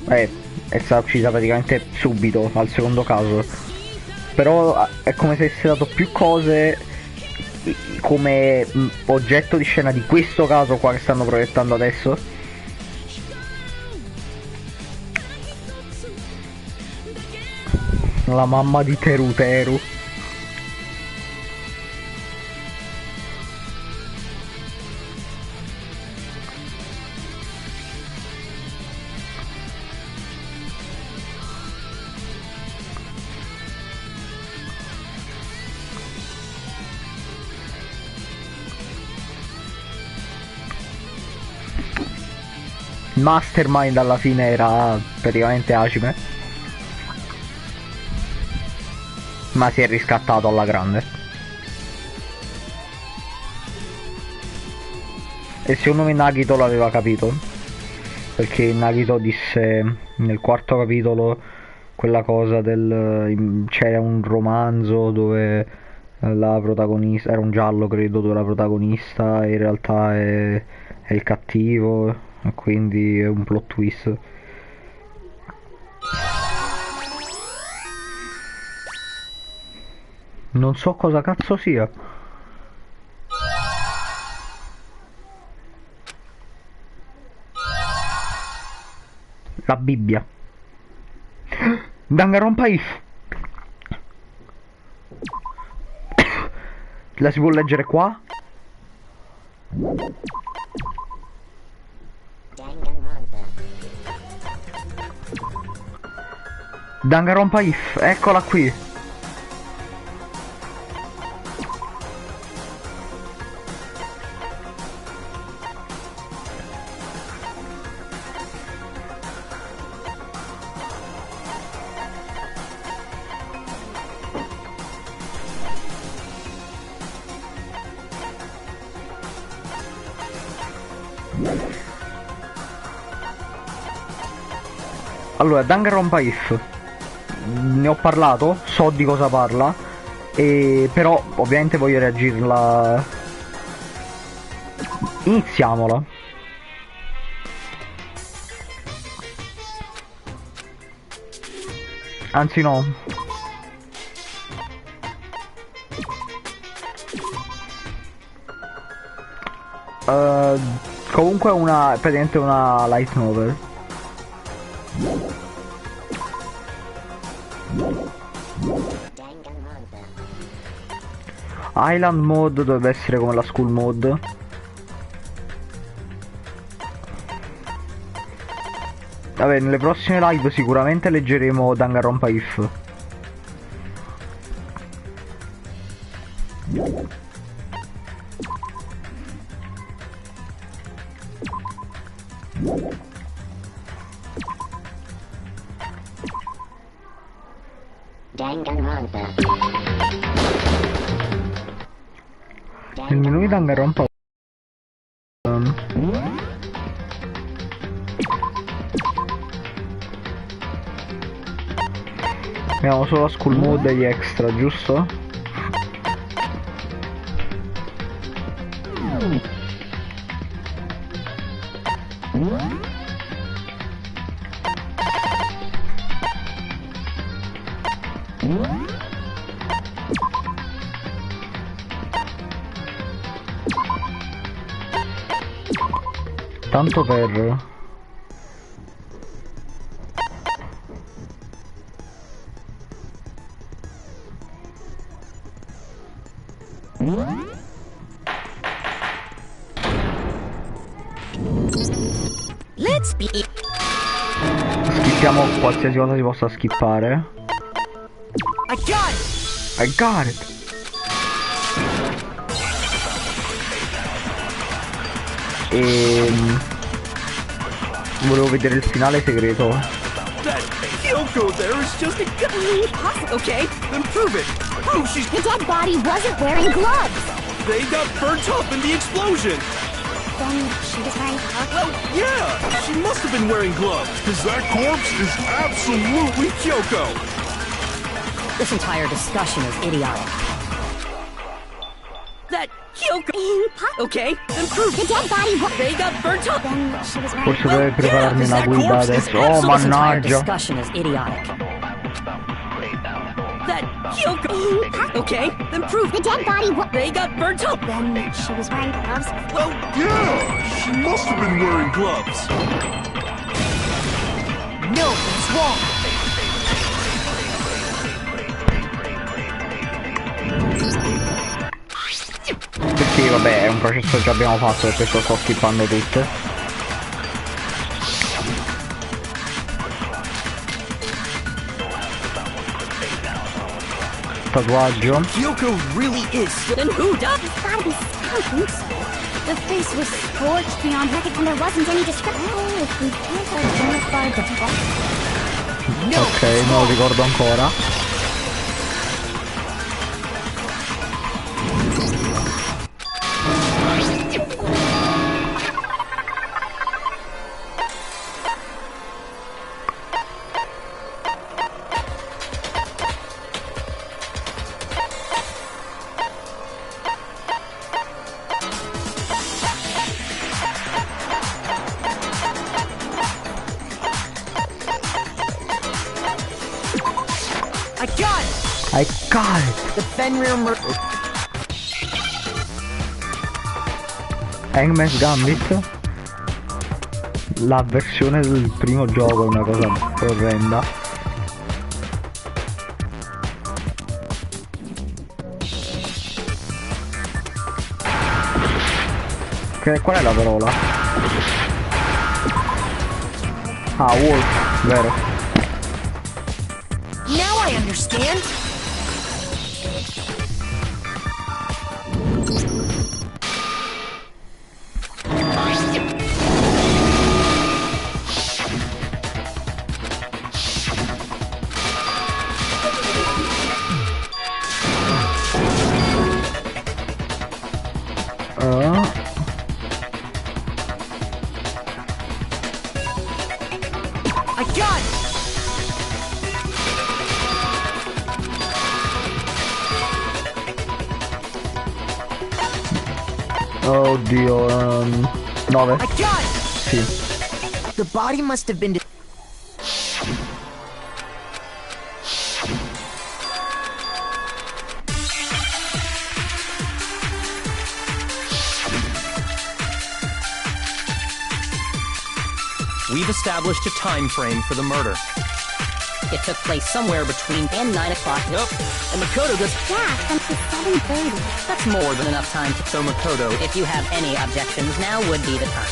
è stata uccisa praticamente subito, al secondo caso. Però è come se avesse dato più cose come oggetto di scena di questo caso qua che stanno proiettando adesso. La mamma di Teru Teru. Mastermind alla fine era praticamente Hajime, ma si è riscattato alla grande. E secondo me Nagito l'aveva capito, perché Nagito disse nel quarto capitolo quella cosa del... c'era un romanzo dove la protagonista era un giallo, credo, dove la protagonista in realtà è il cattivo. Quindi è un plot twist. Non so cosa cazzo sia. La Bibbia. Danganronpa if. La si può leggere qua? Danganronpa if, eccola qui. Allora, Danganronpa if. Ne ho parlato, so di cosa parla, però ovviamente voglio reagirla. Iniziamola. Anzi no. Comunque è praticamente una light novel. Island mode dovrebbe essere come la school mode. Vabbè, nelle prossime live sicuramente leggeremo Danganronpa If. Danganronpa. Nel menu di Danganronpa abbiamo solo la school mode e gli extra, giusto? Tanto per... Let's be... Skippiamo qualsiasi cosa si possa skippare. I got it! I got it! Volevo vedere il finale segreto. That Kyoko there is just a... Okay, then prove it. Prove she's... The dead body wasn't wearing gloves. They got burnt up in the explosion. Then she was wearing gloves? Well, yeah, she must have been wearing gloves. Because that corpse is absolutely Kyoko. This entire discussion is idiotic. That Kyoko... Okay, then prove... The dead body They got burnt up. Then she was wearing... Forse dovrei prepararmi una guida adesso. Oh, This entire mannaggia. discussion is idiotic. That Kyoko... Okay, then prove... The dead body They got burnt up. Then she was wearing gloves? Well, Yeah, she must have been wearing gloves. No, it's wrong. Sì, vabbè, è un processo che già abbiamo fatto, per questo sto skippando tutto. Tatuaggio. Kyoko really is. then who does? It's gotta be... I don't think so. The face was scorched beyond recognition and there wasn't any description. Oh, if we can't identify the body... Ok, non lo ricordo ancora. I got it! I got it! The Fenrir murder. Hangman's Gambit. La versione del primo gioco è una cosa orrenda. Qual è la parola? Ah, wolf, vero. Now I understand. I got it! Oddio, 9. I got it! Sì. The body must have been... We've established a time frame for the murder. It took place somewhere between and 9 o'clock. Yep. And Makoto does... Yeah, from 7:30. That's more than enough time to... So Makoto, if you have any objections, now would be the time.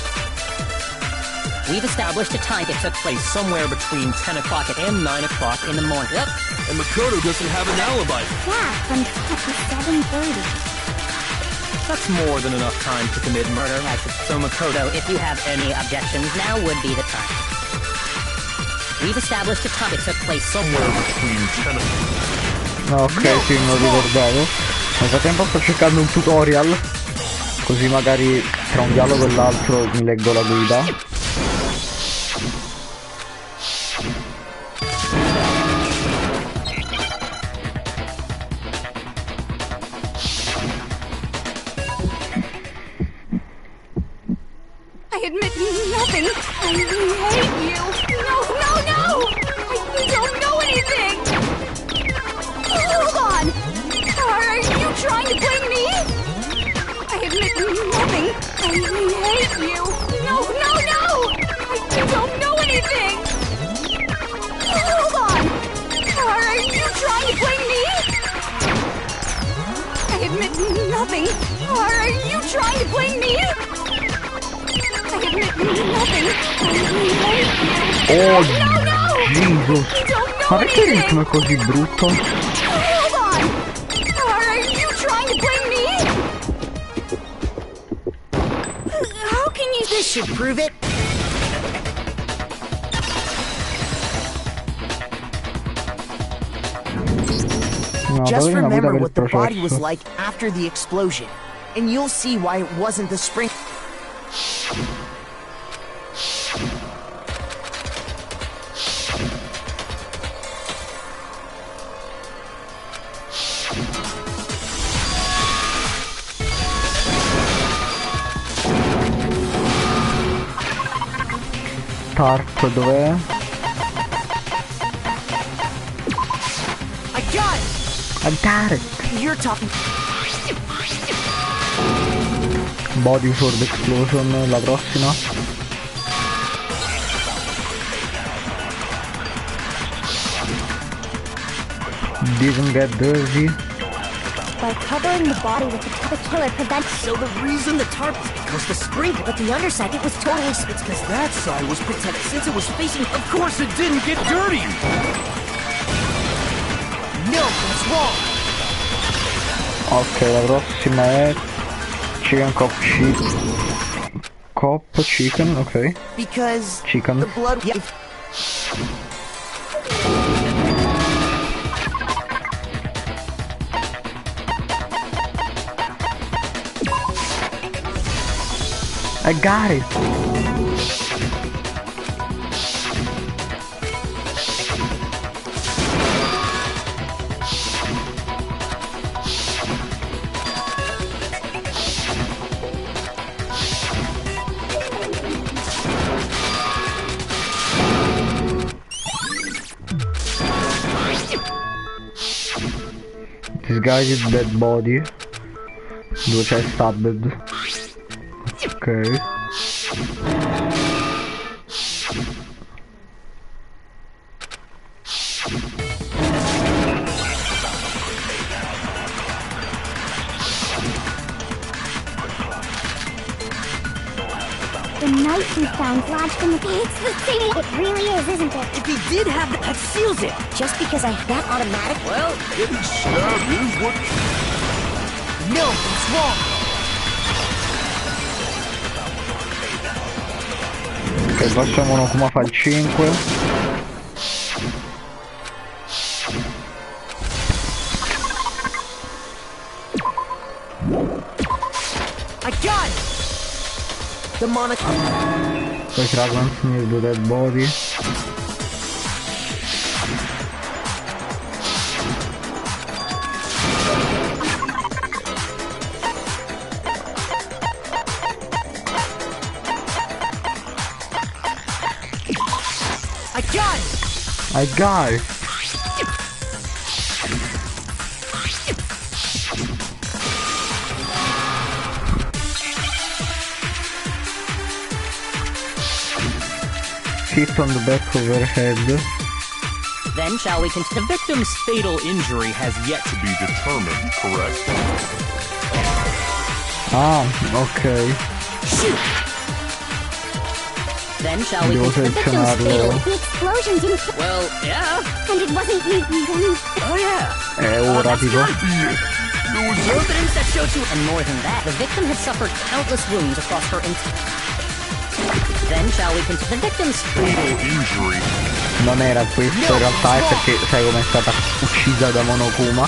We've established a time. It took place somewhere between 10 o'clock and 9 o'clock in the morning. Yep. And Makoto doesn't have an alibi. Yeah, from 7:30. That's more than enough time to commit murder. So Makoto, if you have any objections, now would be the time. We've established a time. It took place somewhere between 10 o'clock. No, ok, sì, non lo ricordavo. Nel frattempo sto cercando un tutorial, così magari tra un dialogo e l'altro mi leggo la guida. I admit nothing. I hate you. No, no, no! I don't know anything! Hold on! Are you trying to play me? I admit nothing. I hate you. No, no, no! I don't know anything! Hold on! Are you trying to play me? I admit nothing. Are you trying to play me? Oh, Jesus! Ma perché il ritmo è così brutto? Hold on! Are you trying to play me? How can you... This should prove it. No, Just una guida remember per il what the body was processo. like after the explosion, and you'll see why it wasn't the spring... Tarp, dov'è? I got it! I got it! You're talking... Body Sword Explosion, la prossima. Didn't get dirty. By covering the body with the killer prevents... So the reason the tarp is because the spring... But the underside, it was totally... It's because that side was protected since it was facing... Of course it didn't get dirty! No, that's wrong! Ok, la prossima è... Chicken Cop Chicken, ok. Because... Chicken. The blood... Yeah. I got it! Disguised dead body. Dove c'è stabbed. Ok. The knife we found lodged in the... It's the same... It really is, isn't it? If he did have that seals it! Just because I have that automatic... Well... Getting stabbed is what... No, it's wrong! Ok, passiamo uno come fa il 5. I got it! Demonic... Poi Fragrance near the dead body. I got it! I got it! Hit on the back of her head. Then shall we continue? The victim's fatal injury has yet to be determined, correct? Ah, ok. Then shall we continue? The victim's fatal. The explosion didn't kill. Well, yeah. And it wasn't you. Oh yeah. Ora tipo. Evidence that shows you, and more than that, the victim had suffered countless wounds across her Then shall we continue? The victim's fatal injury. Non era questo, in realtà è perché sai com'è stata uccisa da Monokuma.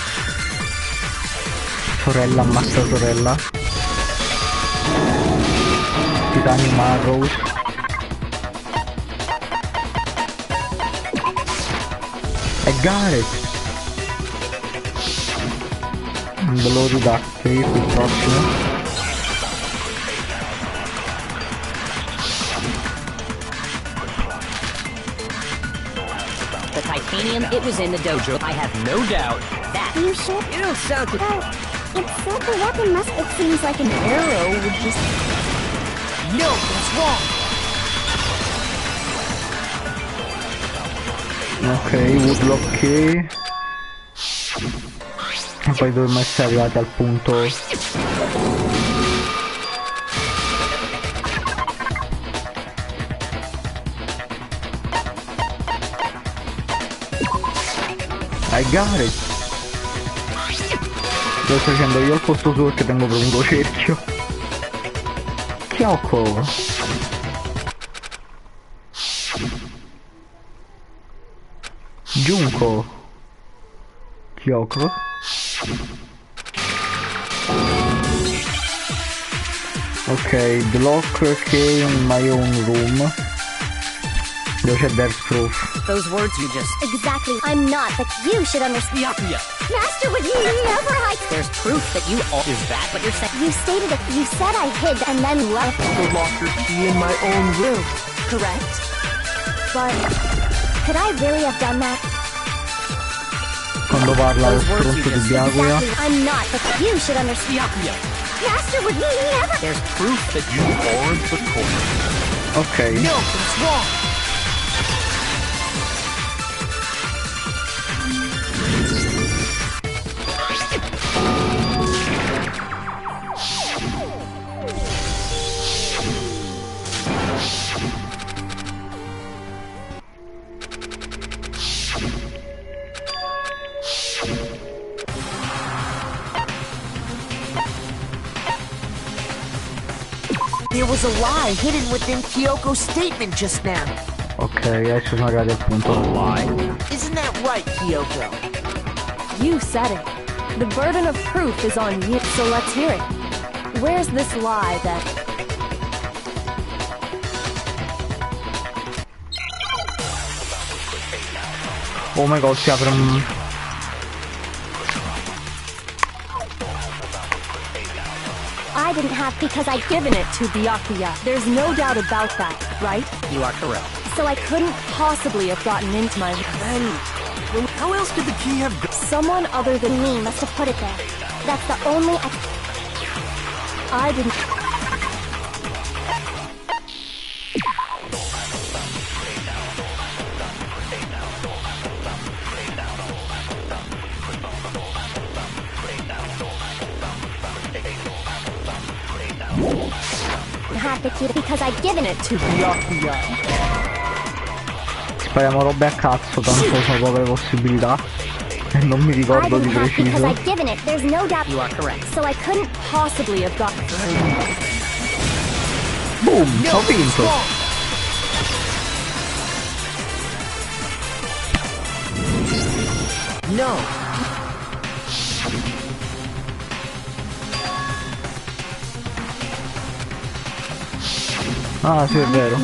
Sorella ammazza sorella. Titanium Arrows. E Gareth. Glory Duck, il prossimo. The titanium, it was in the dojo. I have no doubt that. You sure? You don't sound good. Well, it said the weapon must. It seems like an arrow would just. No, that's wrong. Ok, Woodlock. E poi dovremmo essere arrivati al punto. I got it. Lo sto facendo io al posto suo perché tengo proprio un cerchio. Kyoko. Junko. Kyoko. Ok, block che in my own room. Dove c'è Death Proof. Those words you just... Exactly. I'm not, but you should understand. Byakuya. Master would never hide. There's proof that you all... Is that what you're saying? You stated it. You said I hid and then left. The locker key in my own room. Correct. But could I really have done that? Quando parla lo stronzo di Byakuya. Exactly. I'm not, but you should understand. Byakuya. Master would never. There's proof that you aren't the culprit. Ok. No, it's wrong. There was a lie hidden within Kyoko's statement just now. Ok, adesso sono arrivati al punto. Isn't that right, Kyoko? You said it. The burden of proof is on you, so let's hear it. Where's this lie that... Oh my god, si apre un... I didn't have because I'd given it to Byakuya. There's no doubt about that, right? You are correct. So I couldn't possibly have gotten into my... Then, how else could the key have... Someone other than me must have put it there. That's the only... I didn't... have the key because I'd given it to Byakuya. Spariamo robe a cazzo, tanto sono poche possibilità. E non mi ricordo di preciso. Because I'd given it, there's no doubt. You are correct. So I couldn't possibly have gotten... Boom, ho vinto. No. Ah, sì, è vero.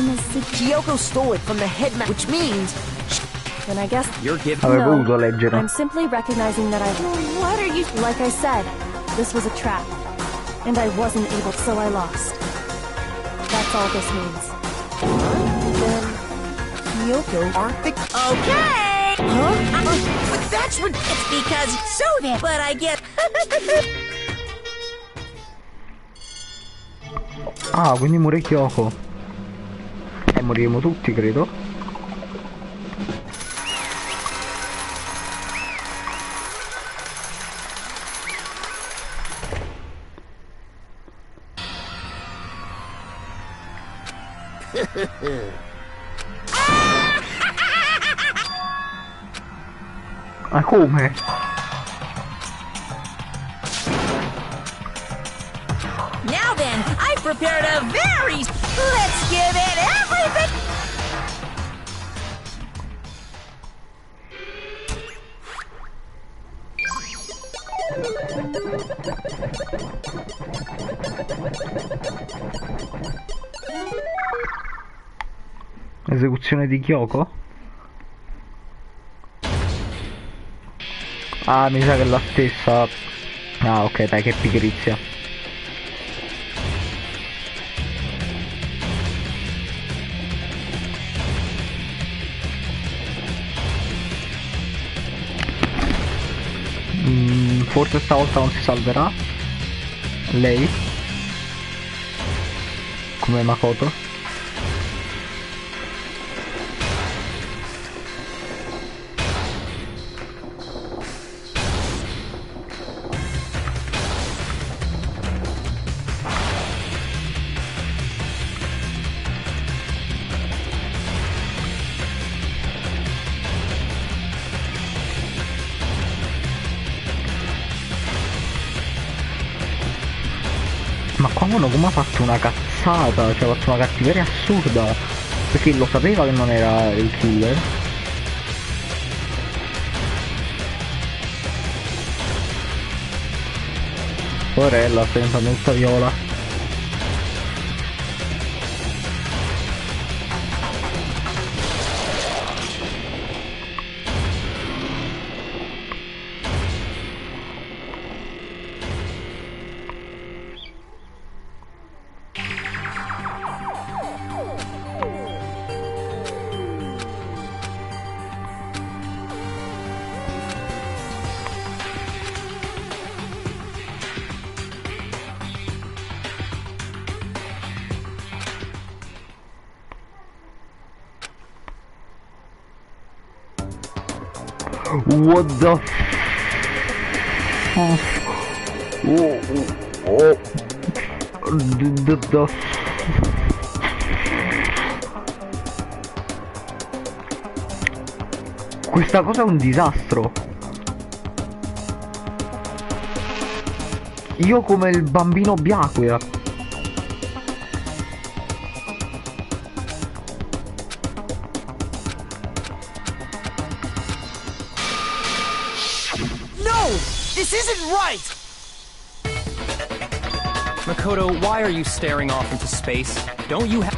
Kyoko stole it from the headman, which means... Then I guess... You're giving... Avevo voluto leggere. I'm simply recognizing that I... What are you... Like I said, this was a trap. And I wasn't able, so I lost. That's all this means. Then... Kyoko aren't the... Okay! Huh? But that's what... It's because so that... But I get... Ah, quindi muore Kyoko. E moriremo tutti, credo. Ma come? Now then, I've prepared a very... Let's give it everything! Esecuzione di Kyoko? Ah, mi sa che è la stessa. Ah, ok, dai, che pigrizia. Forse stavolta non si salverà. Lei? Come Makoto? Ma qua uno come ha fatto una cazzata, cioè ha fatto una cattiveria assurda, perché lo sapeva che non era il killer. Porella, sta diventando tutta viola. What the Questa cosa è un disastro. Io come il bambino Byakuya. This isn't right! Makoto, why are you staring off into space? Don't you have...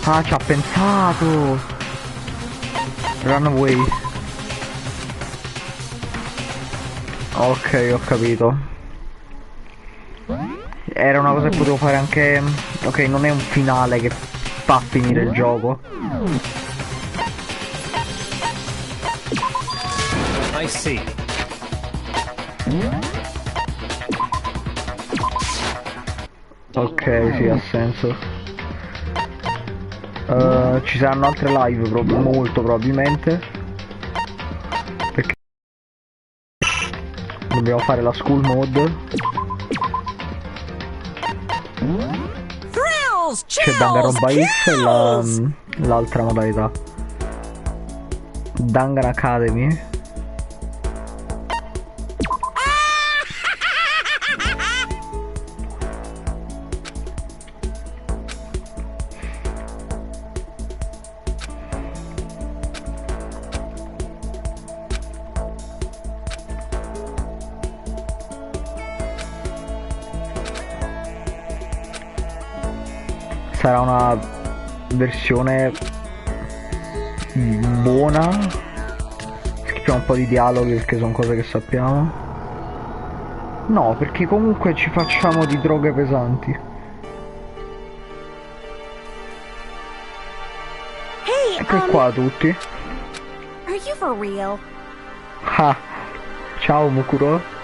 Ah, ci ha pensato! Run away. Ok, ho capito. Era una cosa che potevo fare anche... Ok, non è un finale che fa finire il gioco. I see. Ok, sì, ha senso. Ci saranno altre live, molto probabilmente. Perché dobbiamo fare la school mode. C'è Danganronpa X e l'altra modalità. Dangan Academy. Sarà una versione buona. Schippiamo un po' di dialoghi perché sono cose che sappiamo. No, perché comunque ci facciamo di droghe pesanti. Hey, ecco qua tutti. Are you for real? Ah, ciao Mukuro.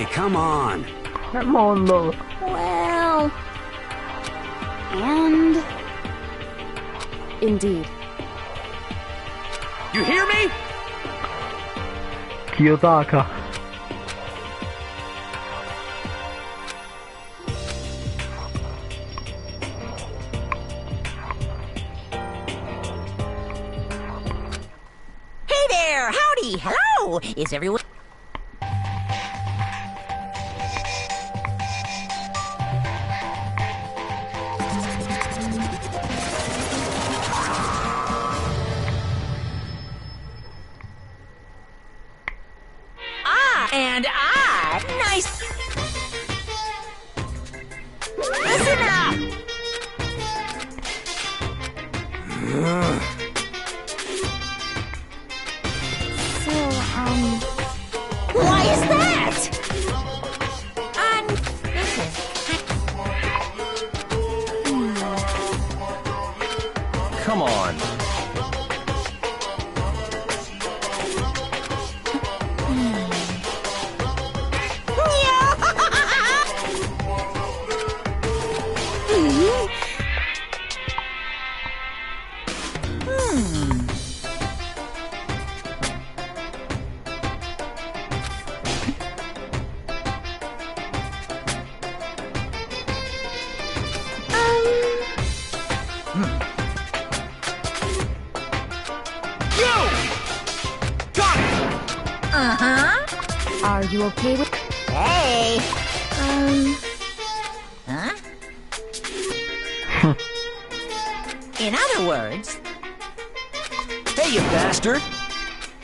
Hey, come on. Mondo. Well... And... Indeed. You hear me? Kiyotaka. Hey there! Howdy! Hello! Is everyone... And nice. Listen up. So, Why is that? Come on. are you okay with... Hey! Huh? In other words... Hey, you bastard!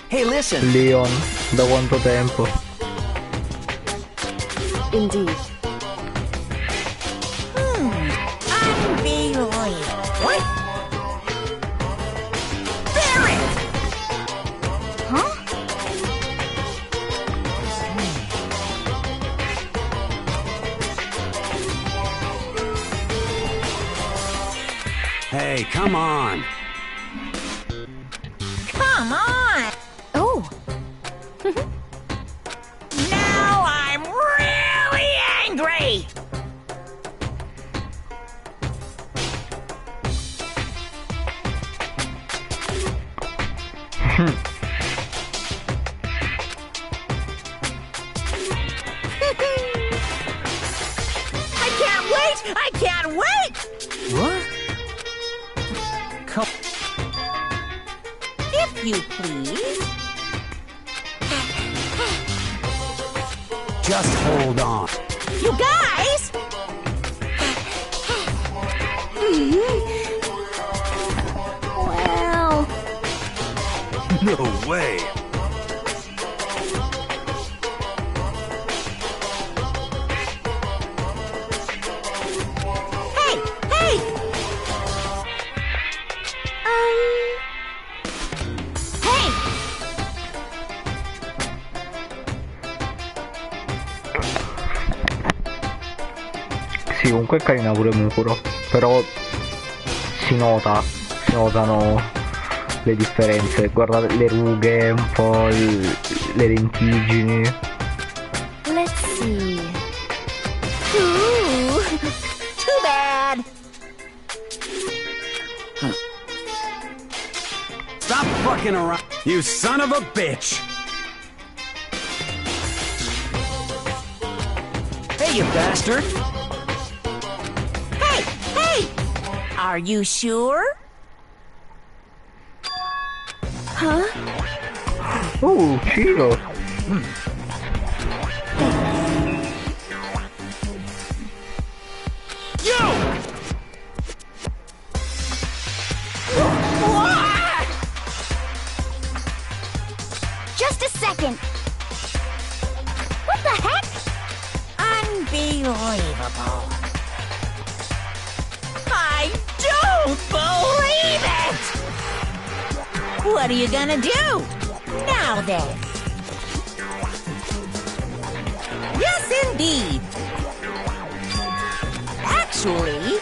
Hey, listen! Leon, da quanto tempo? Indeed. Unbelievable. What? Barrett! Huh? Hey, come on! Come on! Oh! Now I'm really angry! I can't wait! I can't wait! What? Come... If you please. Just hold on. You guys! Well... No way! Hey! Hey! Hey! Sì, comunque è carina pure Mukuro, però si notano le differenze, guarda le rughe, un po' le lentiggini. Let's see... Ooh, too bad. Stop fucking around, you son of a bitch! Hey, you bastard! Hey! Hey! Are you sure? Huh? Oh, Chino! Just a second! What the heck? Unbelievable. I don't believe it! What are you gonna do? Now then. Yes, indeed. Actually,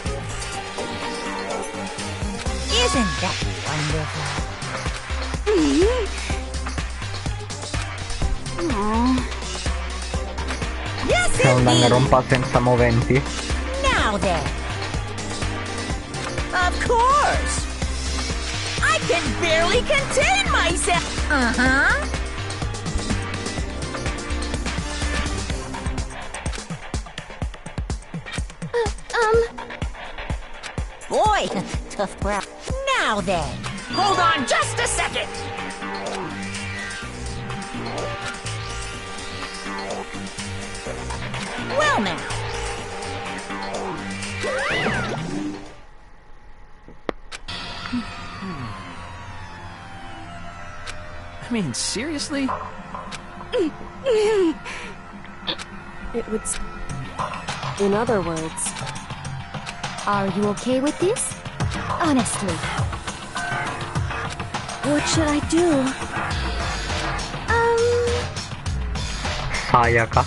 isn't that wonderful? Aw. C'è un Danganronpa senza moventi. Now then. Of course. I can barely contain myself. Uh-huh. Boy, tough crowd. Now then. Hold on just a second. Well now. I mean, seriously? It would... In other words... Are you okay with this? Honestly. What should I do? Sayaka.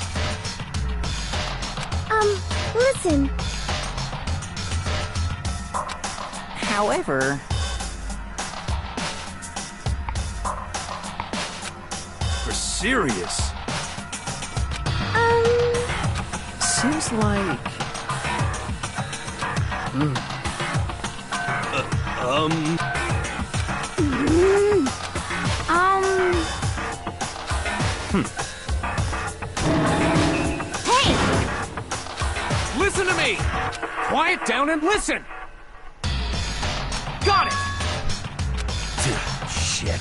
Listen. However... For serious? Seems like... Hey! Listen to me! Quiet down and listen! Got it! Shit.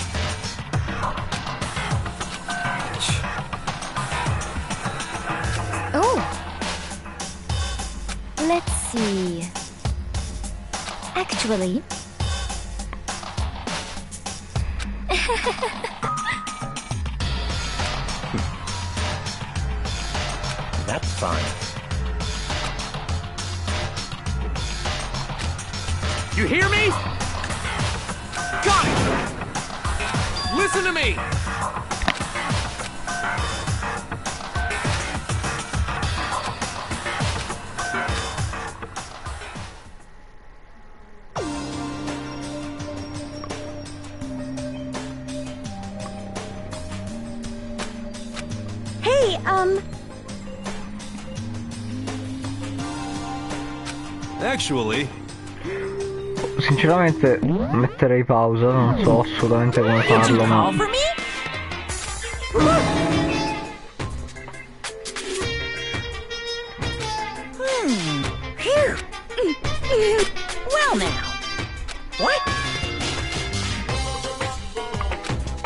Oh. Let's see. Actually... That's fine. You hear me? Got it! Listen to me! Hey, Actually... Sinceramente metterei pausa, non so assolutamente come farlo, ma... For me? Here. Well now. What?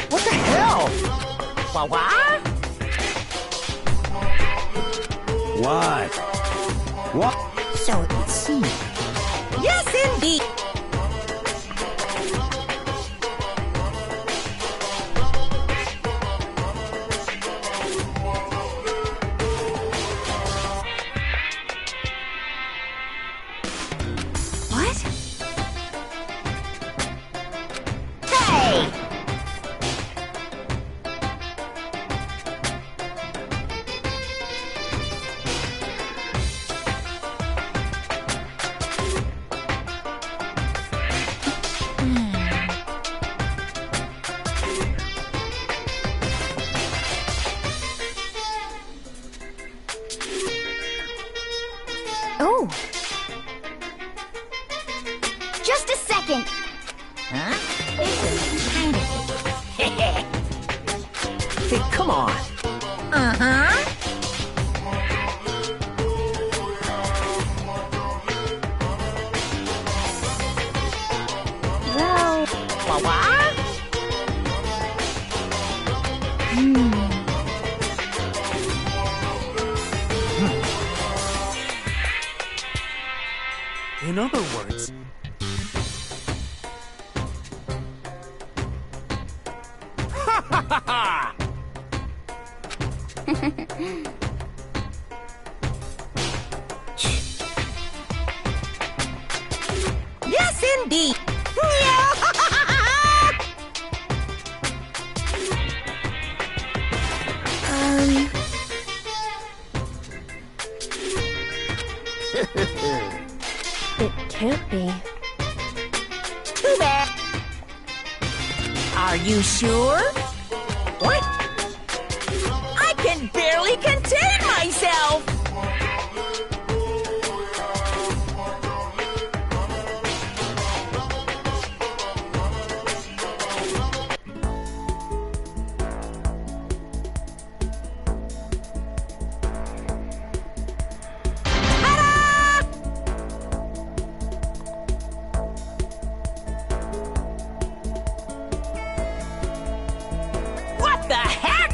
What the hell? What? What? What? So it seems. Yes, indeed. what? Hey! Oh. Just a second. Huh? Hey, come on. Uh-huh. Well... What? In other words... Yes, indeed. It can't be. Too bad. Are you sure? What? I can can barely contain myself! What the heck?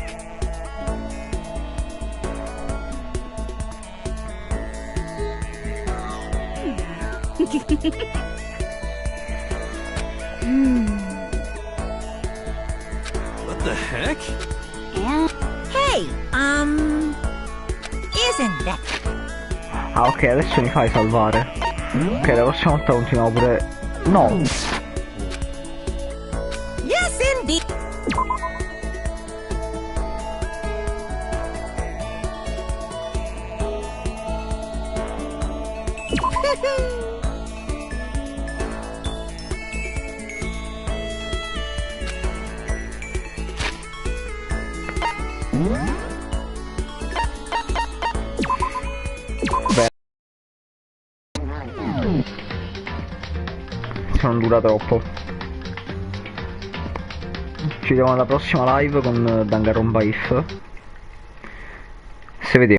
What the heck? Hey, isn't that... Ah, ok, adesso mi fai salvare. Ok, la prossima volta continuiamo pure... No! Yes, indeed! Beh. Se non dura troppo. Ci vediamo alla prossima live con Danganronpa If. Se vediamo.